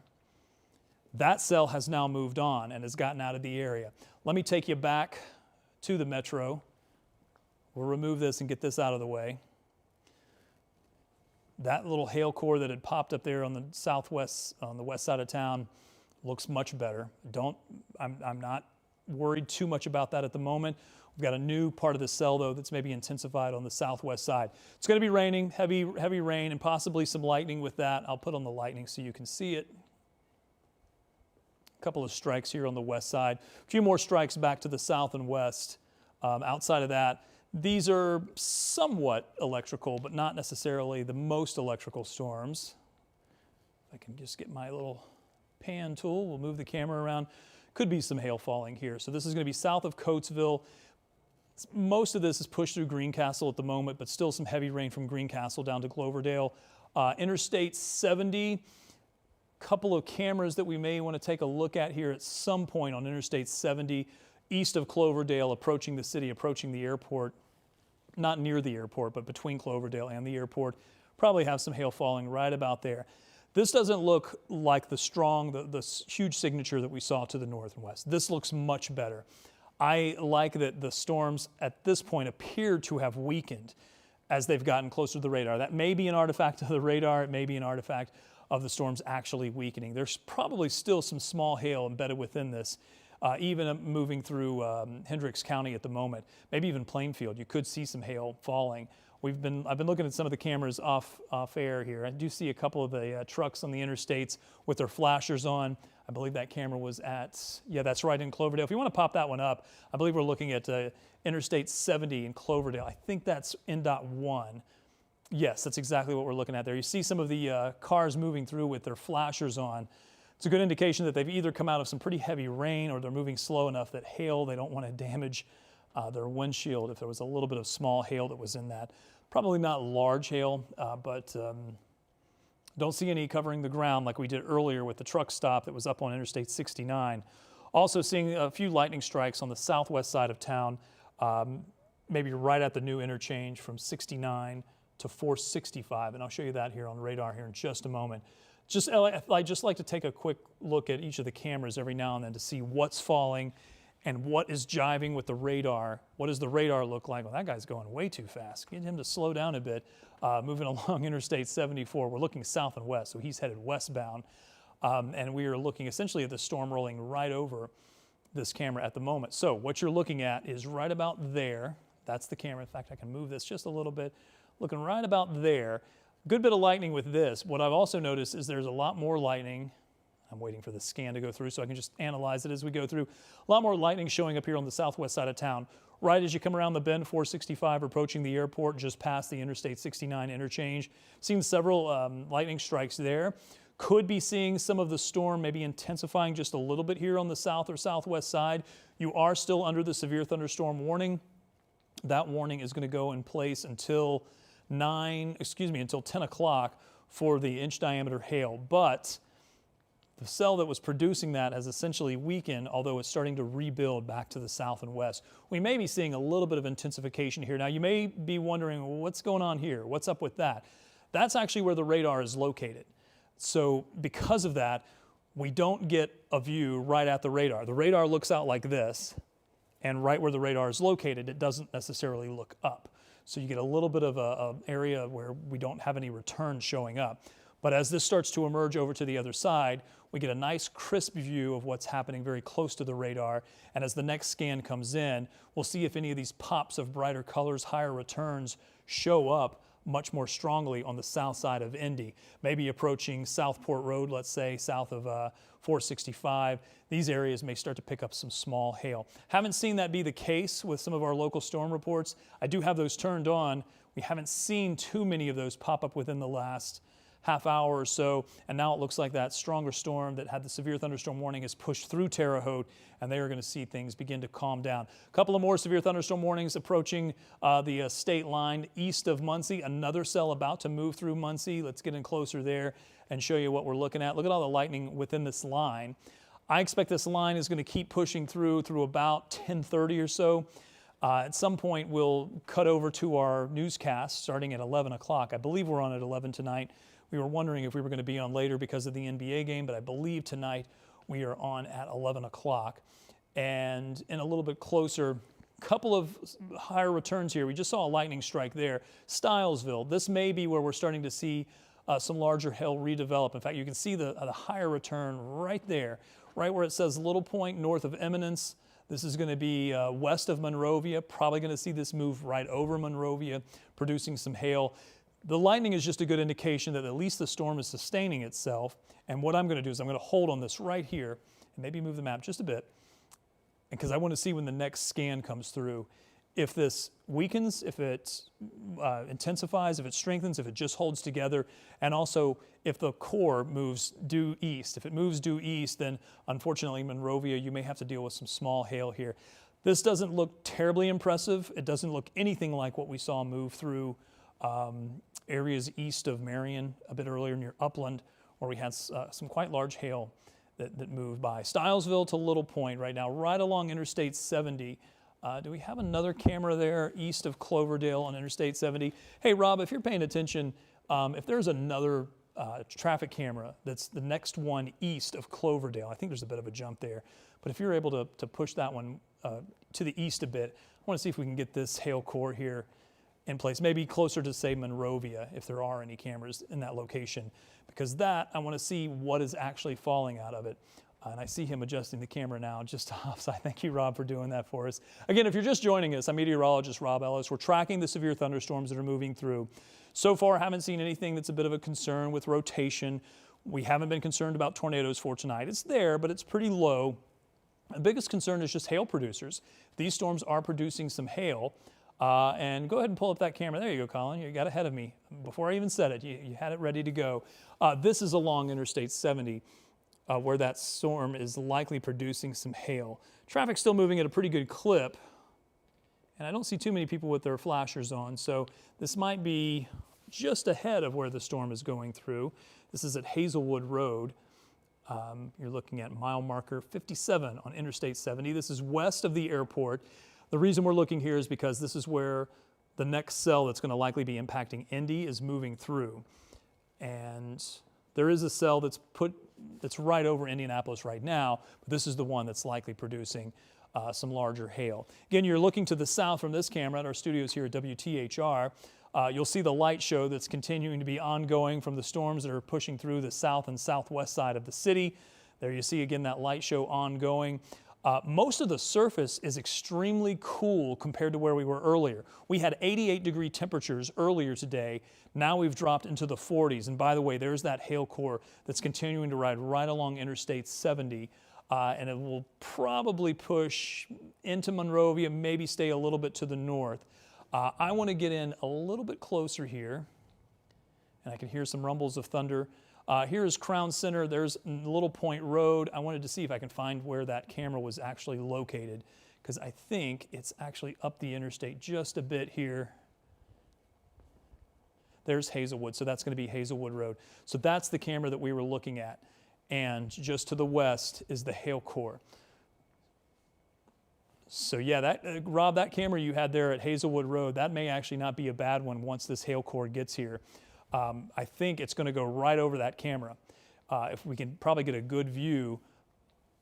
that cell has now moved on and has gotten out of the area. Let me take you back to the metro. We'll remove this and get this out of the way. That little hail core that had popped up there on the southwest, on the west side of town, looks much better. I'm not worried too much about that at the moment. We've got a new part of the cell, though, that's maybe intensified on the southwest side. It's going to be raining, heavy rain, and possibly some lightning with that. I'll put on the lightning so you can see it. A couple of strikes here on the west side. A few more strikes back to the south and west. Outside of that, these are somewhat electrical, but not necessarily the most electrical storms. If I can just get my little pan tool, we'll move the camera around. Could be some hail falling here. So this is going to be south of Coatesville. Most of this is pushed through Greencastle at the moment, but still some heavy rain from Greencastle down to Cloverdale. Interstate 70, couple of cameras that we may want to take a look at here at some point on Interstate 70, east of Cloverdale, approaching the city, approaching the airport. Not near the airport, but between Cloverdale and the airport. Probably have some hail falling right about there. This doesn't look like the huge signature that we saw to the north and west. This looks much better. I like that the storms at this point appear to have weakened as they've gotten closer to the radar. That may be an artifact of the radar. It may be an artifact of the storms actually weakening. There's probably still some small hail embedded within this, even moving through Hendricks County at the moment. Maybe even Plainfield. You could see some hail falling. I've been looking at some of the cameras off air here. I do see a couple of the trucks on the interstates with their flashers on. I believe that camera was at, yeah, that's right, in Cloverdale. If you want to pop that one up, I believe we're looking at Interstate 70 in Cloverdale. I think that's INDOT 1. Yes, that's exactly what we're looking at there. You see some of the cars moving through with their flashers on. It's a good indication that they've either come out of some pretty heavy rain or they're moving slow enough that hail, they don't want to damage their windshield if there was a little bit of small hail that was in that. Probably not large hail, but don't see any covering the ground like we did earlier with the truck stop that was up on Interstate 69. Also seeing a few lightning strikes on the southwest side of town, maybe right at the new interchange from 69 to 465, and I'll show you that here on radar here in just a moment. I just like to take a quick look at each of the cameras every now and then to see what's falling and what is jiving with the radar. What does the radar look like? Well, that guy's going way too fast. Get him to slow down a bit. Moving along Interstate 74, we're looking south and west, so he's headed westbound. And we are looking essentially at the storm rolling right over this camera at the moment. So what you're looking at is right about there. That's the camera. In fact, I can move this just a little bit. Looking right about there. Good bit of lightning with this. What I've also noticed is there's a lot more lightning. I'm waiting for the scan to go through so I can just analyze it as we go through. A lot more lightning showing up here on the southwest side of town. Right as you come around the bend, 465, approaching the airport, just past the Interstate 69 interchange. Seen several lightning strikes there. Could be seeing some of the storm maybe intensifying just a little bit here on the south or southwest side. You are still under the severe thunderstorm warning. That warning is going to go in place until 10 o'clock for the inch diameter hail. But the cell that was producing that has essentially weakened, although it's starting to rebuild back to the south and west. We may be seeing a little bit of intensification here. Now, you may be wondering, well, what's going on here? What's up with that? That's actually where the radar is located. So because of that, we don't get a view right at the radar. The radar looks out like this, and right where the radar is located, it doesn't necessarily look up. So you get a little bit of an area where we don't have any return showing up. But as this starts to emerge over to the other side, we get a nice crisp view of what's happening very close to the radar. And as the next scan comes in, we'll see if any of these pops of brighter colors, higher returns show up much more strongly on the south side of Indy, maybe approaching Southport Road, let's say, south of 465. These areas may start to pick up some small hail. Haven't seen that be the case with some of our local storm reports. I do have those turned on. We haven't seen too many of those pop up within the last half hour or so, and now it looks like that stronger storm that had the severe thunderstorm warning has pushed through Terre Haute, and they are going to see things begin to calm down. A couple of more severe thunderstorm warnings approaching the state line east of Muncie. Another cell about to move through Muncie. Let's get in closer there and show you what we're looking at. Look at all the lightning within this line. I expect this line is going to keep pushing through about 10:30 or so. At some point, we'll cut over to our newscast starting at 11 o'clock. I believe we're on at 11 tonight. We were wondering if we were going to be on later because of the NBA game, but I believe tonight we are on at 11 o'clock. And in a little bit closer, couple of higher returns here. We just saw a lightning strike there. Stylesville, this may be where we're starting to see some larger hail redevelop. In fact, you can see the higher return right there, right where it says Little Point north of Eminence. This is going to be west of Monrovia, probably going to see this move right over Monrovia, producing some hail. The lightning is just a good indication that at least the storm is sustaining itself. And what I'm going to do is I'm going to hold on this right here and maybe move the map just a bit, because I want to see when the next scan comes through, if this weakens, if it intensifies, if it strengthens, if it just holds together, and also if the core moves due east. If it moves due east, then unfortunately Monrovia, you may have to deal with some small hail here. This doesn't look terribly impressive. It doesn't look anything like what we saw move through areas east of Marion a bit earlier near Upland, where we had some quite large hail that moved by. Stylesville to Little Point right now, right along Interstate 70. Do we have another camera there east of Cloverdale on Interstate 70? Hey, Rob, if you're paying attention, if there's another traffic camera that's the next one east of Cloverdale, I think there's a bit of a jump there, but if you're able to push that one to the east a bit, I want to see if we can get this hail core here in place, maybe closer to, say, Monrovia, if there are any cameras in that location, because that, I want to see what is actually falling out of it. And I see him adjusting the camera now just offside. Thank you, Rob, for doing that for us. Again, if you're just joining us, I'm meteorologist Robb Ellis. We're tracking the severe thunderstorms that are moving through. So far, haven't seen anything that's a bit of a concern with rotation. We haven't been concerned about tornadoes for tonight. It's there, but it's pretty low. The biggest concern is just hail producers. These storms are producing some hail. And go ahead and pull up that camera. There you go, Colin. You got ahead of me. Before I even said it, you had it ready to go. This is along Interstate 70, where that storm is likely producing some hail. Traffic's still moving at a pretty good clip, and I don't see too many people with their flashers on, so this might be just ahead of where the storm is going through. This is at Hazelwood Road. You're looking at mile marker 57 on Interstate 70. This is west of the airport. The reason we're looking here is because this is where the next cell that's going to likely be impacting Indy is moving through. And there is a cell that's right over Indianapolis right now, but this is the one that's likely producing some larger hail. Again, you're looking to the south from this camera at our studios here at WTHR. You'll see the light show that's continuing to be ongoing from the storms that are pushing through the south and southwest side of the city. There you see again that light show ongoing. Most of the surface is extremely cool compared to where we were earlier. We had 88-degree temperatures earlier today. Now we've dropped into the 40s. And by the way, there's that hail core that's continuing to ride right along Interstate 70. And it will probably push into Monrovia, maybe stay a little bit to the north. I want to get in a little bit closer here, and I can hear some rumbles of thunder. Here is Crown Center. There's Little Point Road. I wanted to see if I can find where that camera was actually located, because I think it's actually up the interstate just a bit here. There's Hazelwood, so that's going to be Hazelwood Road. So that's the camera that we were looking at. And just to the west is the hail core. So yeah, Rob, that camera you had there at Hazelwood Road, that may actually not be a bad one once this hail core gets here. I think it's going to go right over that camera. If we can probably get a good view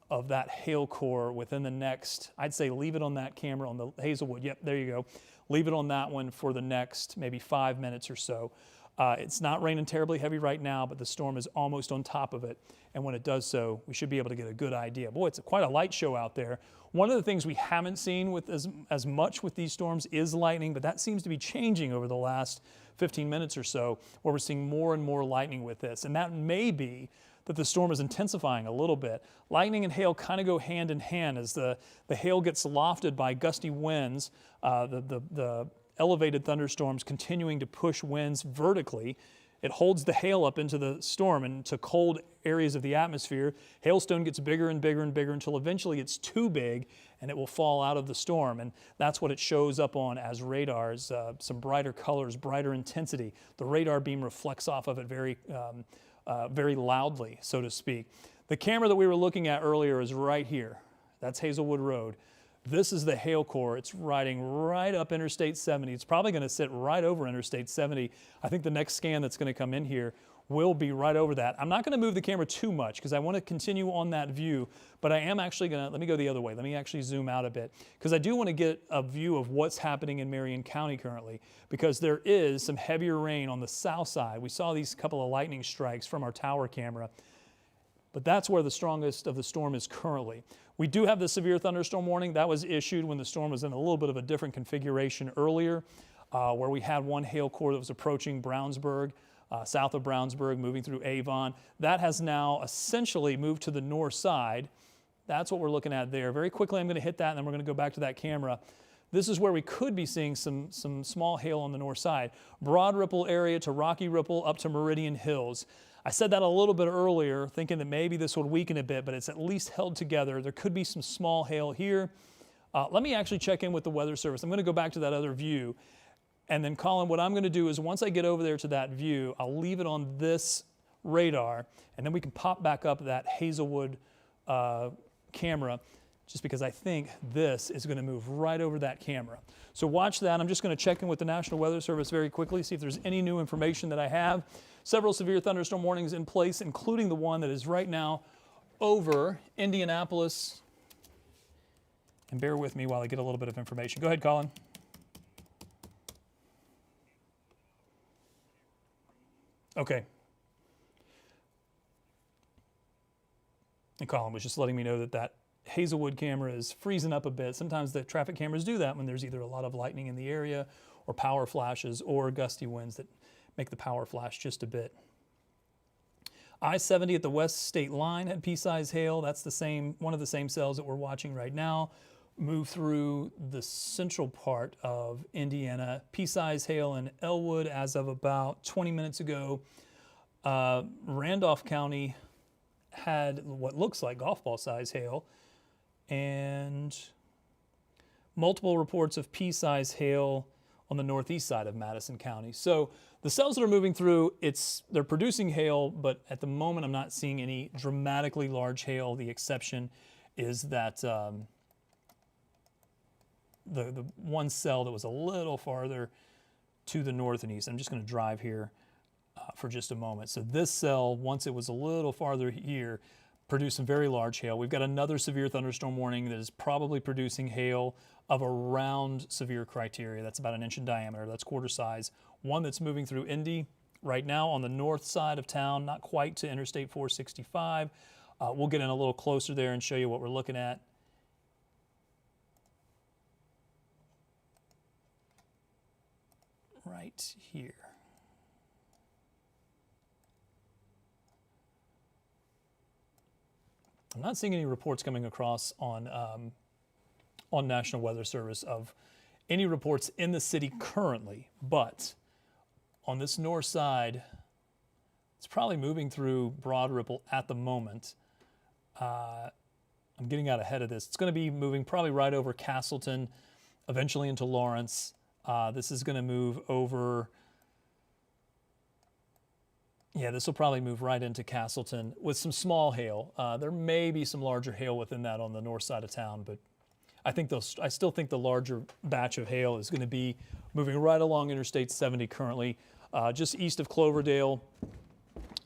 of that hail core within the next, I'd say leave it on that camera on the Hazelwood. Yep, there you go. Leave it on that one for the next maybe 5 minutes or so. It's not raining terribly heavy right now, but the storm is almost on top of it. And when it does so, we should be able to get a good idea. Boy, it's quite a light show out there. One of the things we haven't seen with as much with these storms is lightning, but that seems to be changing over the last 15 minutes or so, where we're seeing more and more lightning with this. And that may be that the storm is intensifying a little bit. Lightning and hail kind of go hand in hand as the hail gets lofted by gusty winds, the elevated thunderstorms continuing to push winds vertically. It holds the hail up into the storm and to cold areas of the atmosphere. Hailstone gets bigger and bigger and bigger until eventually it's too big and it will fall out of the storm. And that's what it shows up on as radars, some brighter colors, brighter intensity. The radar beam reflects off of it very loudly, so to speak. The camera that we were looking at earlier is right here. That's Hazelwood Road. This is the hail core. It's riding right up Interstate 70. It's probably going to sit right over Interstate 70. I think the next scan that's going to come in here will be right over that. I'm not going to move the camera too much because I want to continue on that view, but I am actually going to, let me go the other way. Let me actually zoom out a bit because I do want to get a view of what's happening in Marion County currently because there is some heavier rain on the south side. We saw these couple of lightning strikes from our tower camera, but that's where the strongest of the storm is currently. We do have the severe thunderstorm warning. That was issued when the storm was in a little bit of a different configuration earlier, where we had one hail core that was approaching Brownsburg, south of Brownsburg, moving through Avon. That has now essentially moved to the north side. That's what we're looking at there. Very quickly, I'm going to hit that, and then we're going to go back to that camera. This is where we could be seeing some small hail on the north side. Broad Ripple area to Rocky Ripple up to Meridian Hills. I said that a little bit earlier, thinking that maybe this would weaken a bit, but it's at least held together. There could be some small hail here. Let me actually check in with the Weather Service. I'm going to go back to that other view. And then, Colin, what I'm going to do is once I get over there to that view, I'll leave it on this radar, and then we can pop back up that Hazelwood camera, just because I think this is going to move right over that camera. So watch that. I'm just going to check in with the National Weather Service very quickly, see if there's any new information that I have. Several severe thunderstorm warnings in place, including the one that is right now over Indianapolis. And bear with me while I get a little bit of information. Go ahead, Colin. Okay. And Colin was just letting me know that that Hazelwood camera is freezing up a bit. Sometimes the traffic cameras do that when there's either a lot of lightning in the area or power flashes or gusty winds that make the power flash just a bit. I-70 at the west state line had pea-size hail. That's the same, one of the same cells that we're watching right now. Move through the central part of Indiana. Pea-size hail in Elwood as of about 20 minutes ago. Randolph County had what looks like golf ball size hail, and multiple reports of pea-size hail on the northeast side of Madison County. So the cells that are moving through, they're producing hail, but at the moment I'm not seeing any dramatically large hail. The exception is that the one cell that was a little farther to the north and east. I'm just going to drive here for just a moment. So this cell, once it was a little farther here, produced some very large hail. We've got another severe thunderstorm warning that is probably producing hail of around severe criteria. That's about 1 inch in diameter. That's quarter size. One that's moving through Indy right now on the north side of town, not quite to Interstate 465. We'll get in a little closer there and show you what we're looking at. Right here. I'm not seeing any reports coming across on National Weather Service of any reports in the city currently, but on this north side, it's probably moving through Broad Ripple at the moment. I'm getting out ahead of this. It's going to be moving probably right over Castleton, eventually into Lawrence. This is going to move over. Yeah, this will probably move right into Castleton with some small hail. There may be some larger hail within that on the north side of town, but I still think the larger batch of hail is going to be moving right along Interstate 70 currently, just east of Cloverdale,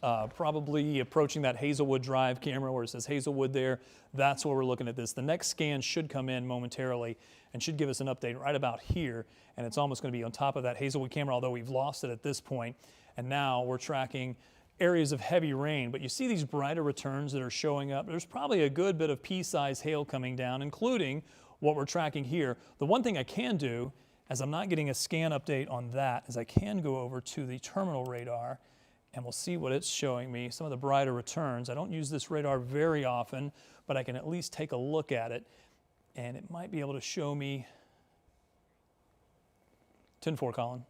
probably approaching that Hazelwood Drive camera where it says Hazelwood there. That's where we're looking at this. The next scan should come in momentarily and should give us an update right about here. And it's almost going to be on top of that Hazelwood camera, although we've lost it at this point. And now we're tracking areas of heavy rain. But you see these brighter returns that are showing up. There's probably a good bit of pea-sized hail coming down, including what we're tracking here. The one thing I can do, as I'm not getting a scan update on that, is I can go over to the terminal radar and we'll see what it's showing me, some of the brighter returns. I don't use this radar very often, but I can at least take a look at it, and it might be able to show me 10-4, Colin.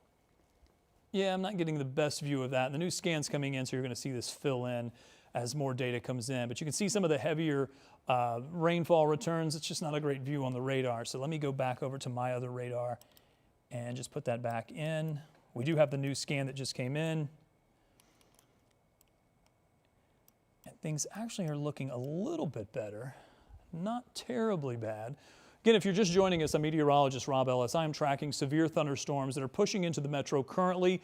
Yeah, I'm not getting the best view of that. The new scan's coming in, so you're going to see this fill in as more data comes in. But you can see some of the heavier rainfall returns. It's just not a great view on the radar. So let me go back over to my other radar and just put that back in. We do have the new scan that just came in. And things actually are looking a little bit better. Not terribly bad. Again, if you're just joining us, I'm meteorologist Robb Ellis. I am tracking severe thunderstorms that are pushing into the metro currently.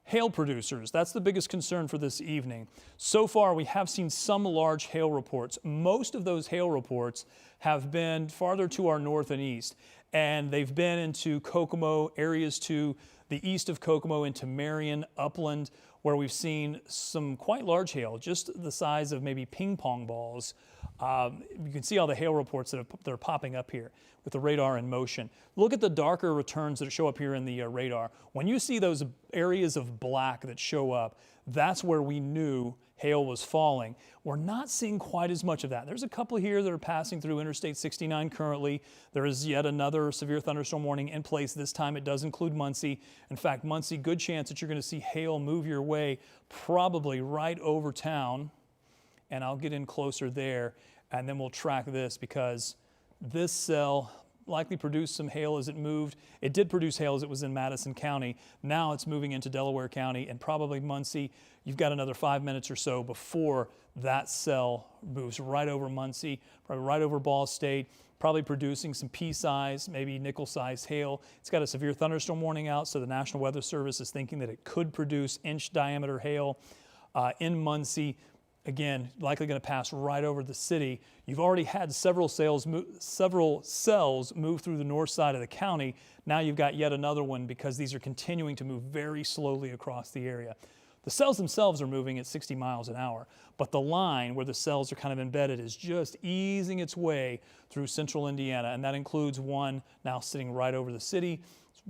Hail producers, that's the biggest concern for this evening. So far, we have seen some large hail reports. Most of those hail reports have been farther to our north and east, and they've been into Kokomo, areas to the east of Kokomo, into Marion, Upland, where we've seen some quite large hail, just the size of maybe ping pong balls. You can see all the hail reports that are popping up here with the radar in motion. Look at the darker returns that show up here in the radar. When you see those areas of black that show up, that's where we knew hail was falling. We're not seeing quite as much of that. There's a couple here that are passing through Interstate 69 currently. There is yet another severe thunderstorm warning in place. This time it does include Muncie. In fact, Muncie, good chance that you're going to see hail move your way probably right over town. And I'll get in closer there, and then we'll track this because this cell likely produced some hail as it moved. It did produce hail as it was in Madison County. Now it's moving into Delaware County and probably Muncie. You've got another 5 minutes or so before that cell moves right over Muncie, probably right over Ball State, probably producing some pea-sized, maybe nickel-sized hail. It's got a severe thunderstorm warning out, so the National Weather Service is thinking that it could produce inch-diameter hail in Muncie. Again, likely going to pass right over the city. You've already had several cells move through the north side of the county. Now you've got yet another one because these are continuing to move very slowly across the area. The cells themselves are moving at 60 miles an hour, but the line where the cells are kind of embedded is just easing its way through central Indiana, and that includes one now sitting right over the city.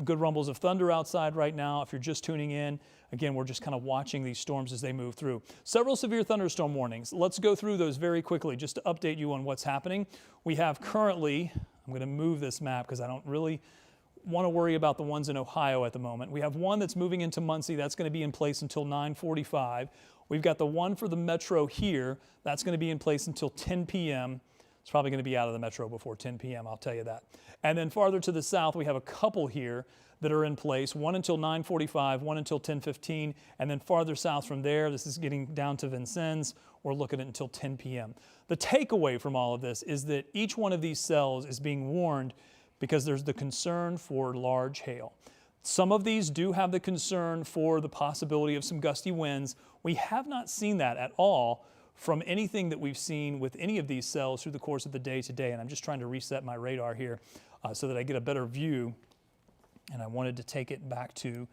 Good rumbles of thunder outside right now. If you're just tuning in, again, we're just kind of watching these storms as they move through. Several severe thunderstorm warnings. Let's go through those very quickly just to update you on what's happening. We have currently, I'm going to move this map because I don't really want to worry about the ones in Ohio at the moment. We have one that's moving into Muncie. That's going to be in place until 9:45. We've got the one for the metro here. That's going to be in place until 10 p.m. It's probably going to be out of the metro before 10 p.m., I'll tell you that. And then farther to the south, we have a couple here that are in place, one until 9:45, one until 10:15, and then farther south from there, this is getting down to Vincennes, we're looking at until 10 p.m. The takeaway from all of this is that each one of these cells is being warned because there's the concern for large hail. Some of these do have the concern for the possibility of some gusty winds. We have not seen that at all from anything that we've seen with any of these cells through the course of the day today. And I'm just trying to reset my radar here so that I get a better view. And I wanted to take it back to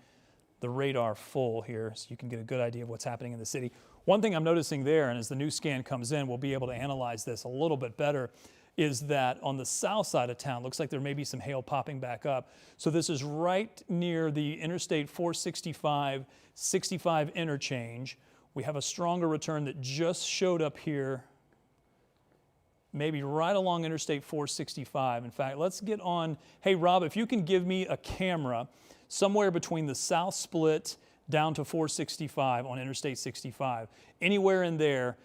the radar full here so you can get a good idea of what's happening in the city. One thing I'm noticing there, and as the new scan comes in, we'll be able to analyze this a little bit better, is that on the south side of town, looks like there may be some hail popping back up. So this is right near the Interstate 465, 65 interchange. We have a stronger return that just showed up here, maybe right along Interstate 465. In fact, let's get on. Hey, Rob, if you can give me a camera somewhere between the south split down to 465 on Interstate 65, anywhere in there,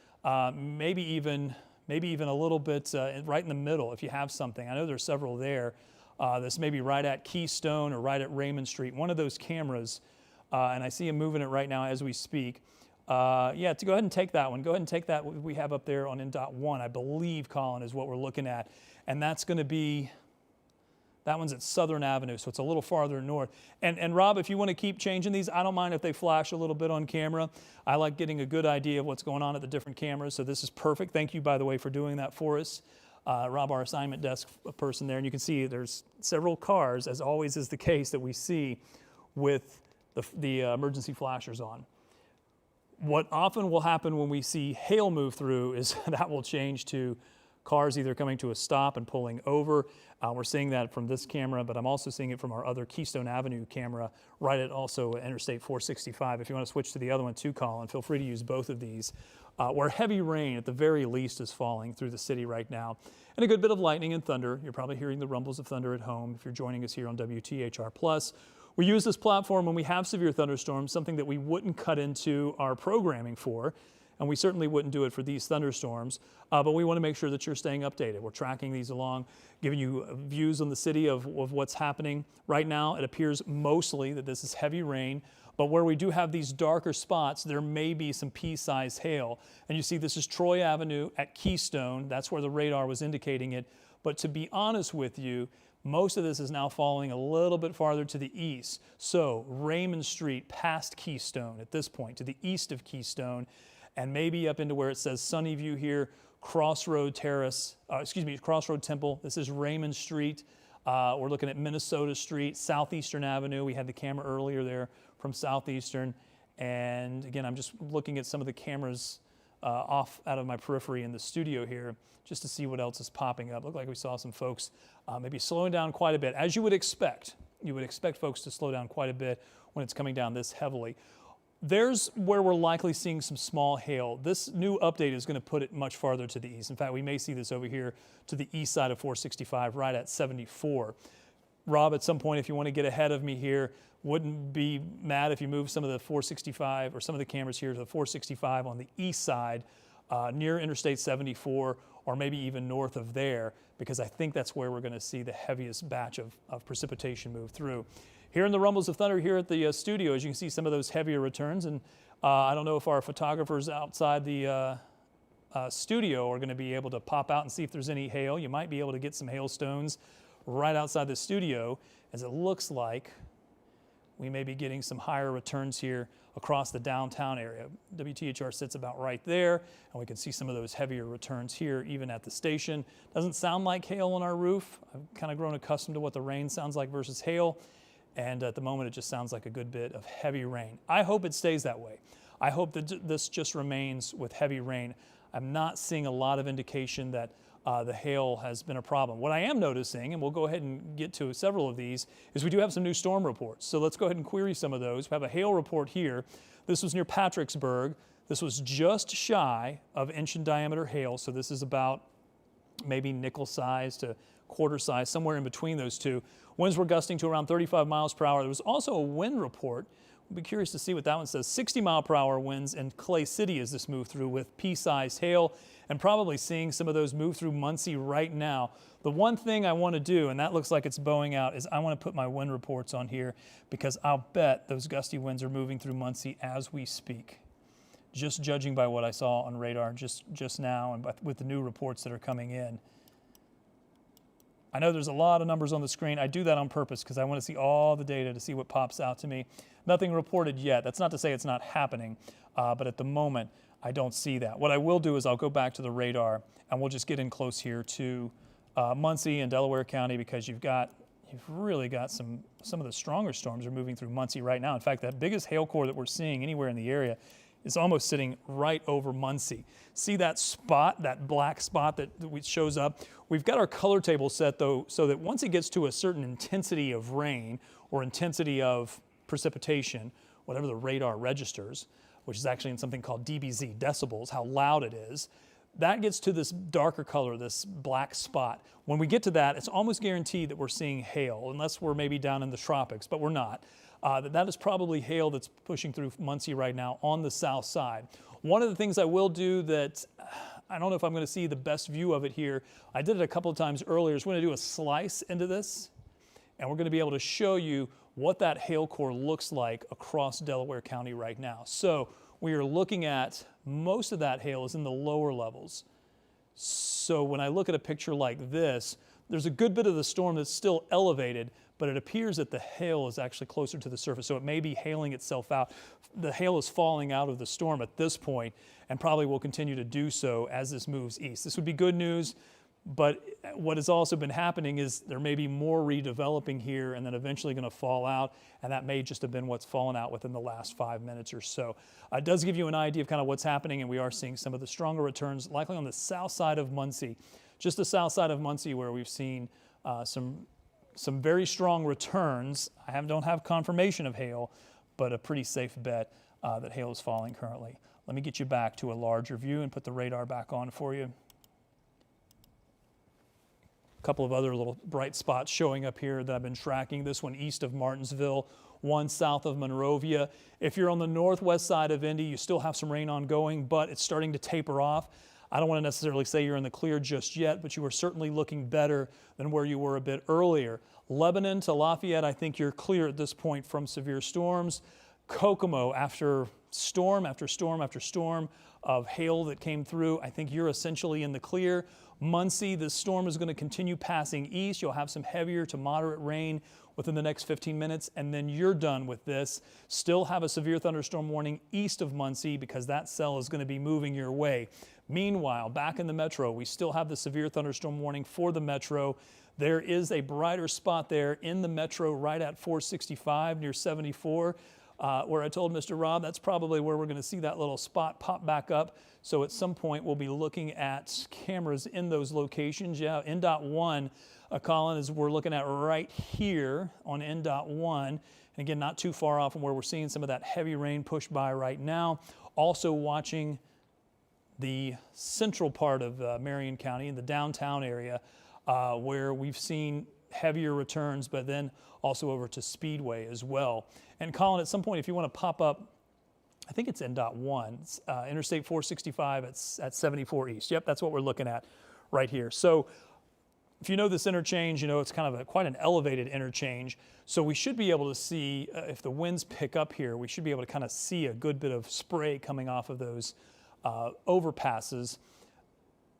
maybe even a little bit right in the middle if you have something. I know there's several there. This may be right at Keystone or right at Raymond Street, one of those cameras, and I see him moving it right now as we speak. Yeah, to go ahead and take that one. Go ahead and take that we have up there on INDOT 1, I believe, Colin, is what we're looking at. And that's going to be That one's at Southern Avenue, so it's a little farther north. And Rob, if you want to keep changing these, I don't mind if they flash a little bit on camera. I like getting a good idea of what's going on at the different cameras, so this is perfect. Thank you, by the way, for doing that for us. Rob, our assignment desk person there, and you can see there's several cars, as always is the case, that we see with the emergency flashers on. What often will happen when we see hail move through is that will change to cars either coming to a stop and pulling over. We're seeing that from this camera, but I'm also seeing it from our other Keystone Avenue camera right at also Interstate 465. If you want to switch to the other one too, Colin, feel free to use both of these. Where heavy rain at the very least is falling through the city right now. And a good bit of lightning and thunder. You're probably hearing the rumbles of thunder at home if you're joining us here on WTHR+. We use this platform when we have severe thunderstorms, something that we wouldn't cut into our programming for. And we certainly wouldn't do it for these thunderstorms, but we want to make sure that you're staying updated. We're tracking these along, giving you views on the city of what's happening. Right now, it appears mostly that this is heavy rain, but where we do have these darker spots, there may be some pea-sized hail. And you see this is Troy Avenue at Keystone. That's where the radar was indicating it. But to be honest with you, most of this is now falling a little bit farther to the east. So Raymond Street past Keystone at this point, to the east of Keystone, and maybe up into where it says Sunnyview here, Crossroad Temple. This is Raymond Street. We're looking at Minnesota Street, Southeastern Avenue. We had the camera earlier there from Southeastern. And again, I'm just looking at some of the cameras off out of my periphery in the studio here just to see what else is popping up. Looked like we saw some folks maybe slowing down quite a bit, as you would expect. You would expect folks to slow down quite a bit when it's coming down this heavily. There's where we're likely seeing some small hail. This new update is going to put it much farther to the east. In fact, we may see this over here to the east side of 465, right at 74. Rob, at some point, if you want to get ahead of me here, wouldn't be mad if you move some of the 465 or some of the cameras here to the 465 on the east side near Interstate 74 or maybe even north of there, because I think that's where we're going to see the heaviest batch of precipitation move through. Here in the rumbles of thunder here at the studio, as you can see some of those heavier returns, and I don't know if our photographers outside the studio are going to be able to pop out and see if there's any hail. You might be able to get some hailstones right outside the studio, as it looks like we may be getting some higher returns here across the downtown area. WTHR sits about right there, and we can see some of those heavier returns here even at the station. Doesn't sound like hail on our roof. I've kind of grown accustomed to what the rain sounds like versus hail. And at the moment, it just sounds like a good bit of heavy rain. I hope it stays that way. I hope that this just remains with heavy rain. I'm not seeing a lot of indication that the hail has been a problem. What I am noticing, and we'll go ahead and get to several of these, is we do have some new storm reports. So let's go ahead and query some of those. We have a hail report here. This was near Patricksburg. This was just shy of inch in diameter hail. So this is about maybe nickel size to quarter size, somewhere in between those two. Winds were gusting to around 35 miles per hour. There was also a wind report. We'll be curious to see what that one says. 60 mile per hour winds in Clay City as this moved through with pea-sized hail, and probably seeing some of those move through Muncie right now. The one thing I want to do, and that looks like it's bowing out, is I want to put my wind reports on here, because I'll bet those gusty winds are moving through Muncie as we speak. Just judging by what I saw on radar just now and with the new reports that are coming in. I know there's a lot of numbers on the screen. I do that on purpose because I want to see all the data to see what pops out to me. Nothing reported yet. That's not to say it's not happening, but at the moment, I don't see that. What I will do is I'll go back to the radar and we'll just get in close here to Muncie and Delaware County, because you've really got some of the stronger storms are moving through Muncie right now. In fact, that biggest hail core that we're seeing anywhere in the area is almost sitting right over Muncie. See that spot, that black spot that shows up? We've got our color table set though, so that once it gets to a certain intensity of rain or intensity of precipitation, whatever the radar registers, which is actually in something called dBz, decibels, how loud it is, that gets to this darker color, this black spot. When we get to that, it's almost guaranteed that we're seeing hail, unless we're maybe down in the tropics, but we're not. That is probably hail that's pushing through Muncie right now on the south side. One of the things I will do that I don't know if I'm going to see the best view of it here. I did it a couple of times earlier. Is we're going to do a slice into this, and we're going to be able to show you what that hail core looks like across Delaware County right now. So we are looking at most of that hail is in the lower levels. So when I look at a picture like this, there's a good bit of the storm that's still elevated, but it appears that the hail is actually closer to the surface, so it may be hailing itself out. The hail is falling out of the storm at this point and probably will continue to do so as this moves east. This would be good news, but what has also been happening is there may be more redeveloping here and then eventually going to fall out, and that may just have been what's fallen out within the last 5 minutes or so. It does give you an idea of kind of what's happening, and we are seeing some of the stronger returns, likely on the south side of Muncie. Just the south side of Muncie where we've seen some very strong returns. I don't have confirmation of hail, but a pretty safe bet that hail is falling currently. Let me get you back to a larger view and put the radar back on for you. A couple of other little bright spots showing up here that I've been tracking. This one east of Martinsville, one south of Monrovia. If you're on the northwest side of Indy, you still have some rain ongoing, but it's starting to taper off. I don't want to necessarily say you're in the clear just yet, but you are certainly looking better than where you were a bit earlier. Lebanon to Lafayette, I think you're clear at this point from severe storms. Kokomo, after storm after storm after storm of hail that came through, I think you're essentially in the clear. Muncie, this storm is going to continue passing east. You'll have some heavier to moderate rain within the next 15 minutes, and then you're done with this. Still have a severe thunderstorm warning east of Muncie because that cell is going to be moving your way. Meanwhile, back in the metro, we still have the severe thunderstorm warning for the metro. There is a brighter spot there in the metro right at 465 near 74. Where I told Mr. Robb that's probably where we're going to see that little spot pop back up. So at some point we'll be looking at cameras in those locations. Yeah, INDOT 1, Colin, is we're looking at right here on INDOT 1. And again, not too far off from where we're seeing some of that heavy rain push by right now. Also watching the central part of Marion County in the downtown area where we've seen heavier returns, but then also over to Speedway as well. And Colin, at some point, if you want to pop up, I think it's INDOT 1, Interstate 465 at 74 East. Yep, that's what we're looking at right here. So if you know this interchange, you know it's kind of quite an elevated interchange. So we should be able to see, if the winds pick up here, we should be able to kind of see a good bit of spray coming off of those overpasses.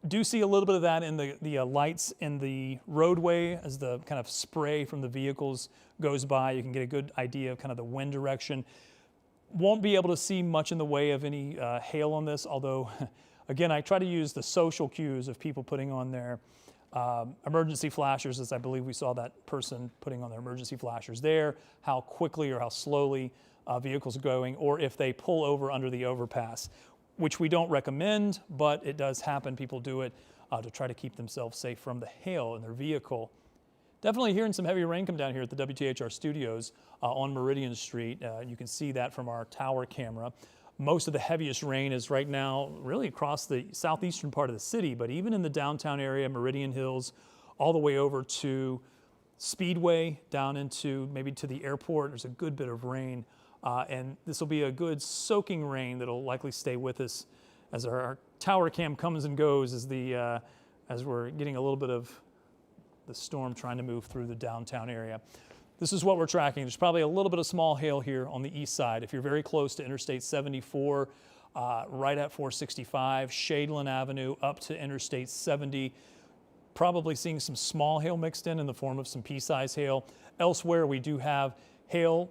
Do see a little bit of that in the lights in the roadway as the kind of spray from the vehicles goes by. You can get a good idea of kind of the wind direction. Won't be able to see much in the way of any hail on this, although, again, I try to use the social cues of people putting on their emergency flashers, as I believe we saw that person putting on their emergency flashers there, how quickly or how slowly vehicles are going, or if they pull over under the overpass, which we don't recommend, but it does happen. People do it to try to keep themselves safe from the hail in their vehicle. Definitely hearing some heavy rain come down here at the WTHR studios on Meridian Street. You can see that from our tower camera. Most of the heaviest rain is right now really across the southeastern part of the city, but even in the downtown area, Meridian Hills, all the way over to Speedway, down into maybe to the airport, there's a good bit of rain. And this will be a good soaking rain that'll likely stay with us as our tower cam comes and goes as we're getting a little bit of the storm trying to move through the downtown area. This is what we're tracking. There's probably a little bit of small hail here on the east side. If you're very close to Interstate 74, right at 465, Shadeland Avenue up to Interstate 70, probably seeing some small hail mixed in the form of some pea-sized hail. Elsewhere, we do have hail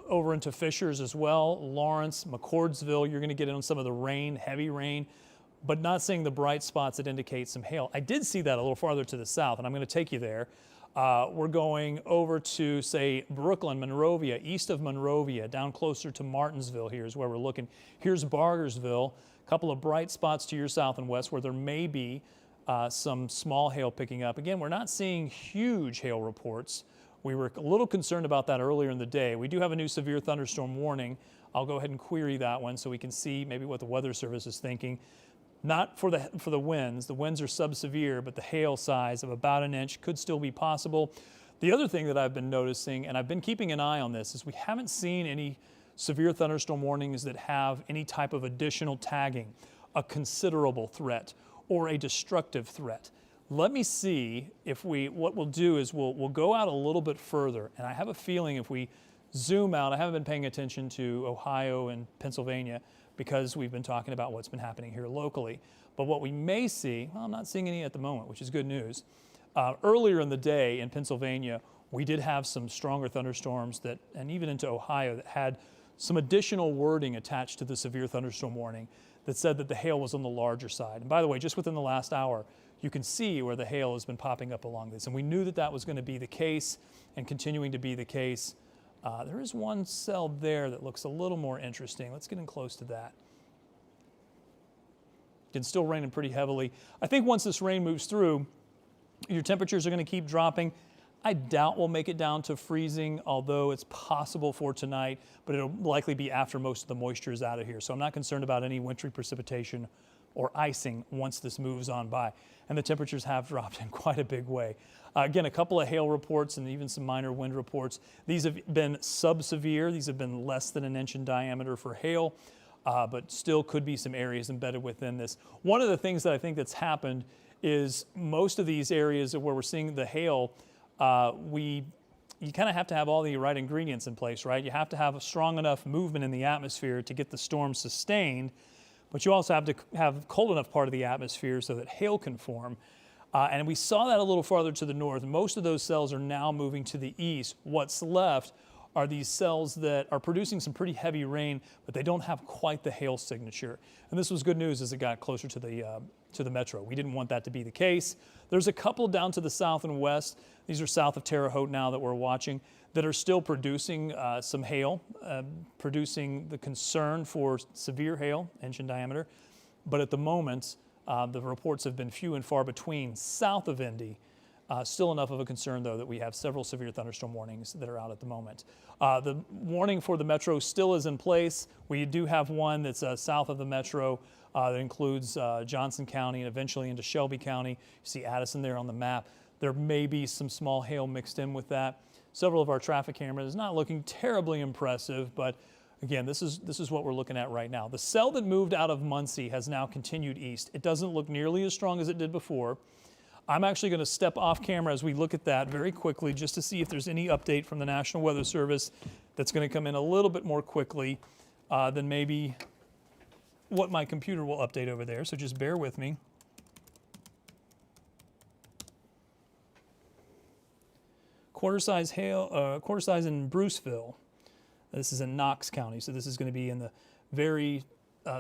over into Fishers as well, Lawrence, McCordsville. You're going to get in on some of the rain, heavy rain, but not seeing the bright spots that indicate some hail. I did see that a little farther to the south, and I'm going to take you there. We're going over to, say, Brooklyn, Monrovia, east of Monrovia, down closer to Martinsville. Here's where we're looking. Here's Bargersville, a couple of bright spots to your south and west where there may be some small hail picking up. Again, we're not seeing huge hail reports. We were a little concerned about that earlier in the day. We do have a new severe thunderstorm warning. I'll go ahead and query that one so we can see maybe what the Weather Service is thinking. Not for the winds. The winds are sub-severe, but the hail size of about an inch could still be possible. The other thing that I've been noticing, and I've been keeping an eye on this, is we haven't seen any severe thunderstorm warnings that have any type of additional tagging, a considerable threat, or a destructive threat. Let me see if what we'll do is we'll go out a little bit further, and I have a feeling if we zoom out, I haven't been paying attention to Ohio and Pennsylvania because we've been talking about what's been happening here locally. But what we may see, well, I'm not seeing any at the moment, which is good news. Earlier in the day in Pennsylvania, we did have some stronger thunderstorms that, and even into Ohio, that had some additional wording attached to the severe thunderstorm warning that said that the hail was on the larger side. And by the way, just within the last hour, you can see where the hail has been popping up along this. And we knew that that was going to be the case and continuing to be the case. There is one cell there that looks a little more interesting. Let's get in close to that. It's still raining pretty heavily. I think once this rain moves through, your temperatures are going to keep dropping. I doubt we'll make it down to freezing, although it's possible for tonight, but it'll likely be after most of the moisture is out of here. So I'm not concerned about any wintry precipitation or icing once this moves on by. And the temperatures have dropped in quite a big way. Again, a couple of hail reports and even some minor wind reports. These have been sub-severe. These have been less than an inch in diameter for hail, but still could be some areas embedded within this. One of the things that I think that's happened is most of these areas where we're seeing the hail, you kind of have to have all the right ingredients in place, right? You have to have a strong enough movement in the atmosphere to get the storm sustained, but you also have to have cold enough part of the atmosphere so that hail can form. And we saw that a little farther to the north. Most of those cells are now moving to the east. What's left are these cells that are producing some pretty heavy rain, but they don't have quite the hail signature. And this was good news as it got closer to the metro. We didn't want that to be the case. There's a couple down to the south and west. These are south of Terre Haute now that we're watching, that are still producing some hail, producing the concern for severe hail, inch in diameter. But at the moment, the reports have been few and far between south of Indy. Still enough of a concern, though, that we have several severe thunderstorm warnings that are out at the moment. The warning for the metro still is in place. We do have one that's south of the metro that includes Johnson County and eventually into Shelby County. You see Addison there on the map. There may be some small hail mixed in with that. Several of our traffic cameras not looking terribly impressive, but again, this is what we're looking at right now. The cell that moved out of Muncie has now continued east. It doesn't look nearly as strong as it did before. I'm actually going to step off camera as we look at that very quickly just to see if there's any update from the National Weather Service that's going to come in a little bit more quickly than maybe what my computer will update over there. So just bear with me. Quarter size hail, quarter size in Bruceville. This is in Knox County, so this is going to be in the very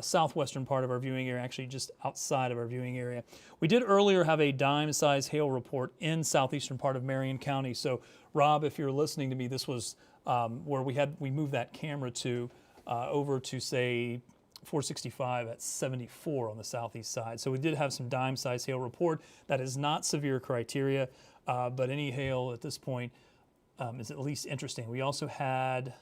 southwestern part of our viewing area, actually just outside of our viewing area. We did earlier have a dime-size hail report in southeastern part of Marion County. So, Rob, if you're listening to me, this was where we moved that camera to over to, say, 465 at 74 on the southeast side. So we did have some dime-size hail report. That is not severe criteria, but any hail at this point is at least interesting. We also had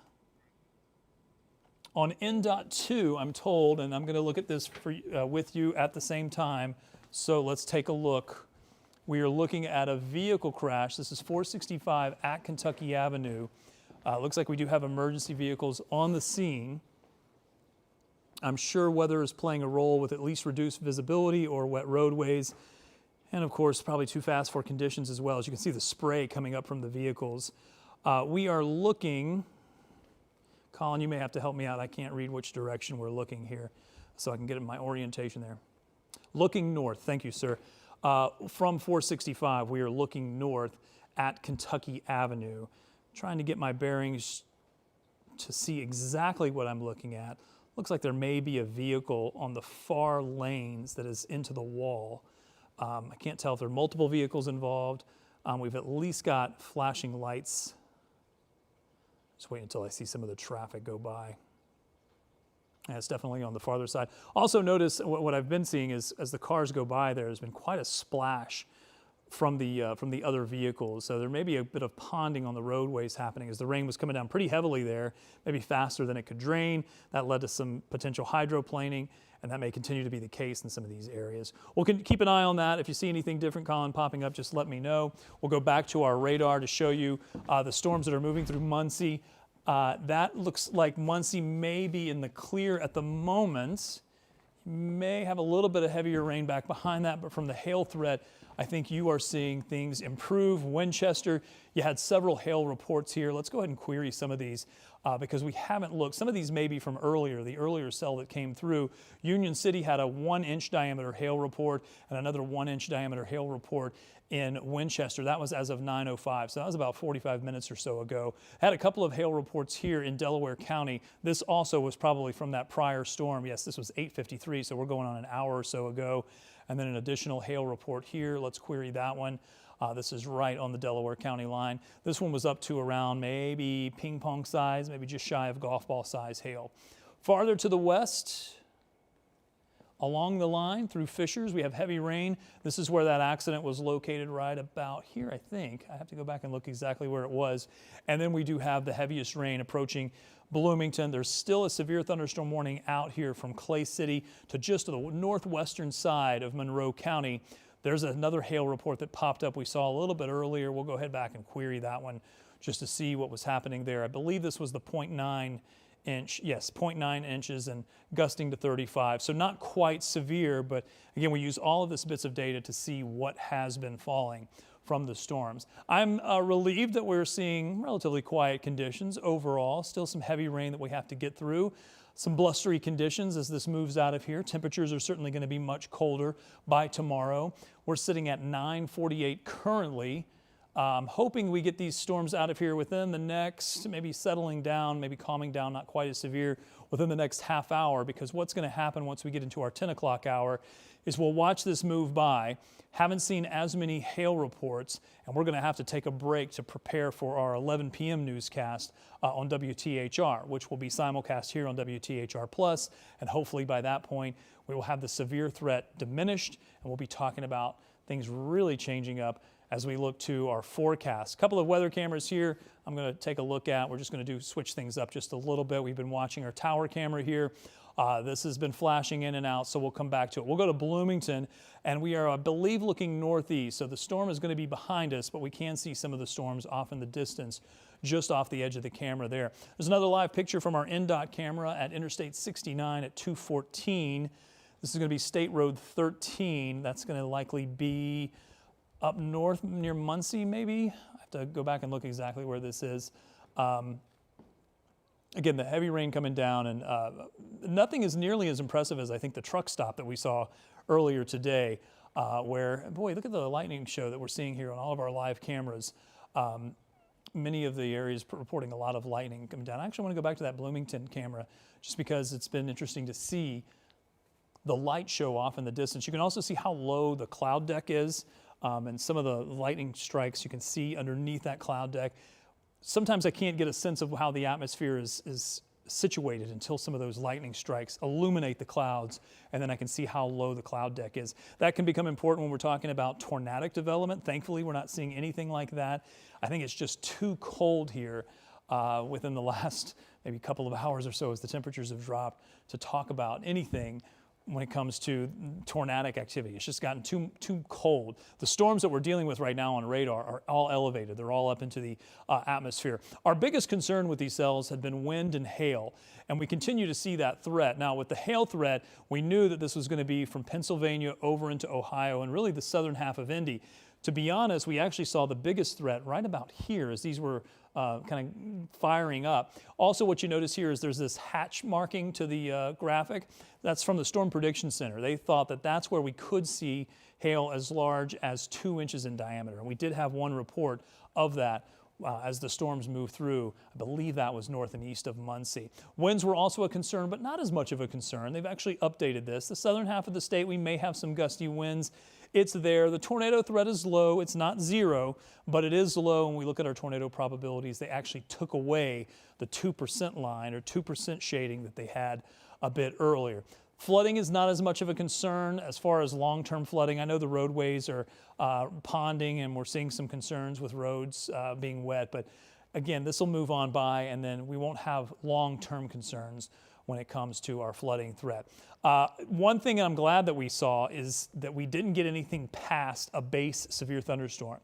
on INDOT 2, I'm told, and I'm going to look at this with you at the same time, so let's take a look. We are looking at a vehicle crash. This is 465 at Kentucky Avenue. Looks like we do have emergency vehicles on the scene. I'm sure weather is playing a role with at least reduced visibility or wet roadways, and of course probably too fast for conditions as well. As you can see the spray coming up from the vehicles. We are looking, Colin, you may have to help me out. I can't read which direction we're looking here, so I can get my orientation there. Looking north, thank you, sir. From 465, we are looking north at Kentucky Avenue, trying to get my bearings to see exactly what I'm looking at. Looks like there may be a vehicle on the far lanes that is into the wall. I can't tell if there are multiple vehicles involved. We've at least got flashing lights. Just wait until I see some of the traffic go by. And it's definitely on the farther side. Also notice what I've been seeing is as the cars go by, there's been quite a splash from the other vehicles. So there may be a bit of ponding on the roadways happening as the rain was coming down pretty heavily there, maybe faster than it could drain. That led to some potential hydroplaning, and that may continue to be the case in some of these areas. We'll keep an eye on that. If you see anything different, Colin, popping up, just let me know. We'll go back to our radar to show you the storms that are moving through Muncie. That looks like Muncie may be in the clear at the moment. May have a little bit of heavier rain back behind that, but from the hail threat, I think you are seeing things improve. Winchester, you had several hail reports here. Let's go ahead and query some of these because we haven't looked. Some of these may be from earlier, the earlier cell that came through. Union City had a 1-inch diameter hail report and another 1-inch diameter hail report in Winchester. That was as of 9:05, so that was about 45 minutes or so ago. Had a couple of hail reports here in Delaware County. This also was probably from that prior storm. Yes, this was 8:53, so we're going on an hour or so ago. And then an additional hail report here. Let's query that one. This is right on the Delaware County line. This one was up to around maybe ping pong size, maybe just shy of golf ball size hail. Farther to the west, along the line through Fishers, we have heavy rain. This is where that accident was located, right about here, I think. I have to go back and look exactly where it was. And then we do have the heaviest rain approaching Bloomington. There's still a severe thunderstorm warning out here from Clay City to just to the northwestern side of Monroe County. There's another hail report that popped up we saw a little bit earlier. We'll go ahead back and query that one just to see what was happening there. I believe this was the 0.9 inch, yes, 0.9 inches and gusting to 35. So not quite severe, but again, we use all of this bits of data to see what has been falling from the storms. I'm relieved that we're seeing relatively quiet conditions overall. Still some heavy rain that we have to get through. Some blustery conditions as this moves out of here. Temperatures are certainly going to be much colder by tomorrow. We're sitting at 9:48 currently. Hoping we get these storms out of here within the next, maybe settling down, maybe calming down, not quite as severe within the next half hour, because what's going to happen once we get into our 10 o'clock hour is we'll watch this move by. Haven't seen as many hail reports, and we're going to have to take a break to prepare for our 11 p.m. newscast on WTHR, which will be simulcast here on WTHR Plus, and hopefully by that point we will have the severe threat diminished, and we'll be talking about things really changing up as we look to our forecast. A couple of weather cameras here I'm going to take a look at. We're just going to switch things up just a little bit. We've been watching our tower camera here. This has been flashing in and out, so we'll come back to it. We'll go to Bloomington, and we are, I believe, looking northeast. So the storm is going to be behind us, but we can see some of the storms off in the distance, just off the edge of the camera there. There's another live picture from our INDOT camera at Interstate 69 at 2:14. This is going to be State Road 13. That's going to likely be up north near Muncie, maybe. I have to go back and look exactly where this is. Again, the heavy rain coming down, and nothing is nearly as impressive as I think the truck stop that we saw earlier today, where, boy, look at the lightning show that we're seeing here on all of our live cameras. Many of the areas reporting a lot of lightning coming down. I actually want to go back to that Bloomington camera just because it's been interesting to see the light show off in the distance. You can also see how low the cloud deck is, and some of the lightning strikes you can see underneath that cloud deck. Sometimes I can't get a sense of how the atmosphere is situated until some of those lightning strikes illuminate the clouds, and then I can see how low the cloud deck is. That can become important when we're talking about tornadic development. Thankfully, we're not seeing anything like that. I think it's just too cold here within the last maybe couple of hours or so as the temperatures have dropped to talk about anything when it comes to tornadic activity. It's just gotten too cold. The storms that we're dealing with right now on radar are all elevated. They're all up into the atmosphere. Our biggest concern with these cells had been wind and hail, and we continue to see that threat. Now, with the hail threat, we knew that this was going to be from Pennsylvania over into Ohio and really the southern half of Indy. To be honest, we actually saw the biggest threat right about here as these were kind of firing up. Also, what you notice here is there's this hatch marking to the graphic. That's from the Storm Prediction Center. They thought that that's where we could see hail as large as 2 inches in diameter. And we did have one report of that as the storms moved through. I believe that was north and east of Muncie. Winds were also a concern, but not as much of a concern. They've actually updated this. The southern half of the state, we may have some gusty winds. It's there. The tornado threat is low. It's not zero, but it is low. When we look at our tornado probabilities, they actually took away the 2% line or 2% shading that they had a bit earlier. Flooding is not as much of a concern as far as long-term flooding. I know the roadways are ponding, and we're seeing some concerns with roads being wet, but again, this will move on by, and then we won't have long-term concerns when it comes to our flooding threat. One thing I'm glad that we saw is that we didn't get anything past a base severe thunderstorm.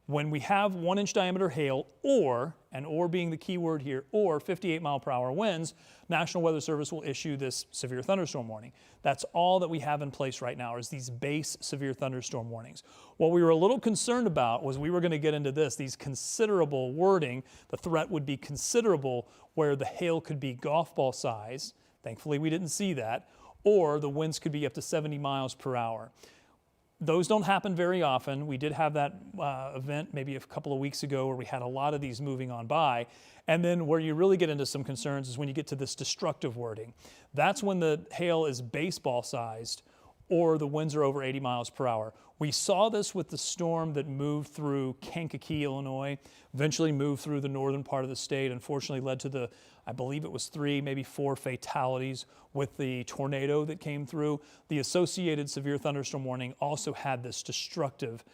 When we have 1-inch diameter hail or, and or being the key word here, or 58-mile-per-hour winds, National Weather Service will issue this severe thunderstorm warning. That's all that we have in place right now is these base severe thunderstorm warnings. What we were a little concerned about was we were going to get into these considerable wording. The threat would be considerable where the hail could be golf ball size. Thankfully, we didn't see that. Or the winds could be up to 70 miles per hour. Those don't happen very often. We did have that event maybe a couple of weeks ago where we had a lot of these moving on by. And then where you really get into some concerns is when you get to this destructive wording. That's when the hail is baseball sized or the winds are over 80 miles per hour. We saw this with the storm that moved through Kankakee, Illinois, eventually moved through the northern part of the state, unfortunately led to I believe it was 3, maybe 4 fatalities with the tornado that came through. The associated severe thunderstorm warning also had this destructive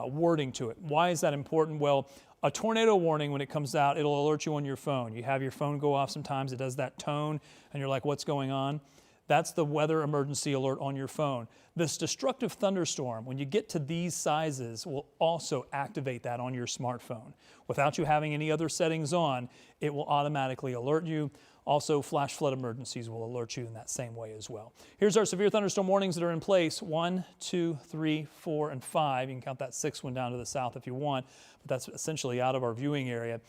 wording to it. Why is that important? Well, a tornado warning, when it comes out, it'll alert you on your phone. You have your phone go off sometimes, it does that tone, and you're like, what's going on? That's the weather emergency alert on your phone. This destructive thunderstorm, when you get to these sizes, will also activate that on your smartphone. Without you having any other settings on, it will automatically alert you. Also, flash flood emergencies will alert you in that same way as well. Here's our severe thunderstorm warnings that are in place. 1, 2, 3, 4, and 5. You can count that 6th one down to the south if you want, but that's essentially out of our viewing area.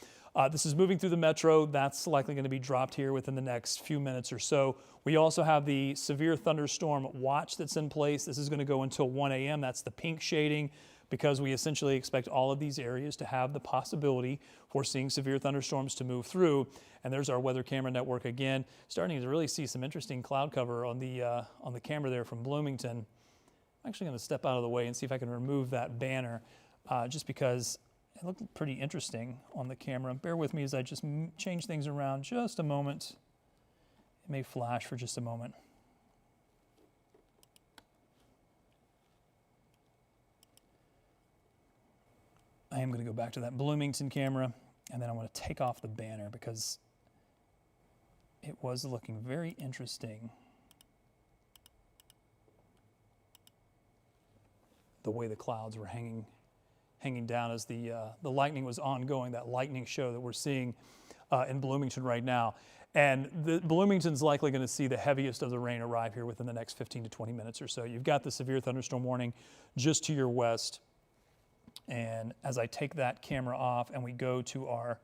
This is moving through the metro. That's likely going to be dropped here within the next few minutes or so. We also have the severe thunderstorm watch that's in place. This is going to go until 1 a.m. That's the pink shading because we essentially expect all of these areas to have the possibility for seeing severe thunderstorms to move through. And there's our weather camera network again, starting to really see some interesting cloud cover on the camera there from Bloomington. I'm actually going to step out of the way and see if I can remove that banner just because it looked pretty interesting on the camera. Bear with me as I just change things around just a moment. It may flash for just a moment. I am going to go back to that Bloomington camera, and then I want to take off the banner because it was looking very interesting. The way the clouds were hanging down as the lightning was ongoing, that lightning show that we're seeing in Bloomington right now. And Bloomington's likely going to see the heaviest of the rain arrive here within the next 15 to 20 minutes or so. You've got the severe thunderstorm warning just to your west. And as I take that camera off and we go to our...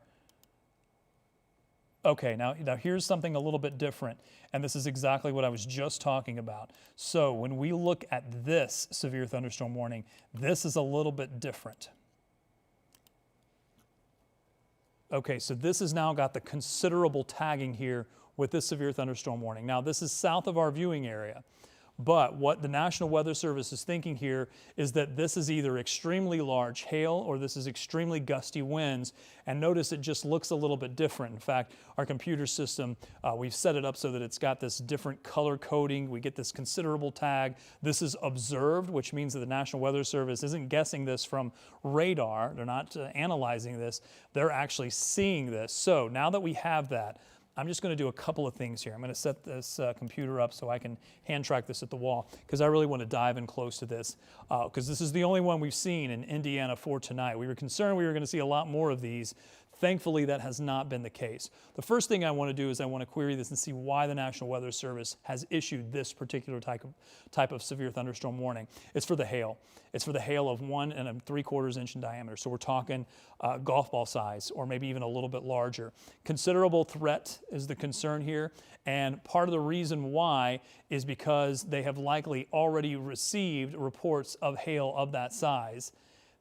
Okay, now here's something a little bit different, and this is exactly what I was just talking about. So when we look at this severe thunderstorm warning, this is a little bit different. Okay, so this has now got the considerable tagging here with this severe thunderstorm warning. Now this is south of our viewing area. But what the National Weather Service is thinking here is that this is either extremely large hail or this is extremely gusty winds. And notice it just looks a little bit different. In fact, our computer system, we've set it up so that it's got this different color coding. We get this considerable tag. This is observed, which means that the National Weather Service isn't guessing this from radar. They're not analyzing this. They're actually seeing this. So now that we have that, I'm just going to do a couple of things here. I'm going to set this computer up so I can hand track this at the wall because I really want to dive in close to this because this is the only one we've seen in Indiana for tonight. We were concerned we were going to see a lot more of these. Thankfully, that has not been the case. The first thing I want to do is I want to query this and see why the National Weather Service has issued this particular type of severe thunderstorm warning. It's for the hail. It's for the hail of 1 3/4 inch in diameter. So we're talking golf ball size or maybe even a little bit larger. Considerable threat is the concern here. And part of the reason why is because they have likely already received reports of hail of that size.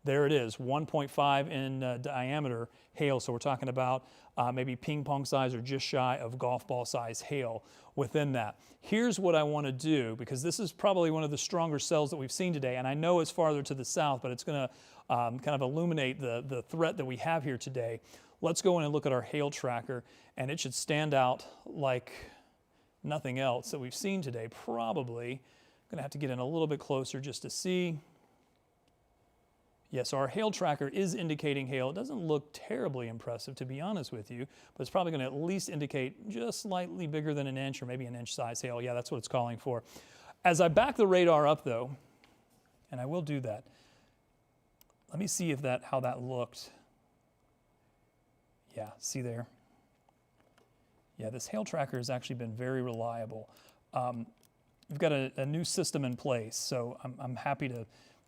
There it is, 1.5 in diameter hail. So we're talking about maybe ping pong size or just shy of golf ball size hail within that. Here's what I want to do, because this is probably one of the stronger cells that we've seen today. And I know it's farther to the south, but it's going to kind of illuminate the threat that we have here today. Let's go in and look at our hail tracker, and it should stand out like nothing else that we've seen today. Probably going to have to get in a little bit closer just to see. Yes, our hail tracker is indicating hail. It doesn't look terribly impressive, to be honest with you, but it's probably going to at least indicate just slightly bigger than an inch or maybe an inch size hail. Yeah, that's what it's calling for. As I back the radar up, though, and I will do that, Let me see if how that looked. Yeah, see there? Yeah, this hail tracker has actually been very reliable. We've got a new system in place, so I'm happy to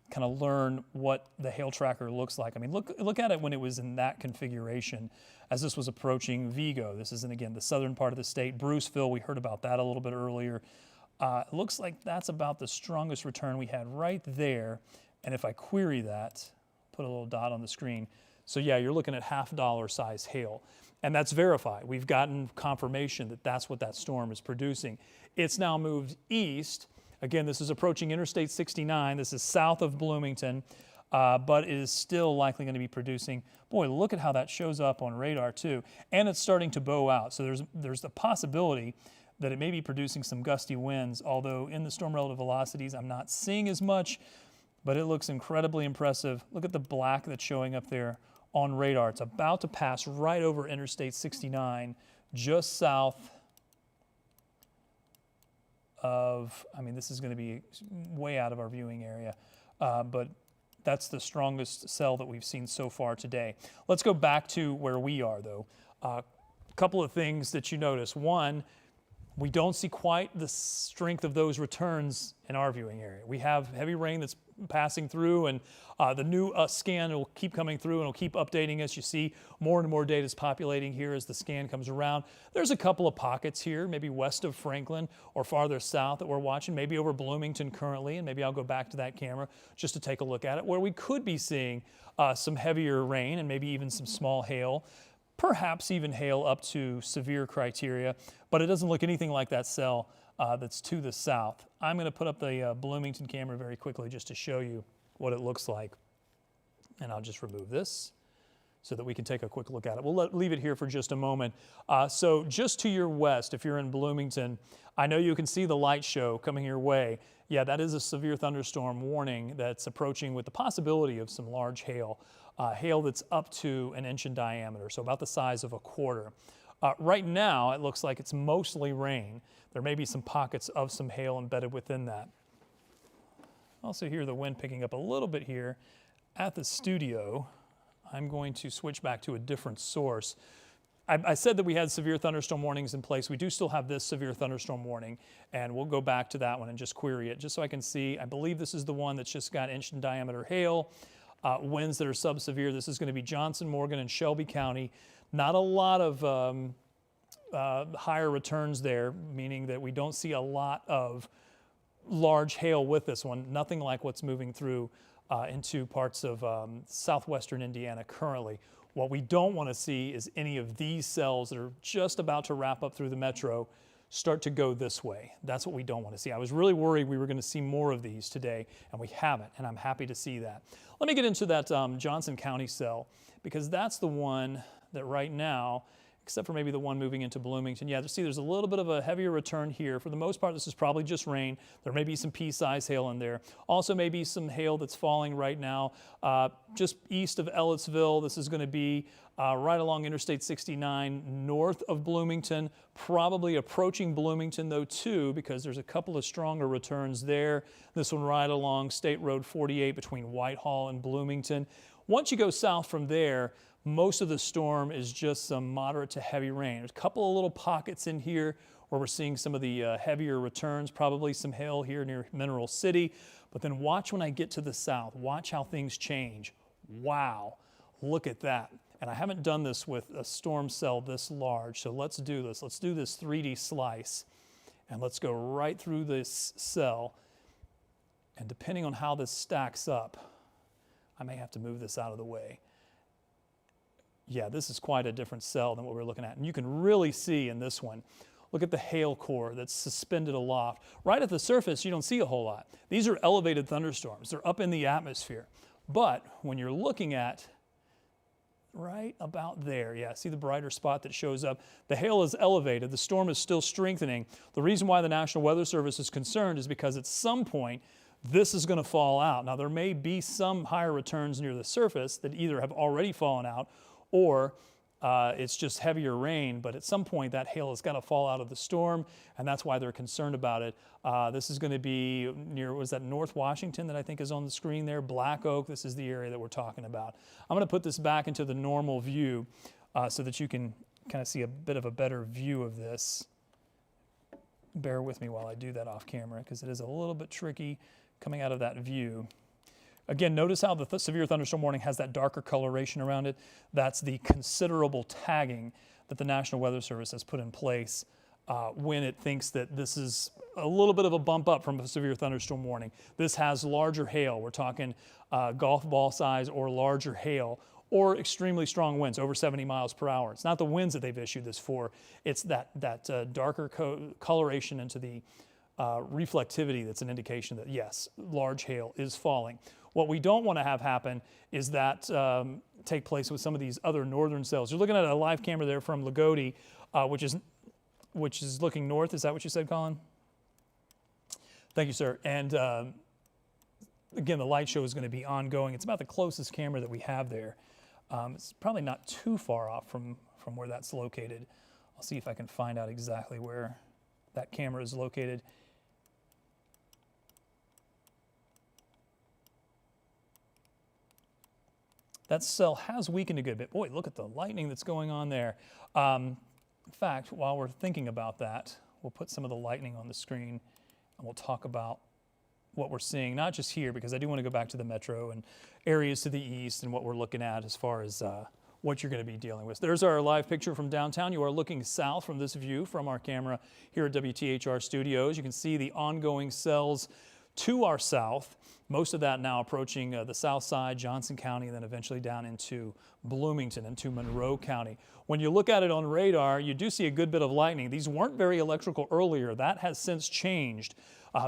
kind of learn what the hail tracker looks like. I mean, look at it when it was in that configuration as this was approaching Vigo. This is, again, the southern part of the state. Bruceville, we heard about that a little bit earlier. It looks like that's about the strongest return we had right there. And if I query that, put a little dot on the screen. So yeah, you're looking at $half size hail. And that's verified. We've gotten confirmation that that's what that storm is producing. It's now moved east. Again, this is approaching Interstate 69. This is south of Bloomington, but it is still likely going to be producing. Boy, look at how that shows up on radar too. And it's starting to bow out. So there's the possibility that it may be producing some gusty winds, although in the storm relative velocities, I'm not seeing as much, but it looks incredibly impressive. Look at the black that's showing up there on radar. It's about to pass right over Interstate 69, just south of, I mean, this is going to be way out of our viewing area, but that's the strongest cell that we've seen so far today. Let's go back to where we are, though. A couple of things that you notice. One, we don't see quite the strength of those returns in our viewing area. We have heavy rain that's passing through, and the new scan will keep coming through and will keep updating us. You see more and more data is populating here as the scan comes around. There's a couple of pockets here, maybe west of Franklin or farther south that we're watching, maybe over Bloomington currently, and maybe I'll go back to that camera just to take a look at it, where we could be seeing some heavier rain and maybe even some small hail. Perhaps even hail up to severe criteria, but it doesn't look anything like that cell that's to the south. I'm going to put up the Bloomington camera very quickly just to show you what it looks like. And I'll just remove this so that we can take a quick look at it. We'll leave it here for just a moment. So just to your west, if you're in Bloomington, I know you can see the light show coming your way. Yeah, that is a severe thunderstorm warning that's approaching with the possibility of some large hail. Hail that's up to 1 inch in diameter, so about the size of a quarter. Right now, it looks like it's mostly rain. There may be some pockets of some hail embedded within that. Also hear the wind picking up a little bit here at the studio. I'm going to switch back to a different source. I said that we had severe thunderstorm warnings in place. We do still have this severe thunderstorm warning, and we'll go back to that one and just query it just so I can see. I believe this is the one that's just got 1 inch in diameter hail. Winds that are sub-severe. This is going to be Johnson, Morgan, and Shelby County. Not a lot of higher returns there, meaning that we don't see a lot of large hail with this one. Nothing like what's moving through into parts of southwestern Indiana currently. What we don't want to see is any of these cells that are just about to wrap up through the metro start to go this way. That's what we don't want to see. I was really worried we were going to see more of these today, and we haven't, and I'm happy to see that. Let me get into that Johnson County cell, because that's the one that right now, except for maybe the one moving into Bloomington. Yeah, see, there's a little bit of a heavier return here. For the most part, this is probably just rain. There may be some pea-size hail in there. Also, maybe some hail that's falling right now just east of Ellisville. This is going to be right along Interstate 69, north of Bloomington, probably approaching Bloomington, though, too, because there's a couple of stronger returns there. This one right along State Road 48 between Whitehall and Bloomington. Once you go south from there, most of the storm is just some moderate to heavy rain. There's a couple of little pockets in here where we're seeing some of the heavier returns, probably some hail here near Mineral City. But then watch when I get to the south. Watch how things change. Wow, look at that. And I haven't done this with a storm cell this large, so let's do this. Let's do this 3D slice, and let's go right through this cell. And depending on how this stacks up, I may have to move this out of the way. Yeah, this is quite a different cell than what we're looking at. And you can really see in this one, look at the hail core that's suspended aloft. Right at the surface, you don't see a whole lot. These are elevated thunderstorms. They're up in the atmosphere. But when you're looking at right about there, yeah, see the brighter spot that shows up? The hail is elevated. The storm is still strengthening. The reason why the National Weather Service is concerned is because at some point, this is going to fall out. Now, there may be some higher returns near the surface that either have already fallen out or It's just heavier rain, but at some point that hail has got to fall out of the storm, and that's why they're concerned about it. This is going to be near, was that North Washington that I think is on the screen there? Black Oak, this is the area that we're talking about. I'm going to put this back into the normal view so that you can kind of see a bit of a better view of this. Bear with me while I do that off camera because it is a little bit tricky coming out of that view. Again, notice how the severe thunderstorm warning has that darker coloration around it. That's the considerable tagging that the National Weather Service has put in place when it thinks that this is a little bit of a bump up from a severe thunderstorm warning. This has larger hail. We're talking golf ball size or larger hail, or extremely strong winds, over 70 miles per hour. It's not the winds that they've issued this for. It's that darker coloration into the reflectivity that's an indication that, yes, large hail is falling. What we don't want to have happen is that take place with some of these other northern cells. You're looking at a live camera there from Lagodi, which is looking north. Is that what you said, Colin? Thank you, sir. And again, the light show is going to be ongoing. It's about the closest camera that we have there. It's probably not too far off from where that's located. I'll see if I can find out exactly where that camera is located. That cell has weakened a good bit. Boy, look at the lightning that's going on there. In fact, while we're thinking about that, we'll put some of the lightning on the screen and we'll talk about what we're seeing, not just here, because I do want to go back to the metro and areas to the east and what we're looking at as far as what you're going to be dealing with. There's our live picture from downtown. You are looking south from this view from our camera here at WTHR Studios. You can see the ongoing cells to our south. Most of that now approaching the south side, Johnson County, and then eventually down into Bloomington, into Monroe County. When you look at it on radar, you do see a good bit of lightning. These weren't very electrical earlier. That has since changed.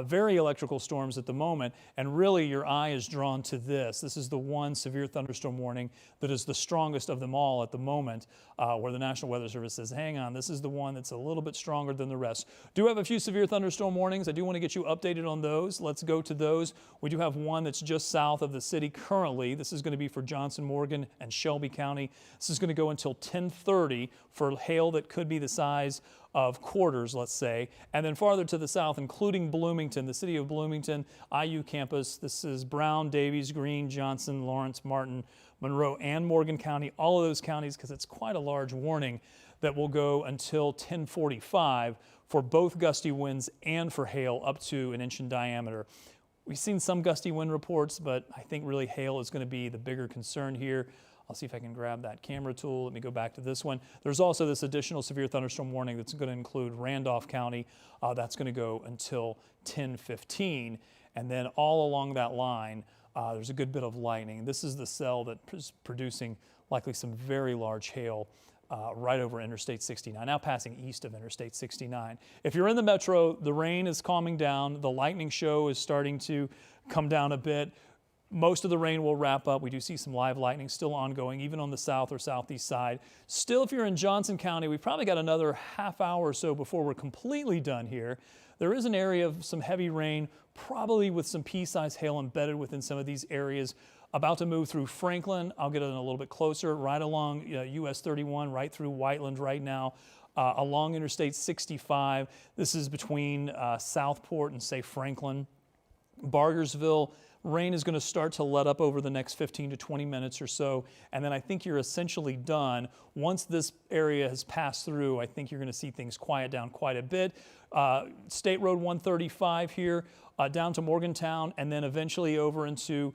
Very electrical storms at the moment, and really your eye is drawn to this. This is the one severe thunderstorm warning that is the strongest of them all at the moment, where the National Weather Service says, hang on, this is the one that's a little bit stronger than the rest. Do have a few severe thunderstorm warnings. I do want to get you updated on those. Let's go to those. We do have one that's just south of the city currently. This is going to be for Johnson, Morgan, and Shelby County. This is going to go until 10:30 for hail that could be the size of quarters, let's say, and then farther to the south, including Bloomington, the city of Bloomington, IU campus. This is Brown, Davies, Greene, Johnson, Lawrence, Martin, Monroe, and Morgan County, all of those counties, because it's quite a large warning that will go until 10:45 for both gusty winds and for hail up to an inch in diameter. We've seen some gusty wind reports, but I think really hail is going to be the bigger concern here. I'll see if I can grab that camera tool. Let me go back to this one. There's also this additional severe thunderstorm warning that's going to include Randolph County. That's going to go until 10:15. And then all along that line, there's a good bit of lightning. This is the cell that is producing likely some very large hail right over Interstate 69, now passing east of Interstate 69. If you're in the metro, the rain is calming down. The lightning show is starting to come down a bit. Most of the rain will wrap up. We do see some live lightning still ongoing, even on the south or southeast side. Still, if you're in Johnson County, we've probably got another half hour or so before we're completely done here. There is an area of some heavy rain, probably with some pea-sized hail embedded within some of these areas, about to move through Franklin. I'll get in a little bit closer, right along US 31, right through Whiteland right now, along Interstate 65. This is between Southport and, say, Franklin. Bargersville, rain is going to start to let up over the next 15 to 20 minutes or so, and then I think you're essentially done. Once this area has passed through, I think you're going to see things quiet down quite a bit. State Road 135 here, down to Morgantown, and then eventually over into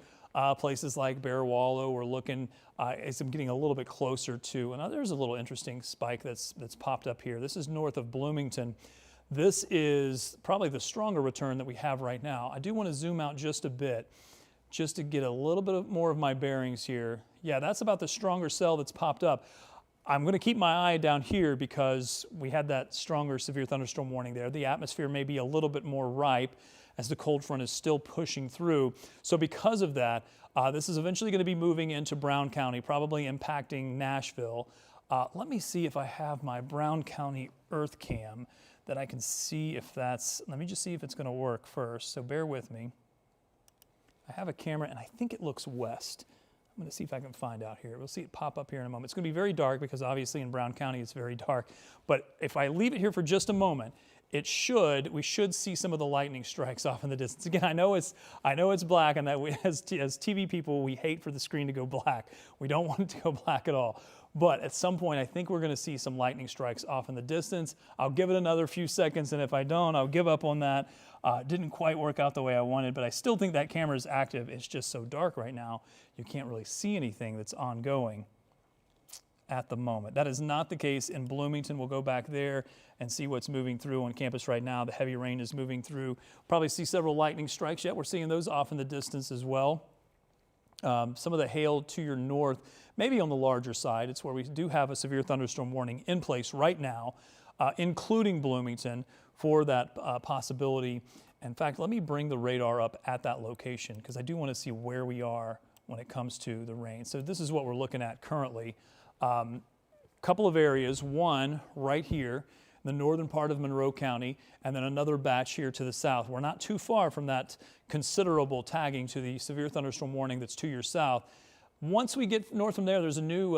places like Bear Wallow. We're looking, as I'm getting a little bit closer to, and there's a little interesting spike that's popped up here. This is north of Bloomington. This is probably the stronger return that we have right now. I do want to zoom out just a bit, just to get a little bit more of my bearings here. Yeah, that's about the stronger cell that's popped up. I'm going to keep my eye down here because we had that stronger severe thunderstorm warning there. The atmosphere may be a little bit more ripe as the cold front is still pushing through. So because of that, this is eventually going to be moving into Brown County, probably impacting Nashville. Let me see if I have my Brown County Earth Cam that I can see if that's, let me just see if it's going to work first. So bear with me. I have a camera and I think it looks west. I'm going to see if I can find out here. We'll see it pop up here in a moment. It's going to be very dark because obviously in Brown County it's very dark. But if I leave it here for just a moment, we should see some of the lightning strikes off in the distance. Again, I know it's black, and that as TV people, we hate for the screen to go black. We don't want it to go black at all. But at some point, I think we're going to see some lightning strikes off in the distance. I'll give it another few seconds, and if I don't, I'll give up on that. Didn't quite work out the way I wanted, but I still think that camera is active. It's just so dark right now, you can't really see anything that's ongoing at the moment. That is not the case in Bloomington. We'll go back there and see what's moving through on campus right now. The heavy rain is moving through. Probably see several lightning strikes yet. We're seeing those off in the distance as well. Some of the hail to your north, maybe on the larger side. It's where we do have a severe thunderstorm warning in place right now, including Bloomington, for that possibility. In fact, let me bring the radar up at that location because I do want to see where we are when it comes to the rain. So this is what we're looking at currently. Couple of areas, one right here, the northern part of Monroe County, and then another batch here to the south. We're not too far from that considerable tagging to the severe thunderstorm warning that's to your south. Once we get north from there, there's a new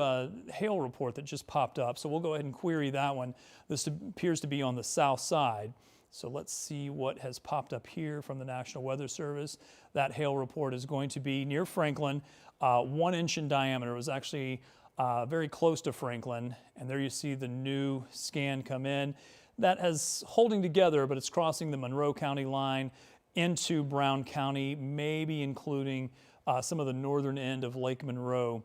hail report that just popped up, so we'll go ahead and query that one. This appears to be on the south side. So let's see what has popped up here from the National Weather Service. That hail report is going to be near Franklin, 1 inch in diameter. It was actually very close to Franklin, and there you see the new scan come in. That is holding together, but it's crossing the Monroe County line into Brown County, maybe including some of the northern end of Lake Monroe.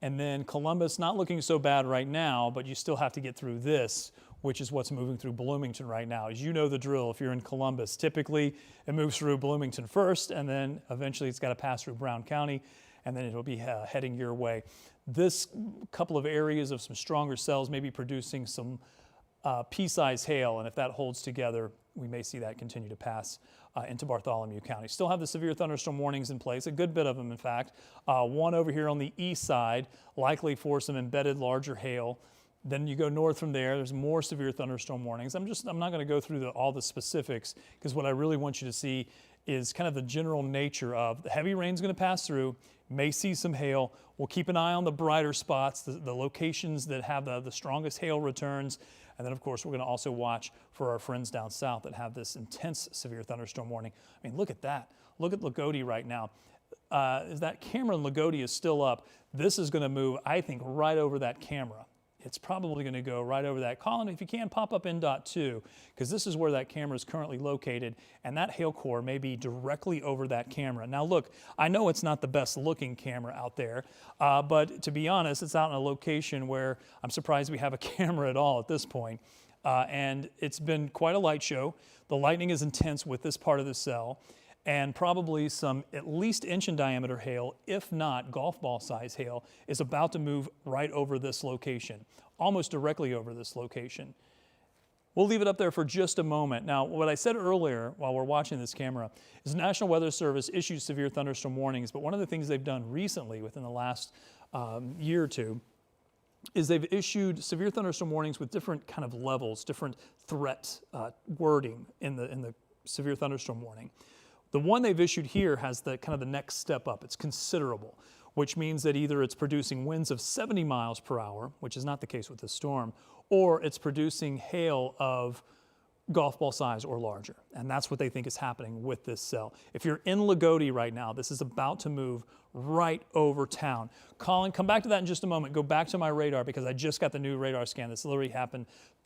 And then Columbus, not looking so bad right now, but you still have to get through this, which is what's moving through Bloomington right now. As you know the drill, if you're in Columbus, typically it moves through Bloomington first, and then eventually it's got to pass through Brown County, and then it'll be heading your way. This couple of areas of some stronger cells may be producing some pea-sized hail, and if that holds together, we may see that continue to pass into Bartholomew County. Still have the severe thunderstorm warnings in place, a good bit of them in fact. One over here on the east side, likely for some embedded larger hail. Then you go north from there, there's more severe thunderstorm warnings. I'm not going to go through all the specifics because what I really want you to see is kind of the general nature of the heavy rain's going to pass through, may see some hail. We'll keep an eye on the brighter spots, the locations that have the strongest hail returns. And then, of course, we're going to also watch for our friends down south that have this intense severe thunderstorm warning. I mean, look at that. Look at Lagodi right now. As that camera in Lagodi is still up, this is going to move, I think, right over that camera. It's probably going to go right over that. Colin, if you can, pop up INDOT 2, because this is where that camera is currently located, and that hail core may be directly over that camera. Now look, I know it's not the best looking camera out there, but to be honest, it's out in a location where I'm surprised we have a camera at all at this point. And it's been quite a light show. The lightning is intense with this part of the cell, and probably some at least inch in diameter hail, if not golf ball size hail, is about to move right over this location, almost directly over this location. We'll leave it up there for just a moment. Now, what I said earlier while we're watching this camera is the National Weather Service issues severe thunderstorm warnings, but one of the things they've done recently within the last year or two is they've issued severe thunderstorm warnings with different kind of levels, different threat wording in the severe thunderstorm warning. The one they've issued here has the kind of the next step up. It's considerable, which means that either it's producing winds of 70 miles per hour, which is not the case with this storm, or it's producing hail of golf ball size or larger. And that's what they think is happening with this cell. If you're in Lagodi right now, this is about to move right over town. Colin, come back to that in just a moment. Go back to my radar because I just got the new radar scan. This literally happened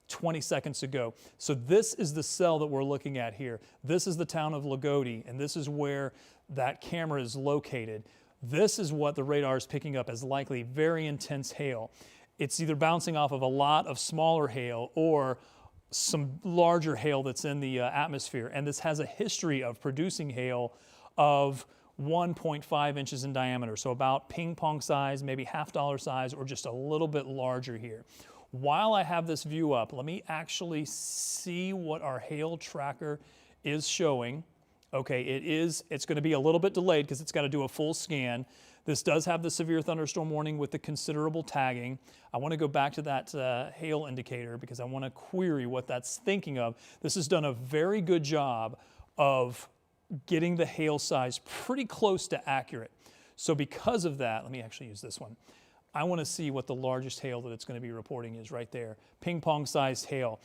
20 seconds ago. So this is the cell that we're looking at here. This is the town of Lagodi, and this is where that camera is located. This is what the radar is picking up as likely very intense hail. It's either bouncing off of a lot of smaller hail or some larger hail that's in the atmosphere. And this has a history of producing hail of 1.5 inches in diameter. So about ping pong size, maybe $half size, or just a little bit larger here. While I have this view up, let me actually see what our hail tracker is showing. Okay, it's going to be a little bit delayed because it's got to do a full scan. This does have the severe thunderstorm warning with the considerable tagging. I want to go back to that hail indicator because I want to query what that's thinking of. This has done a very good job of getting the hail size pretty close to accurate. So because of that, let me actually use this one. I want to see what the largest hail that it's going to be reporting is right there. Ping pong sized hail.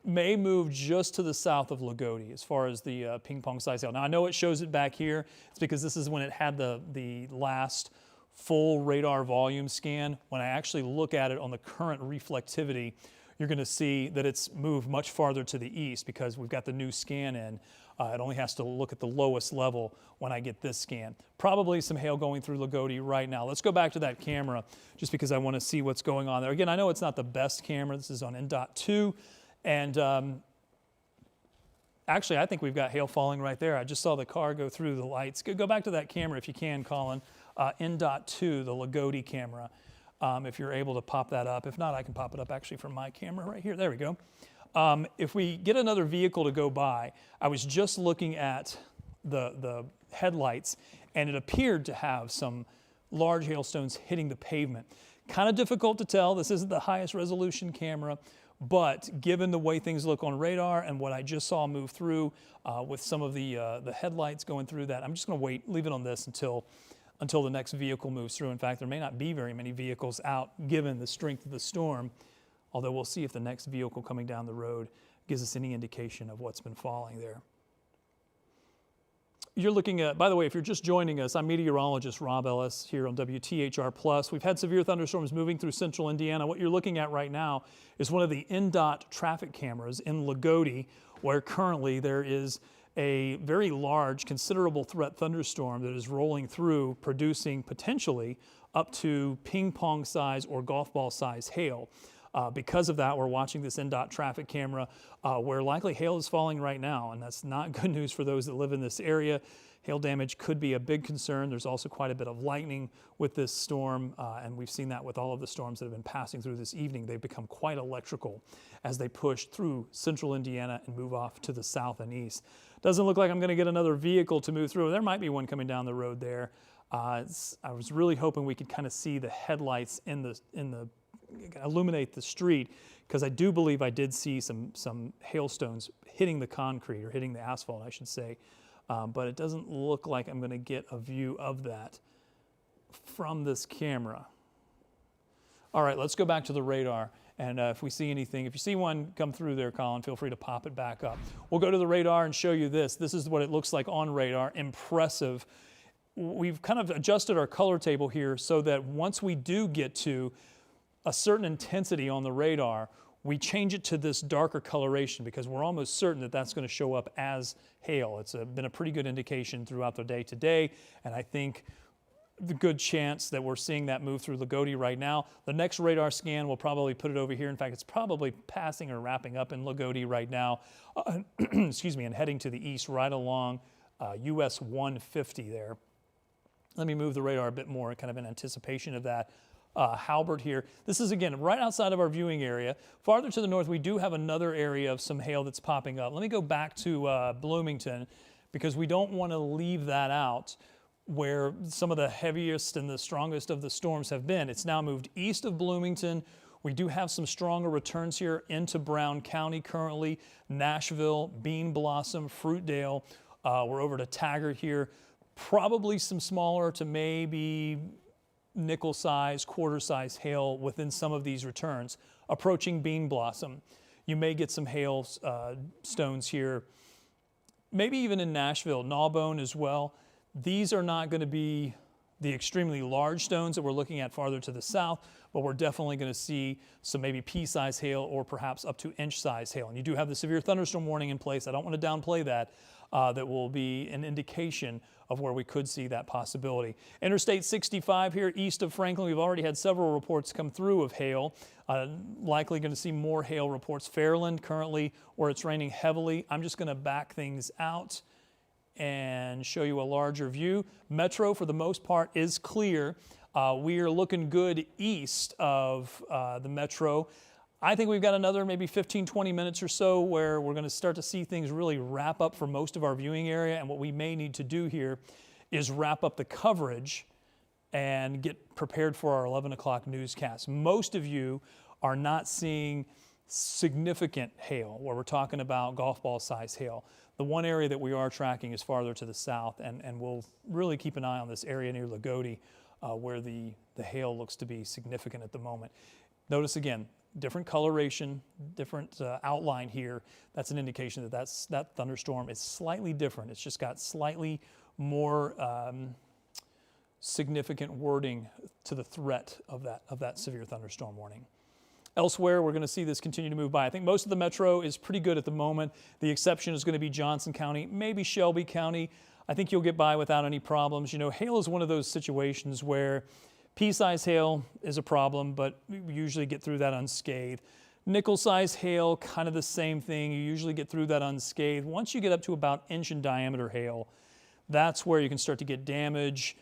May move just to the south of Lagodi as far as the ping pong size hail. Now I know it shows it back here. It's because this is when it had the last full radar volume scan. When I actually look at it on the current reflectivity, you're going to see that it's moved much farther to the east because we've got the new scan in. It only has to look at the lowest level when I get this scan. Probably some hail going through Lagodi right now. Let's go back to that camera just because I want to see what's going on there. Again, I know it's not the best camera. This is on INDOT 2. And actually, I think we've got hail falling right there. I just saw the car go through the lights. Go back to that camera if you can, Colin. INDOT 2, the Lagodi camera, if you're able to pop that up. If not, I can pop it up actually from my camera right here. There we go. If we get another vehicle to go by, I was just looking at the headlights, and it appeared to have some large hailstones hitting the pavement. Kind of difficult to tell. This isn't the highest resolution camera, but given the way things look on radar and what I just saw move through with some of the headlights going through that, I'm just going to wait, leave it on this until the next vehicle moves through. In fact, there may not be very many vehicles out given the strength of the storm. Although we'll see if the next vehicle coming down the road gives us any indication of what's been falling there. You're looking at, by the way, if you're just joining us, I'm meteorologist Robb Ellis here on WTHR+. We've had severe thunderstorms moving through central Indiana. What you're looking at right now is one of the INDOT traffic cameras in Lagodi, where currently there is a very large, considerable threat thunderstorm that is rolling through, producing potentially up to ping pong size or golf ball size hail. Because of that, we're watching this INDOT traffic camera where likely hail is falling right now, and that's not good news for those that live in this area. Hail damage could be a big concern. There's also quite a bit of lightning with this storm, and we've seen that with all of the storms that have been passing through this evening. They've become quite electrical as they push through central Indiana and move off to the south and east. Doesn't look like I'm going to get another vehicle to move through. There might be one coming down the road there. I was really hoping we could kind of see the headlights in the illuminate the street, because I do believe I did see some hailstones hitting the concrete, or hitting the asphalt, I should say. But it doesn't look like I'm going to get a view of that from this camera. All right, let's go back to the radar. And if we see anything, if you see one come through there, Colin, feel free to pop it back up. We'll go to the radar and show you this. This is what it looks like on radar. Impressive. We've kind of adjusted our color table here so that once we do get to a certain intensity on the radar, we change it to this darker coloration because we're almost certain that that's going to show up as hail. It's been a pretty good indication throughout the day today, and I think the good chance that we're seeing that move through Lagodi right now. The next radar scan will probably put it over here. In fact, it's probably passing or wrapping up in Lagodi right now, excuse me, and heading to the east right along US 150 there. Let me move the radar a bit more, kind of in anticipation of that. Halbert here. This is, again, right outside of our viewing area. Farther to the north, we do have another area of some hail that's popping up. Let me go back to Bloomington, because we don't want to leave that out where some of the heaviest and the strongest of the storms have been. It's now moved east of Bloomington. We do have some stronger returns here into Brown County currently, Nashville, Bean Blossom, Fruitdale. We're over to Taggart here. Probably some smaller to maybe nickel size, quarter size hail within some of these returns. Approaching Bean Blossom, you may get some hail stones here, maybe even in Nashville, Gnawbone as well. These are not going to be the extremely large stones that we're looking at farther to the south, but we're definitely going to see some maybe pea-size hail or perhaps up to inch-size hail. And you do have the severe thunderstorm warning in place. I don't want to downplay that. That will be an indication of where we could see that possibility. Interstate 65 here east of Franklin, we've already had several reports come through of hail. Likely going to see more hail reports. Fairland currently where it's raining heavily. I'm just going to back things out and show you a larger view. Metro, for the most part, is clear. We are looking good east of the Metro. I think we've got another maybe 15, 20 minutes or so where we're going to start to see things really wrap up for most of our viewing area. And what we may need to do here is wrap up the coverage and get prepared for our 11 o'clock newscast. Most of you are not seeing significant hail, where we're talking about golf ball size hail. The one area that we are tracking is farther to the south, and we'll really keep an eye on this area near Lagodi, where the hail looks to be significant at the moment. Notice again, different coloration, different outline here. That's an indication that that thunderstorm is slightly different. It's just got slightly more significant wording to the threat of that severe thunderstorm warning. Elsewhere, we're going to see this continue to move by. I think most of the metro is pretty good at the moment. The exception is going to be Johnson County, maybe Shelby County. I think you'll get by without any problems. You know, hail is one of those situations where pea-size hail is a problem, but we usually get through that unscathed. Nickel-size hail, kind of the same thing. You usually get through that unscathed. Once you get up to about inch in diameter hail, that's where you can start to get damage,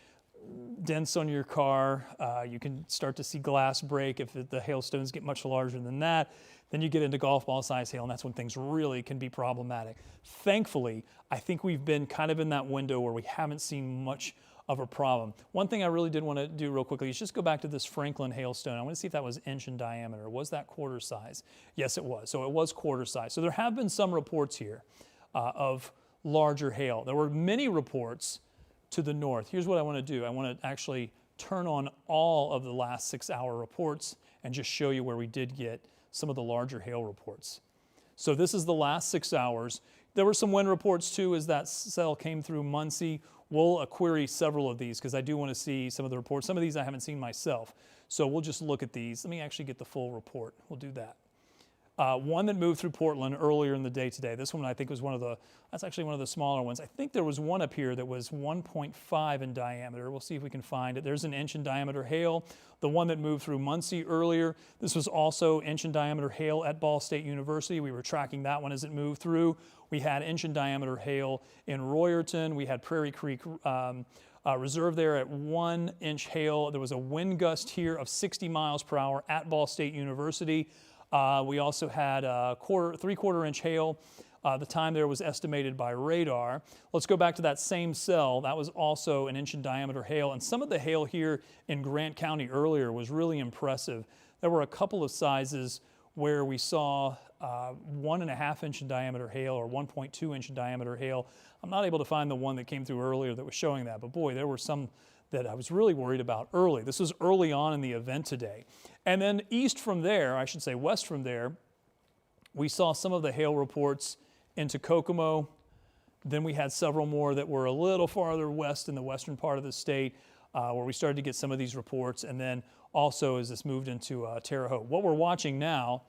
dents on your car. You can start to see glass break if the hailstones get much larger than that. Then you get into golf ball size hail, and that's when things really can be problematic. Thankfully, I think we've been kind of in that window where we haven't seen much of a problem. One thing I really did want to do real quickly is just go back to this Franklin hailstone. I want to see if that was inch in diameter. Was that quarter size? Yes, it was. So it was quarter size. So there have been some reports here of larger hail. There were many reports to the north. Here's what I want to do. I want to actually turn on all of the last 6-hour reports and just show you where we did get some of the larger hail reports. So this is the last 6 hours. There were some wind reports too as that cell came through Muncie. We'll query several of these because I do want to see some of the reports. Some of these I haven't seen myself. So we'll just look at these. Let me actually get the full report. We'll do that. One that moved through Portland earlier in the day today. This one I think was that's actually one of the smaller ones. I think there was one up here that was 1.5 in diameter. We'll see if we can find it. There's an inch in diameter hail. The one that moved through Muncie earlier, this was also inch in diameter hail at Ball State University. We were tracking that one as it moved through. We had inch in diameter hail in Royerton. We had Prairie Creek Reserve there at 1 inch hail. There was a wind gust here of 60 miles per hour at Ball State University. We also had 3/4 inch hail. The time there was estimated by radar. Let's go back to that same cell. That was also an inch in diameter hail. And some of the hail here in Grant County earlier was really impressive. There were a couple of sizes where we saw 1.5 inch in diameter hail or 1.2 inch in diameter hail. I'm not able to find the one that came through earlier that was showing that, but boy, there were some that I was really worried about early. This was early on in the event today. And then east from there, I should say west from there, we saw some of the hail reports into Kokomo. Then we had several more that were a little farther west in the western part of the state where we started to get some of these reports. And then also as this moved into Terre Haute. What we're watching now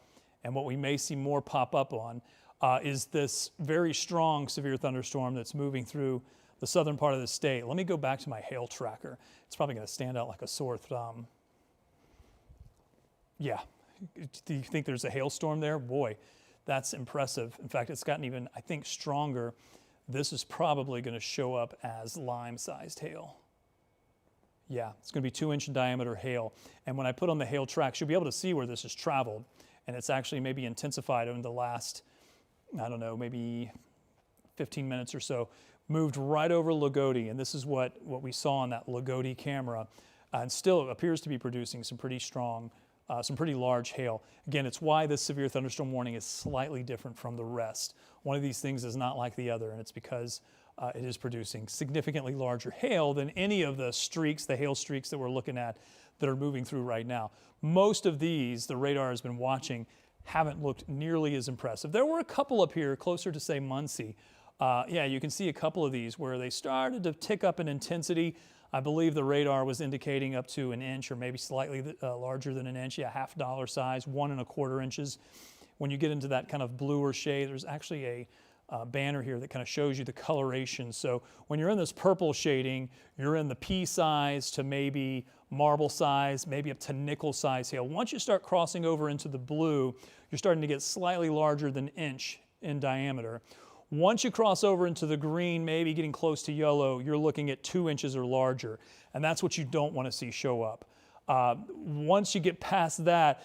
and what we may see more pop up on is this very strong severe thunderstorm that's moving through the southern part of the state. Let me go back to my hail tracker. It's probably going to stand out like a sore thumb. Yeah, do you think there's a hailstorm there? Boy, that's impressive. In fact, it's gotten even, I think, stronger. This is probably going to show up as lime-sized hail. Yeah, it's going to be 2 inch in diameter hail. And when I put on the hail tracks, you'll be able to see where this has traveled. And it's actually maybe intensified in the last, I don't know, maybe 15 minutes or so. Moved right over Lagodi, and this is what we saw on that Lagodi camera, and still appears to be producing some pretty strong, some pretty large hail. Again, it's why this severe thunderstorm warning is slightly different from the rest. One of these things is not like the other, and it's because it is producing significantly larger hail than any of the streaks, the hail streaks that we're looking at that are moving through right now. Most of these, the radar has been watching, haven't looked nearly as impressive. There were a couple up here closer to, say, Muncie. Yeah, you can see a couple of these where they started to tick up in intensity. I believe the radar was indicating up to an inch or maybe slightly larger than an inch, yeah, $half size, 1.25 inches. When you get into that kind of bluer shade, there's actually a banner here that kind of shows you the coloration. So when you're in this purple shading, you're in the pea size to maybe marble size, maybe up to nickel size hail. Once you start crossing over into the blue, you're starting to get slightly larger than an inch in diameter. Once you cross over into the green, maybe getting close to yellow, you're looking at 2 inches or larger. And that's what you don't want to see show up. Once you get past that,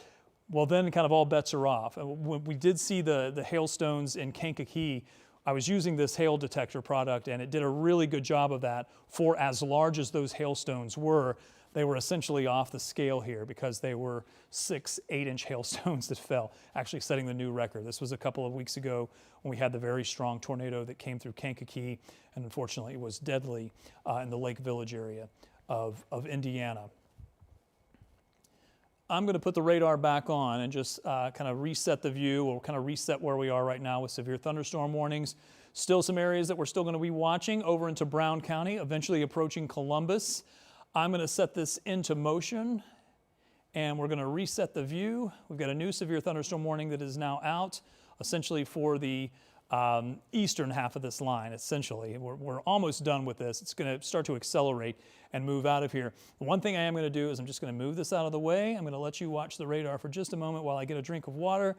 well, then kind of all bets are off. When we did see the hailstones in Kankakee, I was using this hail detector product, and it did a really good job of that for as large as those hailstones were. they were essentially off the scale here because they were 6, 8-inch hailstones that fell, actually setting the new record. This was a couple of weeks ago when we had the very strong tornado that came through Kankakee, and unfortunately it was deadly in the Lake Village area of Indiana. I'm going to put the radar back on and just kind of reset the view, or kind of reset where we are right now with severe thunderstorm warnings. Still some areas that we're still going to be watching over into Brown County, eventually approaching Columbus. I'm going to set this into motion and we're going to reset the view. We've got a new severe thunderstorm warning that is now out, essentially for the eastern half of this line, essentially. We're almost done with this. It's going to start to accelerate and move out of here. The one thing I am going to do is I'm just going to move this out of the way. I'm going to let you watch the radar for just a moment while I get a drink of water,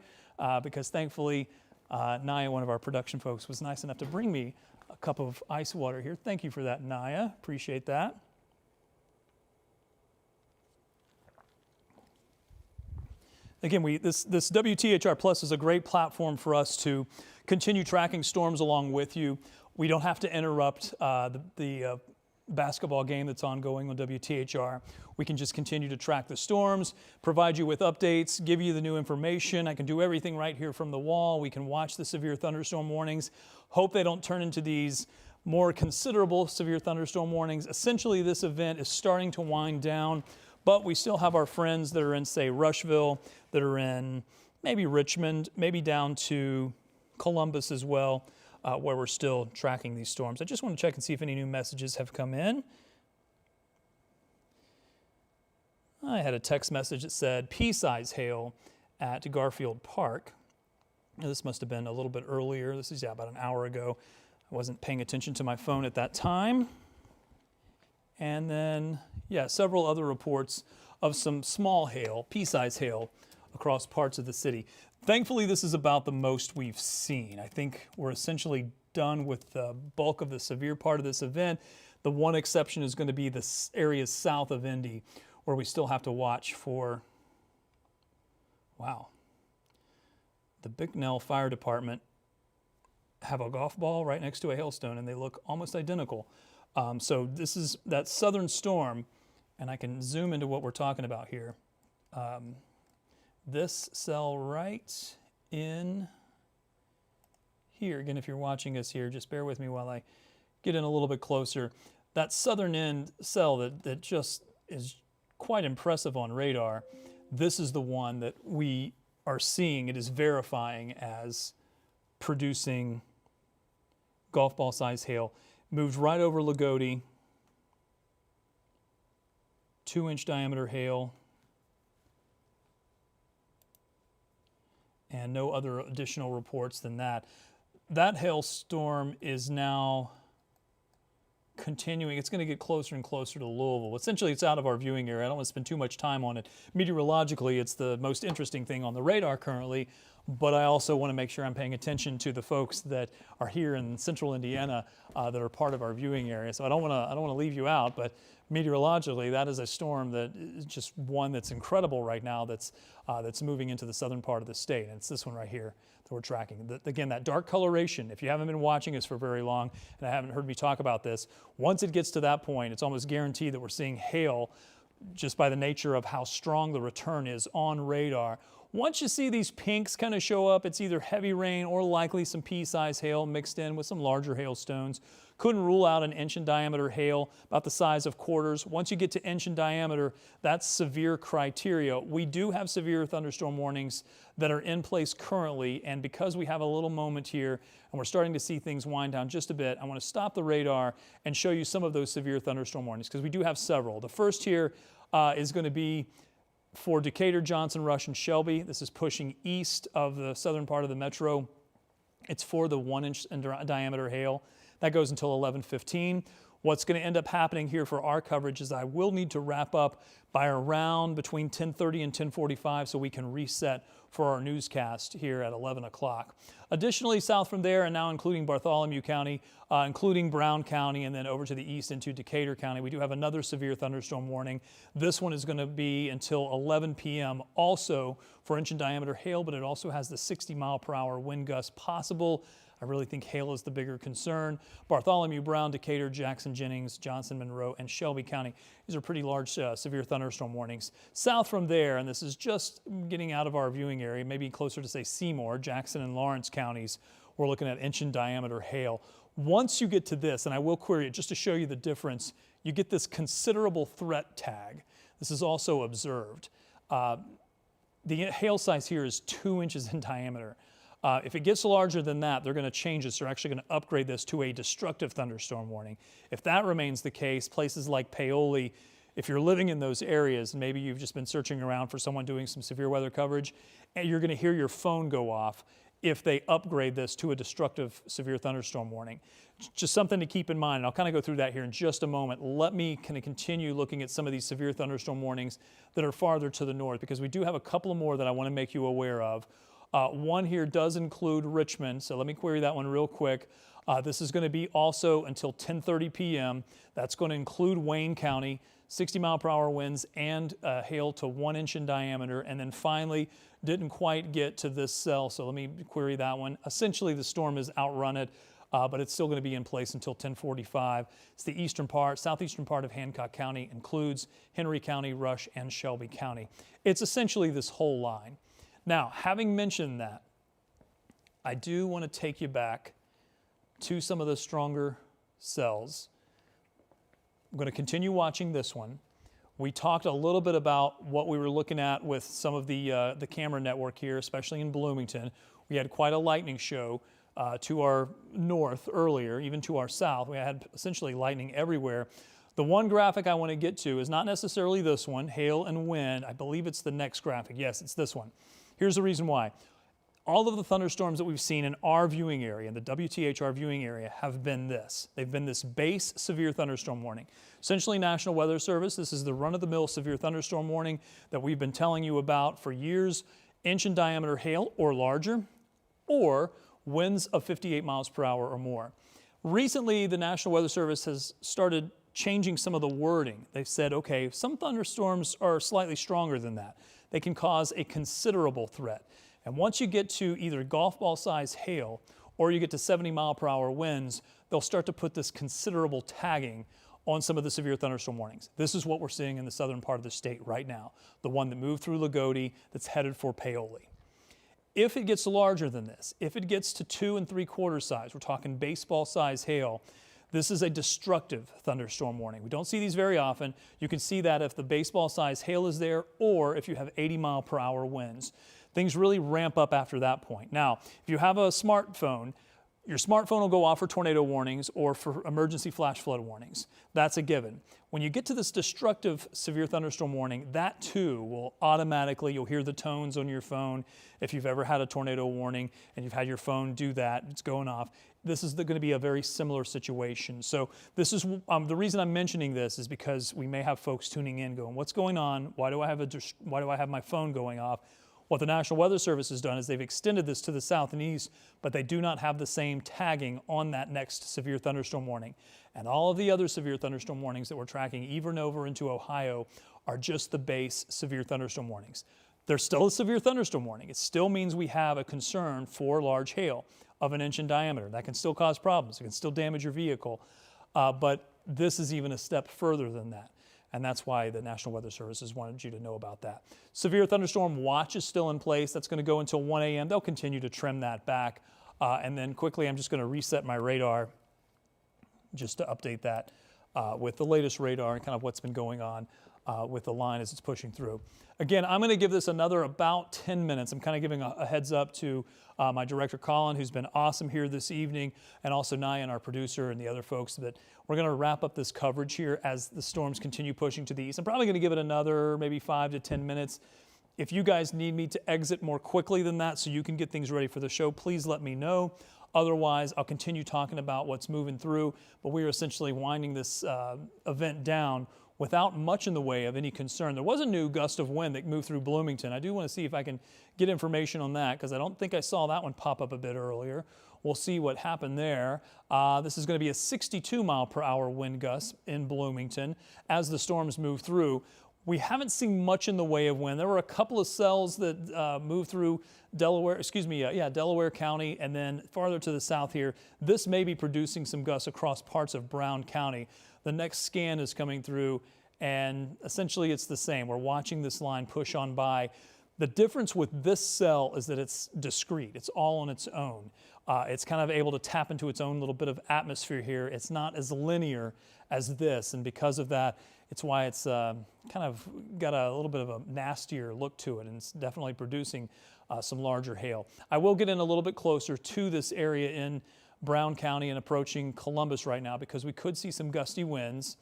because thankfully Naya, one of our production folks, was nice enough to bring me a cup of ice water here. Thank you for that, Naya. Appreciate that. Again, this WTHR Plus is a great platform for us to continue tracking storms along with you. We don't have to interrupt the basketball game that's ongoing on WTHR. We can just continue to track the storms, provide you with updates, give you the new information. I can do everything right here from the wall. We can watch the severe thunderstorm warnings. Hope they don't turn into these more considerable severe thunderstorm warnings. Essentially, this event is starting to wind down, but we still have our friends that are in, say, Rushville, that are in maybe Richmond, maybe down to Columbus as well, where we're still tracking these storms. I just want to check and see if any new messages have come in. I had a text message that said pea-size hail at Garfield Park. Now, this must have been a little bit earlier. This is about an hour ago. I wasn't paying attention to my phone at that time. And then, several other reports of some small hail, pea-size hail, across parts of the city. Thankfully, this is about the most we've seen. I think we're essentially done with the bulk of the severe part of this event. The one exception is going to be the areas south of Indy, where we still have to watch for, wow, the Bicknell Fire Department have a golf ball right next to a hailstone, and they look almost identical. So this is that southern storm, and I can zoom into what we're talking about here. This cell right in here, again, if you're watching us here, just bear with me while I get in a little bit closer. That southern end cell that just is quite impressive on radar, this is the one that we are seeing. It is verifying as producing golf ball size hail. Moved right over Lagodi, 2-inch diameter hail, and no other additional reports than that. That hailstorm is now continuing. It's going to get closer and closer to Louisville. Essentially, it's out of our viewing area. I don't want to spend too much time on it. Meteorologically, it's the most interesting thing on the radar currently, but I also want to make sure I'm paying attention to the folks that are here in central Indiana that are part of our viewing area. So I don't want to leave you out, but meteorologically, that is a storm that is just one that's incredible right now, that's moving into the southern part of the state. And it's this one right here that we're tracking. Again, that dark coloration, if you haven't been watching us for very long and haven't heard me talk about this, once it gets to that point, it's almost guaranteed that we're seeing hail just by the nature of how strong the return is on radar. Once you see these pinks kind of show up, it's either heavy rain or likely some pea-sized hail mixed in with some larger hailstones. Couldn't rule out an inch in diameter hail, about the size of quarters. Once you get to inch in diameter, that's severe criteria. We do have severe thunderstorm warnings that are in place currently, and because we have a little moment here and we're starting to see things wind down just a bit, I want to stop the radar and show you some of those severe thunderstorm warnings, because we do have several. The first here is going to be for Decatur, Johnson, Rush, and Shelby. This is pushing east of the southern part of the metro. It's for the 1-inch in diameter hail. That goes until 11:15. What's going to end up happening here for our coverage is I will need to wrap up by around between 10:30 and 10:45 so we can reset for our newscast here at 11 o'clock. Additionally, south from there, and now including Bartholomew County, including Brown County, and then over to the east into Decatur County, we do have another severe thunderstorm warning. This one is going to be until 11 p.m. also for inch in diameter hail, but it also has the 60-mile-per-hour wind gusts possible. I really think hail is the bigger concern. Bartholomew, Brown, Decatur, Jackson, Jennings, Johnson, Monroe, and Shelby County. These are pretty large severe thunderstorm warnings. South from there, and this is just getting out of our viewing area, maybe closer to, say, Seymour, Jackson, and Lawrence counties, we're looking at inch in diameter hail. Once you get to this, and I will query it just to show you the difference, you get this considerable threat tag. This is also observed. The hail size here is 2 inches in diameter. If it gets larger than that, they're going to change this. They're actually going to upgrade this to a destructive thunderstorm warning. If that remains the case, places like Paoli, if you're living in those areas, and maybe you've just been searching around for someone doing some severe weather coverage, and you're going to hear your phone go off if they upgrade this to a destructive severe thunderstorm warning. Just something to keep in mind. And I'll kind of go through that here in just a moment. Let me kind of continue looking at some of these severe thunderstorm warnings that are farther to the north, because we do have a couple more that I want to make you aware of. One here does include Richmond, so let me query that one real quick. This is going to be also until 10:30 p.m. That's going to include Wayne County, 60-mile-per-hour winds and hail to 1 inch in diameter. And then finally, didn't quite get to this cell, so let me query that one. Essentially, the storm has outrun it, but it's still going to be in place until 10:45. It's the eastern part, southeastern part of Hancock County, includes Henry County, Rush, and Shelby County. It's essentially this whole line. Now, having mentioned that, I do want to take you back to some of the stronger cells. I'm going to continue watching this one. We talked a little bit about what we were looking at with some of the camera network here, especially in Bloomington. We had quite a lightning show to our north earlier, even to our south. We had essentially lightning everywhere. The one graphic I want to get to is not necessarily this one, hail and wind. I believe it's the next graphic. Yes, it's this one. Here's the reason why. All of the thunderstorms that we've seen in our viewing area, in the WTHR viewing area, have been this. They've been this base severe thunderstorm warning. Essentially, National Weather Service, this is the run-of-the-mill severe thunderstorm warning that we've been telling you about for years. Inch in diameter hail or larger, or winds of 58 miles per hour or more. Recently, the National Weather Service has started changing some of the wording. They've said, okay, some thunderstorms are slightly stronger than that. They can cause a considerable threat. And once you get to either golf ball size hail or you get to 70-mile-per-hour winds, they'll start to put this considerable tagging on some of the severe thunderstorm warnings. This is what we're seeing in the southern part of the state right now, the one that moved through Lagodi that's headed for Paoli. If it gets larger than this, if it gets to 2 3/4 size, we're talking baseball size hail, this is a destructive thunderstorm warning. We don't see these very often. You can see that if the baseball size hail is there or if you have 80-mile-per-hour winds. Things really ramp up after that point. Now, if you have a smartphone, your smartphone will go off for tornado warnings or for emergency flash flood warnings. That's a given. When you get to this destructive severe thunderstorm warning, that too will automatically, you'll hear the tones on your phone. If you've ever had a tornado warning and you've had your phone do that, it's going off. This is going to be a very similar situation. So this is the reason I'm mentioning this is because we may have folks tuning in going, what's going on? Why do I have my phone going off? What the National Weather Service has done is they've extended this to the south and east, but they do not have the same tagging on that next severe thunderstorm warning. And all of the other severe thunderstorm warnings that we're tracking, even over into Ohio, are just the base severe thunderstorm warnings. There's still a severe thunderstorm warning. It still means we have a concern for large hail of 1 inch in diameter. That can still cause problems. It can still damage your vehicle. But this is even a step further than that. And that's why the National Weather Service has wanted you to know about that. Severe thunderstorm watch is still in place. That's going to go until 1 a.m. They'll continue to trim that back. And then quickly, I'm just going to reset my radar just to update that with the latest radar and kind of what's been going on with the line as it's pushing through. Again, I'm going to give this another about 10 minutes. I'm kind of giving a heads up to my director, Colin, who's been awesome here this evening, and also Nyan, our producer, and the other folks, that we're going to wrap up this coverage here as the storms continue pushing to the east. I'm probably going to give it another maybe 5 to 10 minutes. If you guys need me to exit more quickly than that so you can get things ready for the show, please let me know. Otherwise, I'll continue talking about what's moving through, but we are essentially winding this event down without much in the way of any concern. There was a new gust of wind that moved through Bloomington. I do want to see if I can get information on that because I don't think I saw that one pop up a bit earlier. We'll see what happened there. This is going to be a 62-mile-per-hour wind gust in Bloomington as the storms move through. We haven't seen much in the way of wind. There were a couple of cells that moved through Delaware County, and then farther to the south here. This may be producing some gusts across parts of Brown County. The next scan is coming through, and essentially it's the same. We're watching this line push on by. The difference with this cell is that it's discrete. It's all on its own. It's kind of able to tap into its own little bit of atmosphere here. It's not as linear as this, and because of that, it's why it's kind of got a little bit of a nastier look to it, and it's definitely producing some larger hail. I will get in a little bit closer to this area in Brown County and approaching Columbus right now because we could see some gusty winds.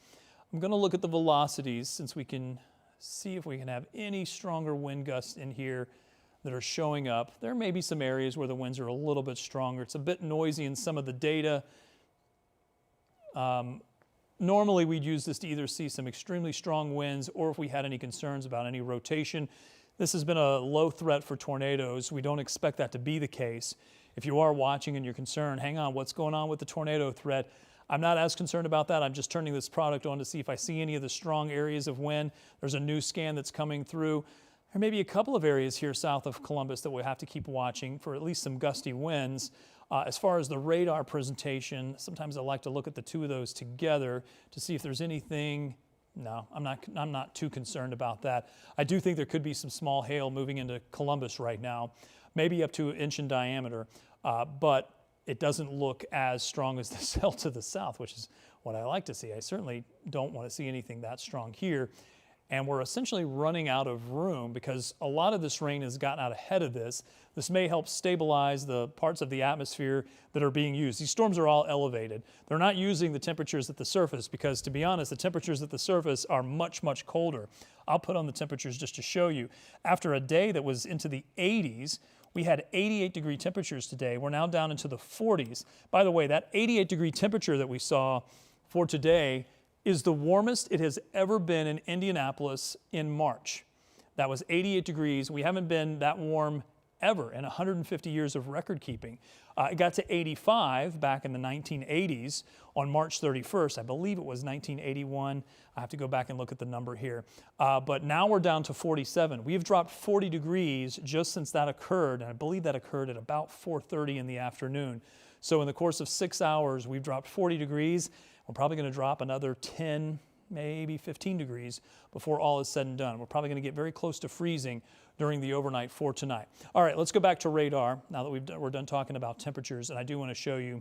I'm going to look at the velocities since we can see if we can have any stronger wind gusts in here that are showing up. There may be some areas where the winds are a little bit stronger. It's a bit noisy in some of the data. Normally we'd use this to either see some extremely strong winds or if we had any concerns about any rotation. This has been a low threat for tornadoes. We don't expect that to be the case. If you are watching and you're concerned, hang on, what's going on with the tornado threat? I'm not as concerned about that. I'm just turning this product on to see if I see any of the strong areas of wind. There's a new scan that's coming through. There may be a couple of areas here south of Columbus that we'll have to keep watching for at least some gusty winds. As far as the radar presentation, sometimes I like to look at the two of those together to see if there's anything. No, I'm not too concerned about that. I do think there could be some small hail moving into Columbus right now, maybe up to an inch in diameter, but it doesn't look as strong as the cell to the south, which is what I like to see. I certainly don't want to see anything that strong here. And we're essentially running out of room because a lot of this rain has gotten out ahead of this. This may help stabilize the parts of the atmosphere that are being used. These storms are all elevated. They're not using the temperatures at the surface because, to be honest, the temperatures at the surface are much, much colder. I'll put on the temperatures just to show you. After a day that was into the 80s, we had 88-degree temperatures today. We're now down into the 40s. By the way, that 88-degree temperature that we saw for today is the warmest it has ever been in Indianapolis in March. That was 88 degrees. We haven't been that warm ever in 150 years of record keeping. It got to 85 back in the 1980s on March 31st. I believe it was 1981. I have to go back and look at the number here. But now we're down to 47. We have dropped 40 degrees just since that occurred, and I believe that occurred at about 4:30 in the afternoon. So in the course of 6 hours, we've dropped 40 degrees. We're probably going to drop another 10, maybe 15 degrees before all is said and done. We're probably going to get very close to freezing during the overnight for tonight. All right, let's go back to radar now that we're done talking about temperatures, and I do want to show you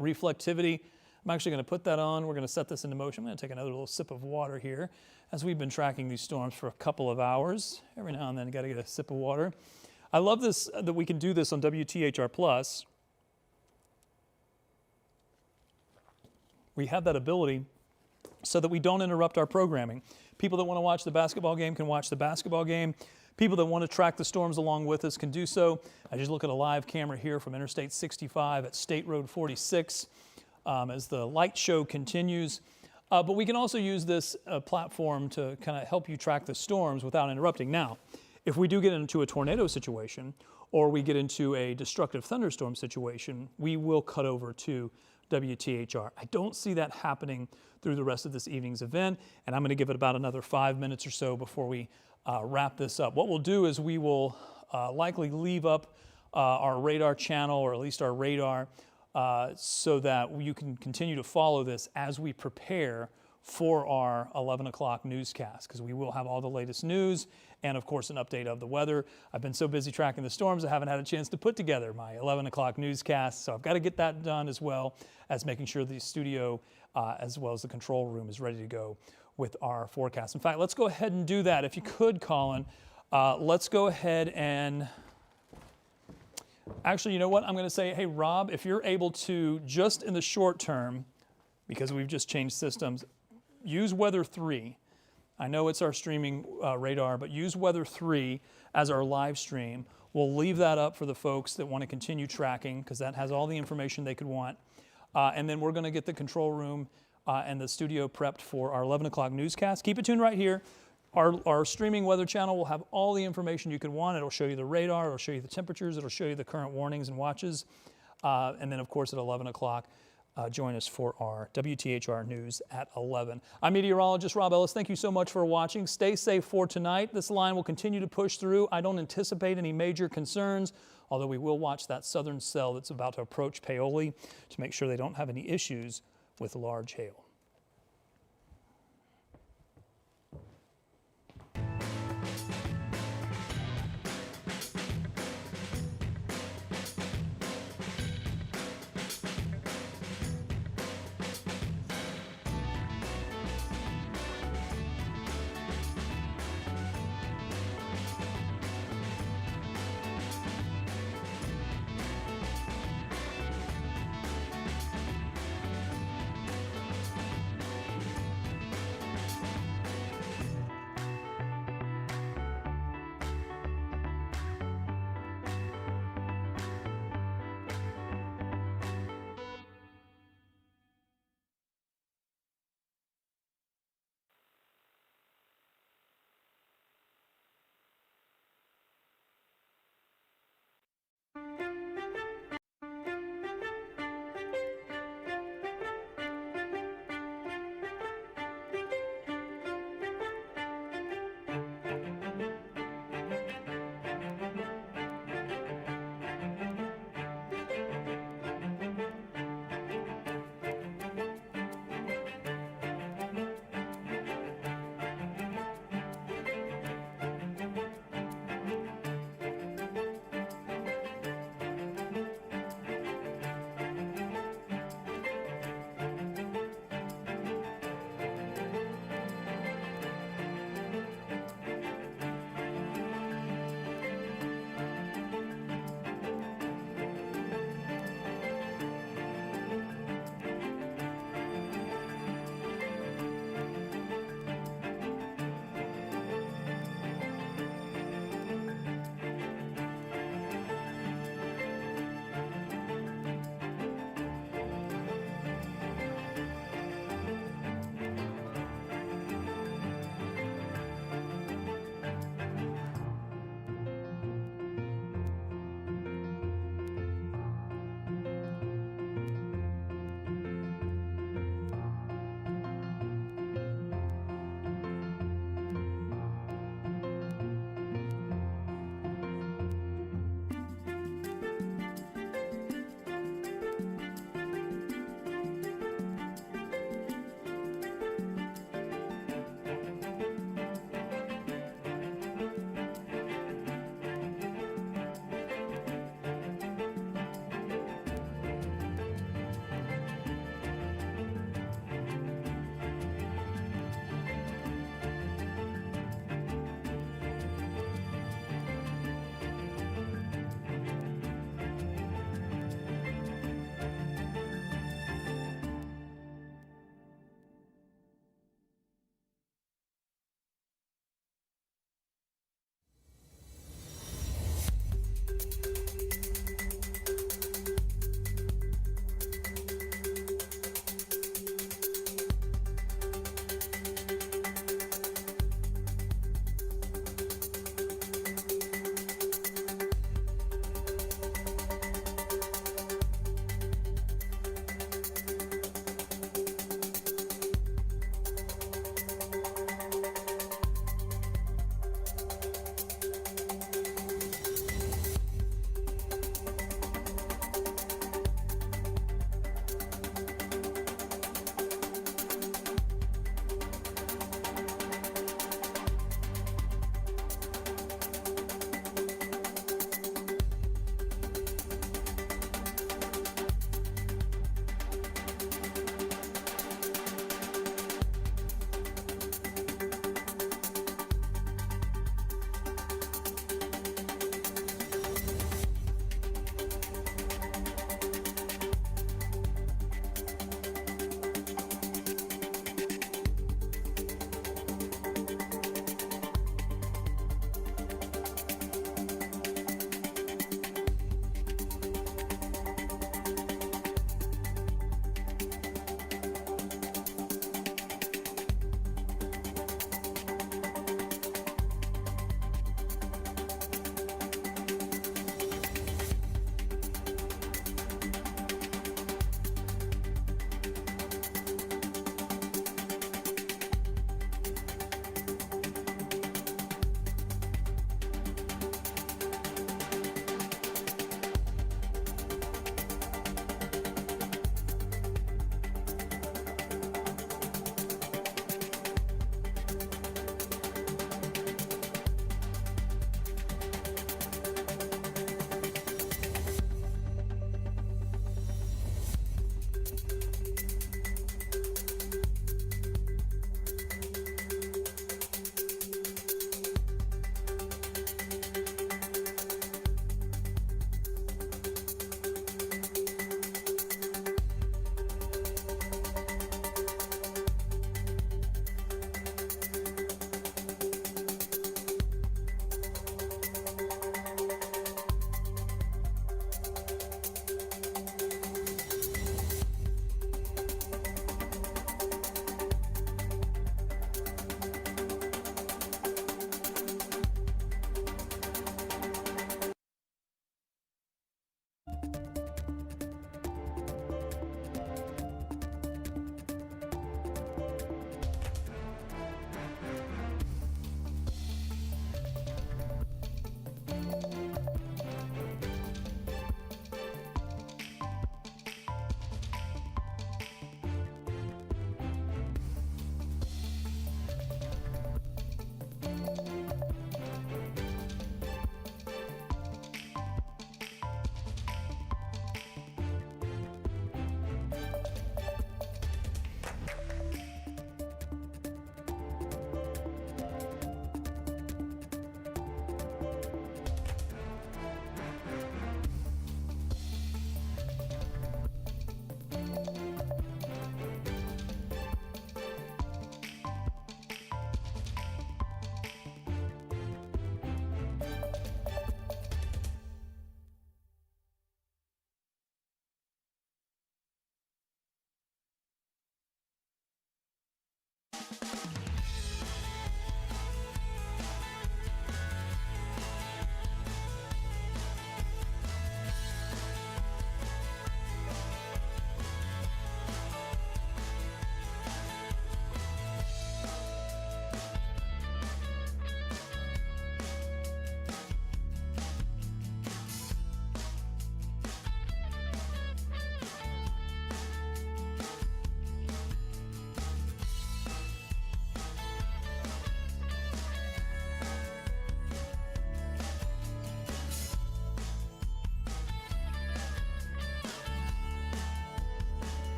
reflectivity. I'm actually going to put that on. We're going to set this into motion. I'm going to take another little sip of water here as we've been tracking these storms for a couple of hours. Every now and then, got to get a sip of water. I love this, that we can do this on WTHR+. We have that ability so that we don't interrupt our programming. People that want to watch the basketball game can watch the basketball game. People that want to track the storms along with us can do so. I just look at a live camera here from Interstate 65 at State Road 46 as the light show continues. But we can also use this platform to kind of help you track the storms without interrupting. Now, if we do get into a tornado situation or we get into a destructive thunderstorm situation, we will cut over to WTHR. I don't see that happening through the rest of this evening's event, and I'm going to give it about another 5 minutes or so before we wrap this up. What we'll do is we will likely leave up our radar channel, or at least our radar, so that you can continue to follow this as we prepare for our 11 o'clock newscast, because we will have all the latest news and, of course, an update of the weather. I've been so busy tracking the storms, I haven't had a chance to put together my 11 o'clock newscast, so I've got to get that done as well as making sure the studio as well as the control room is ready to go with our forecast. In fact, let's go ahead and do that. If you could, Colin, let's go ahead and actually, you know what? I'm going to say, hey, Rob, if you're able to, just in the short term, because we've just changed systems, use Weather 3. I know it's our streaming radar, but use Weather 3 as our live stream. We'll leave that up for the folks that want to continue tracking, because that has all the information they could want. And then we're going to get the control room and the studio prepped for our 11 o'clock newscast. Keep it tuned right here. Our streaming weather channel will have all the information you can want. It'll show you the radar, it'll show you the temperatures, it'll show you the current warnings and watches. And then, of course, at 11 o'clock, join us for our WTHR News at 11. I'm meteorologist Robb Ellis. Thank you so much for watching. Stay safe for tonight. This line will continue to push through. I don't anticipate any major concerns, although we will watch that southern cell that's about to approach Paoli to make sure they don't have any issues with large hail.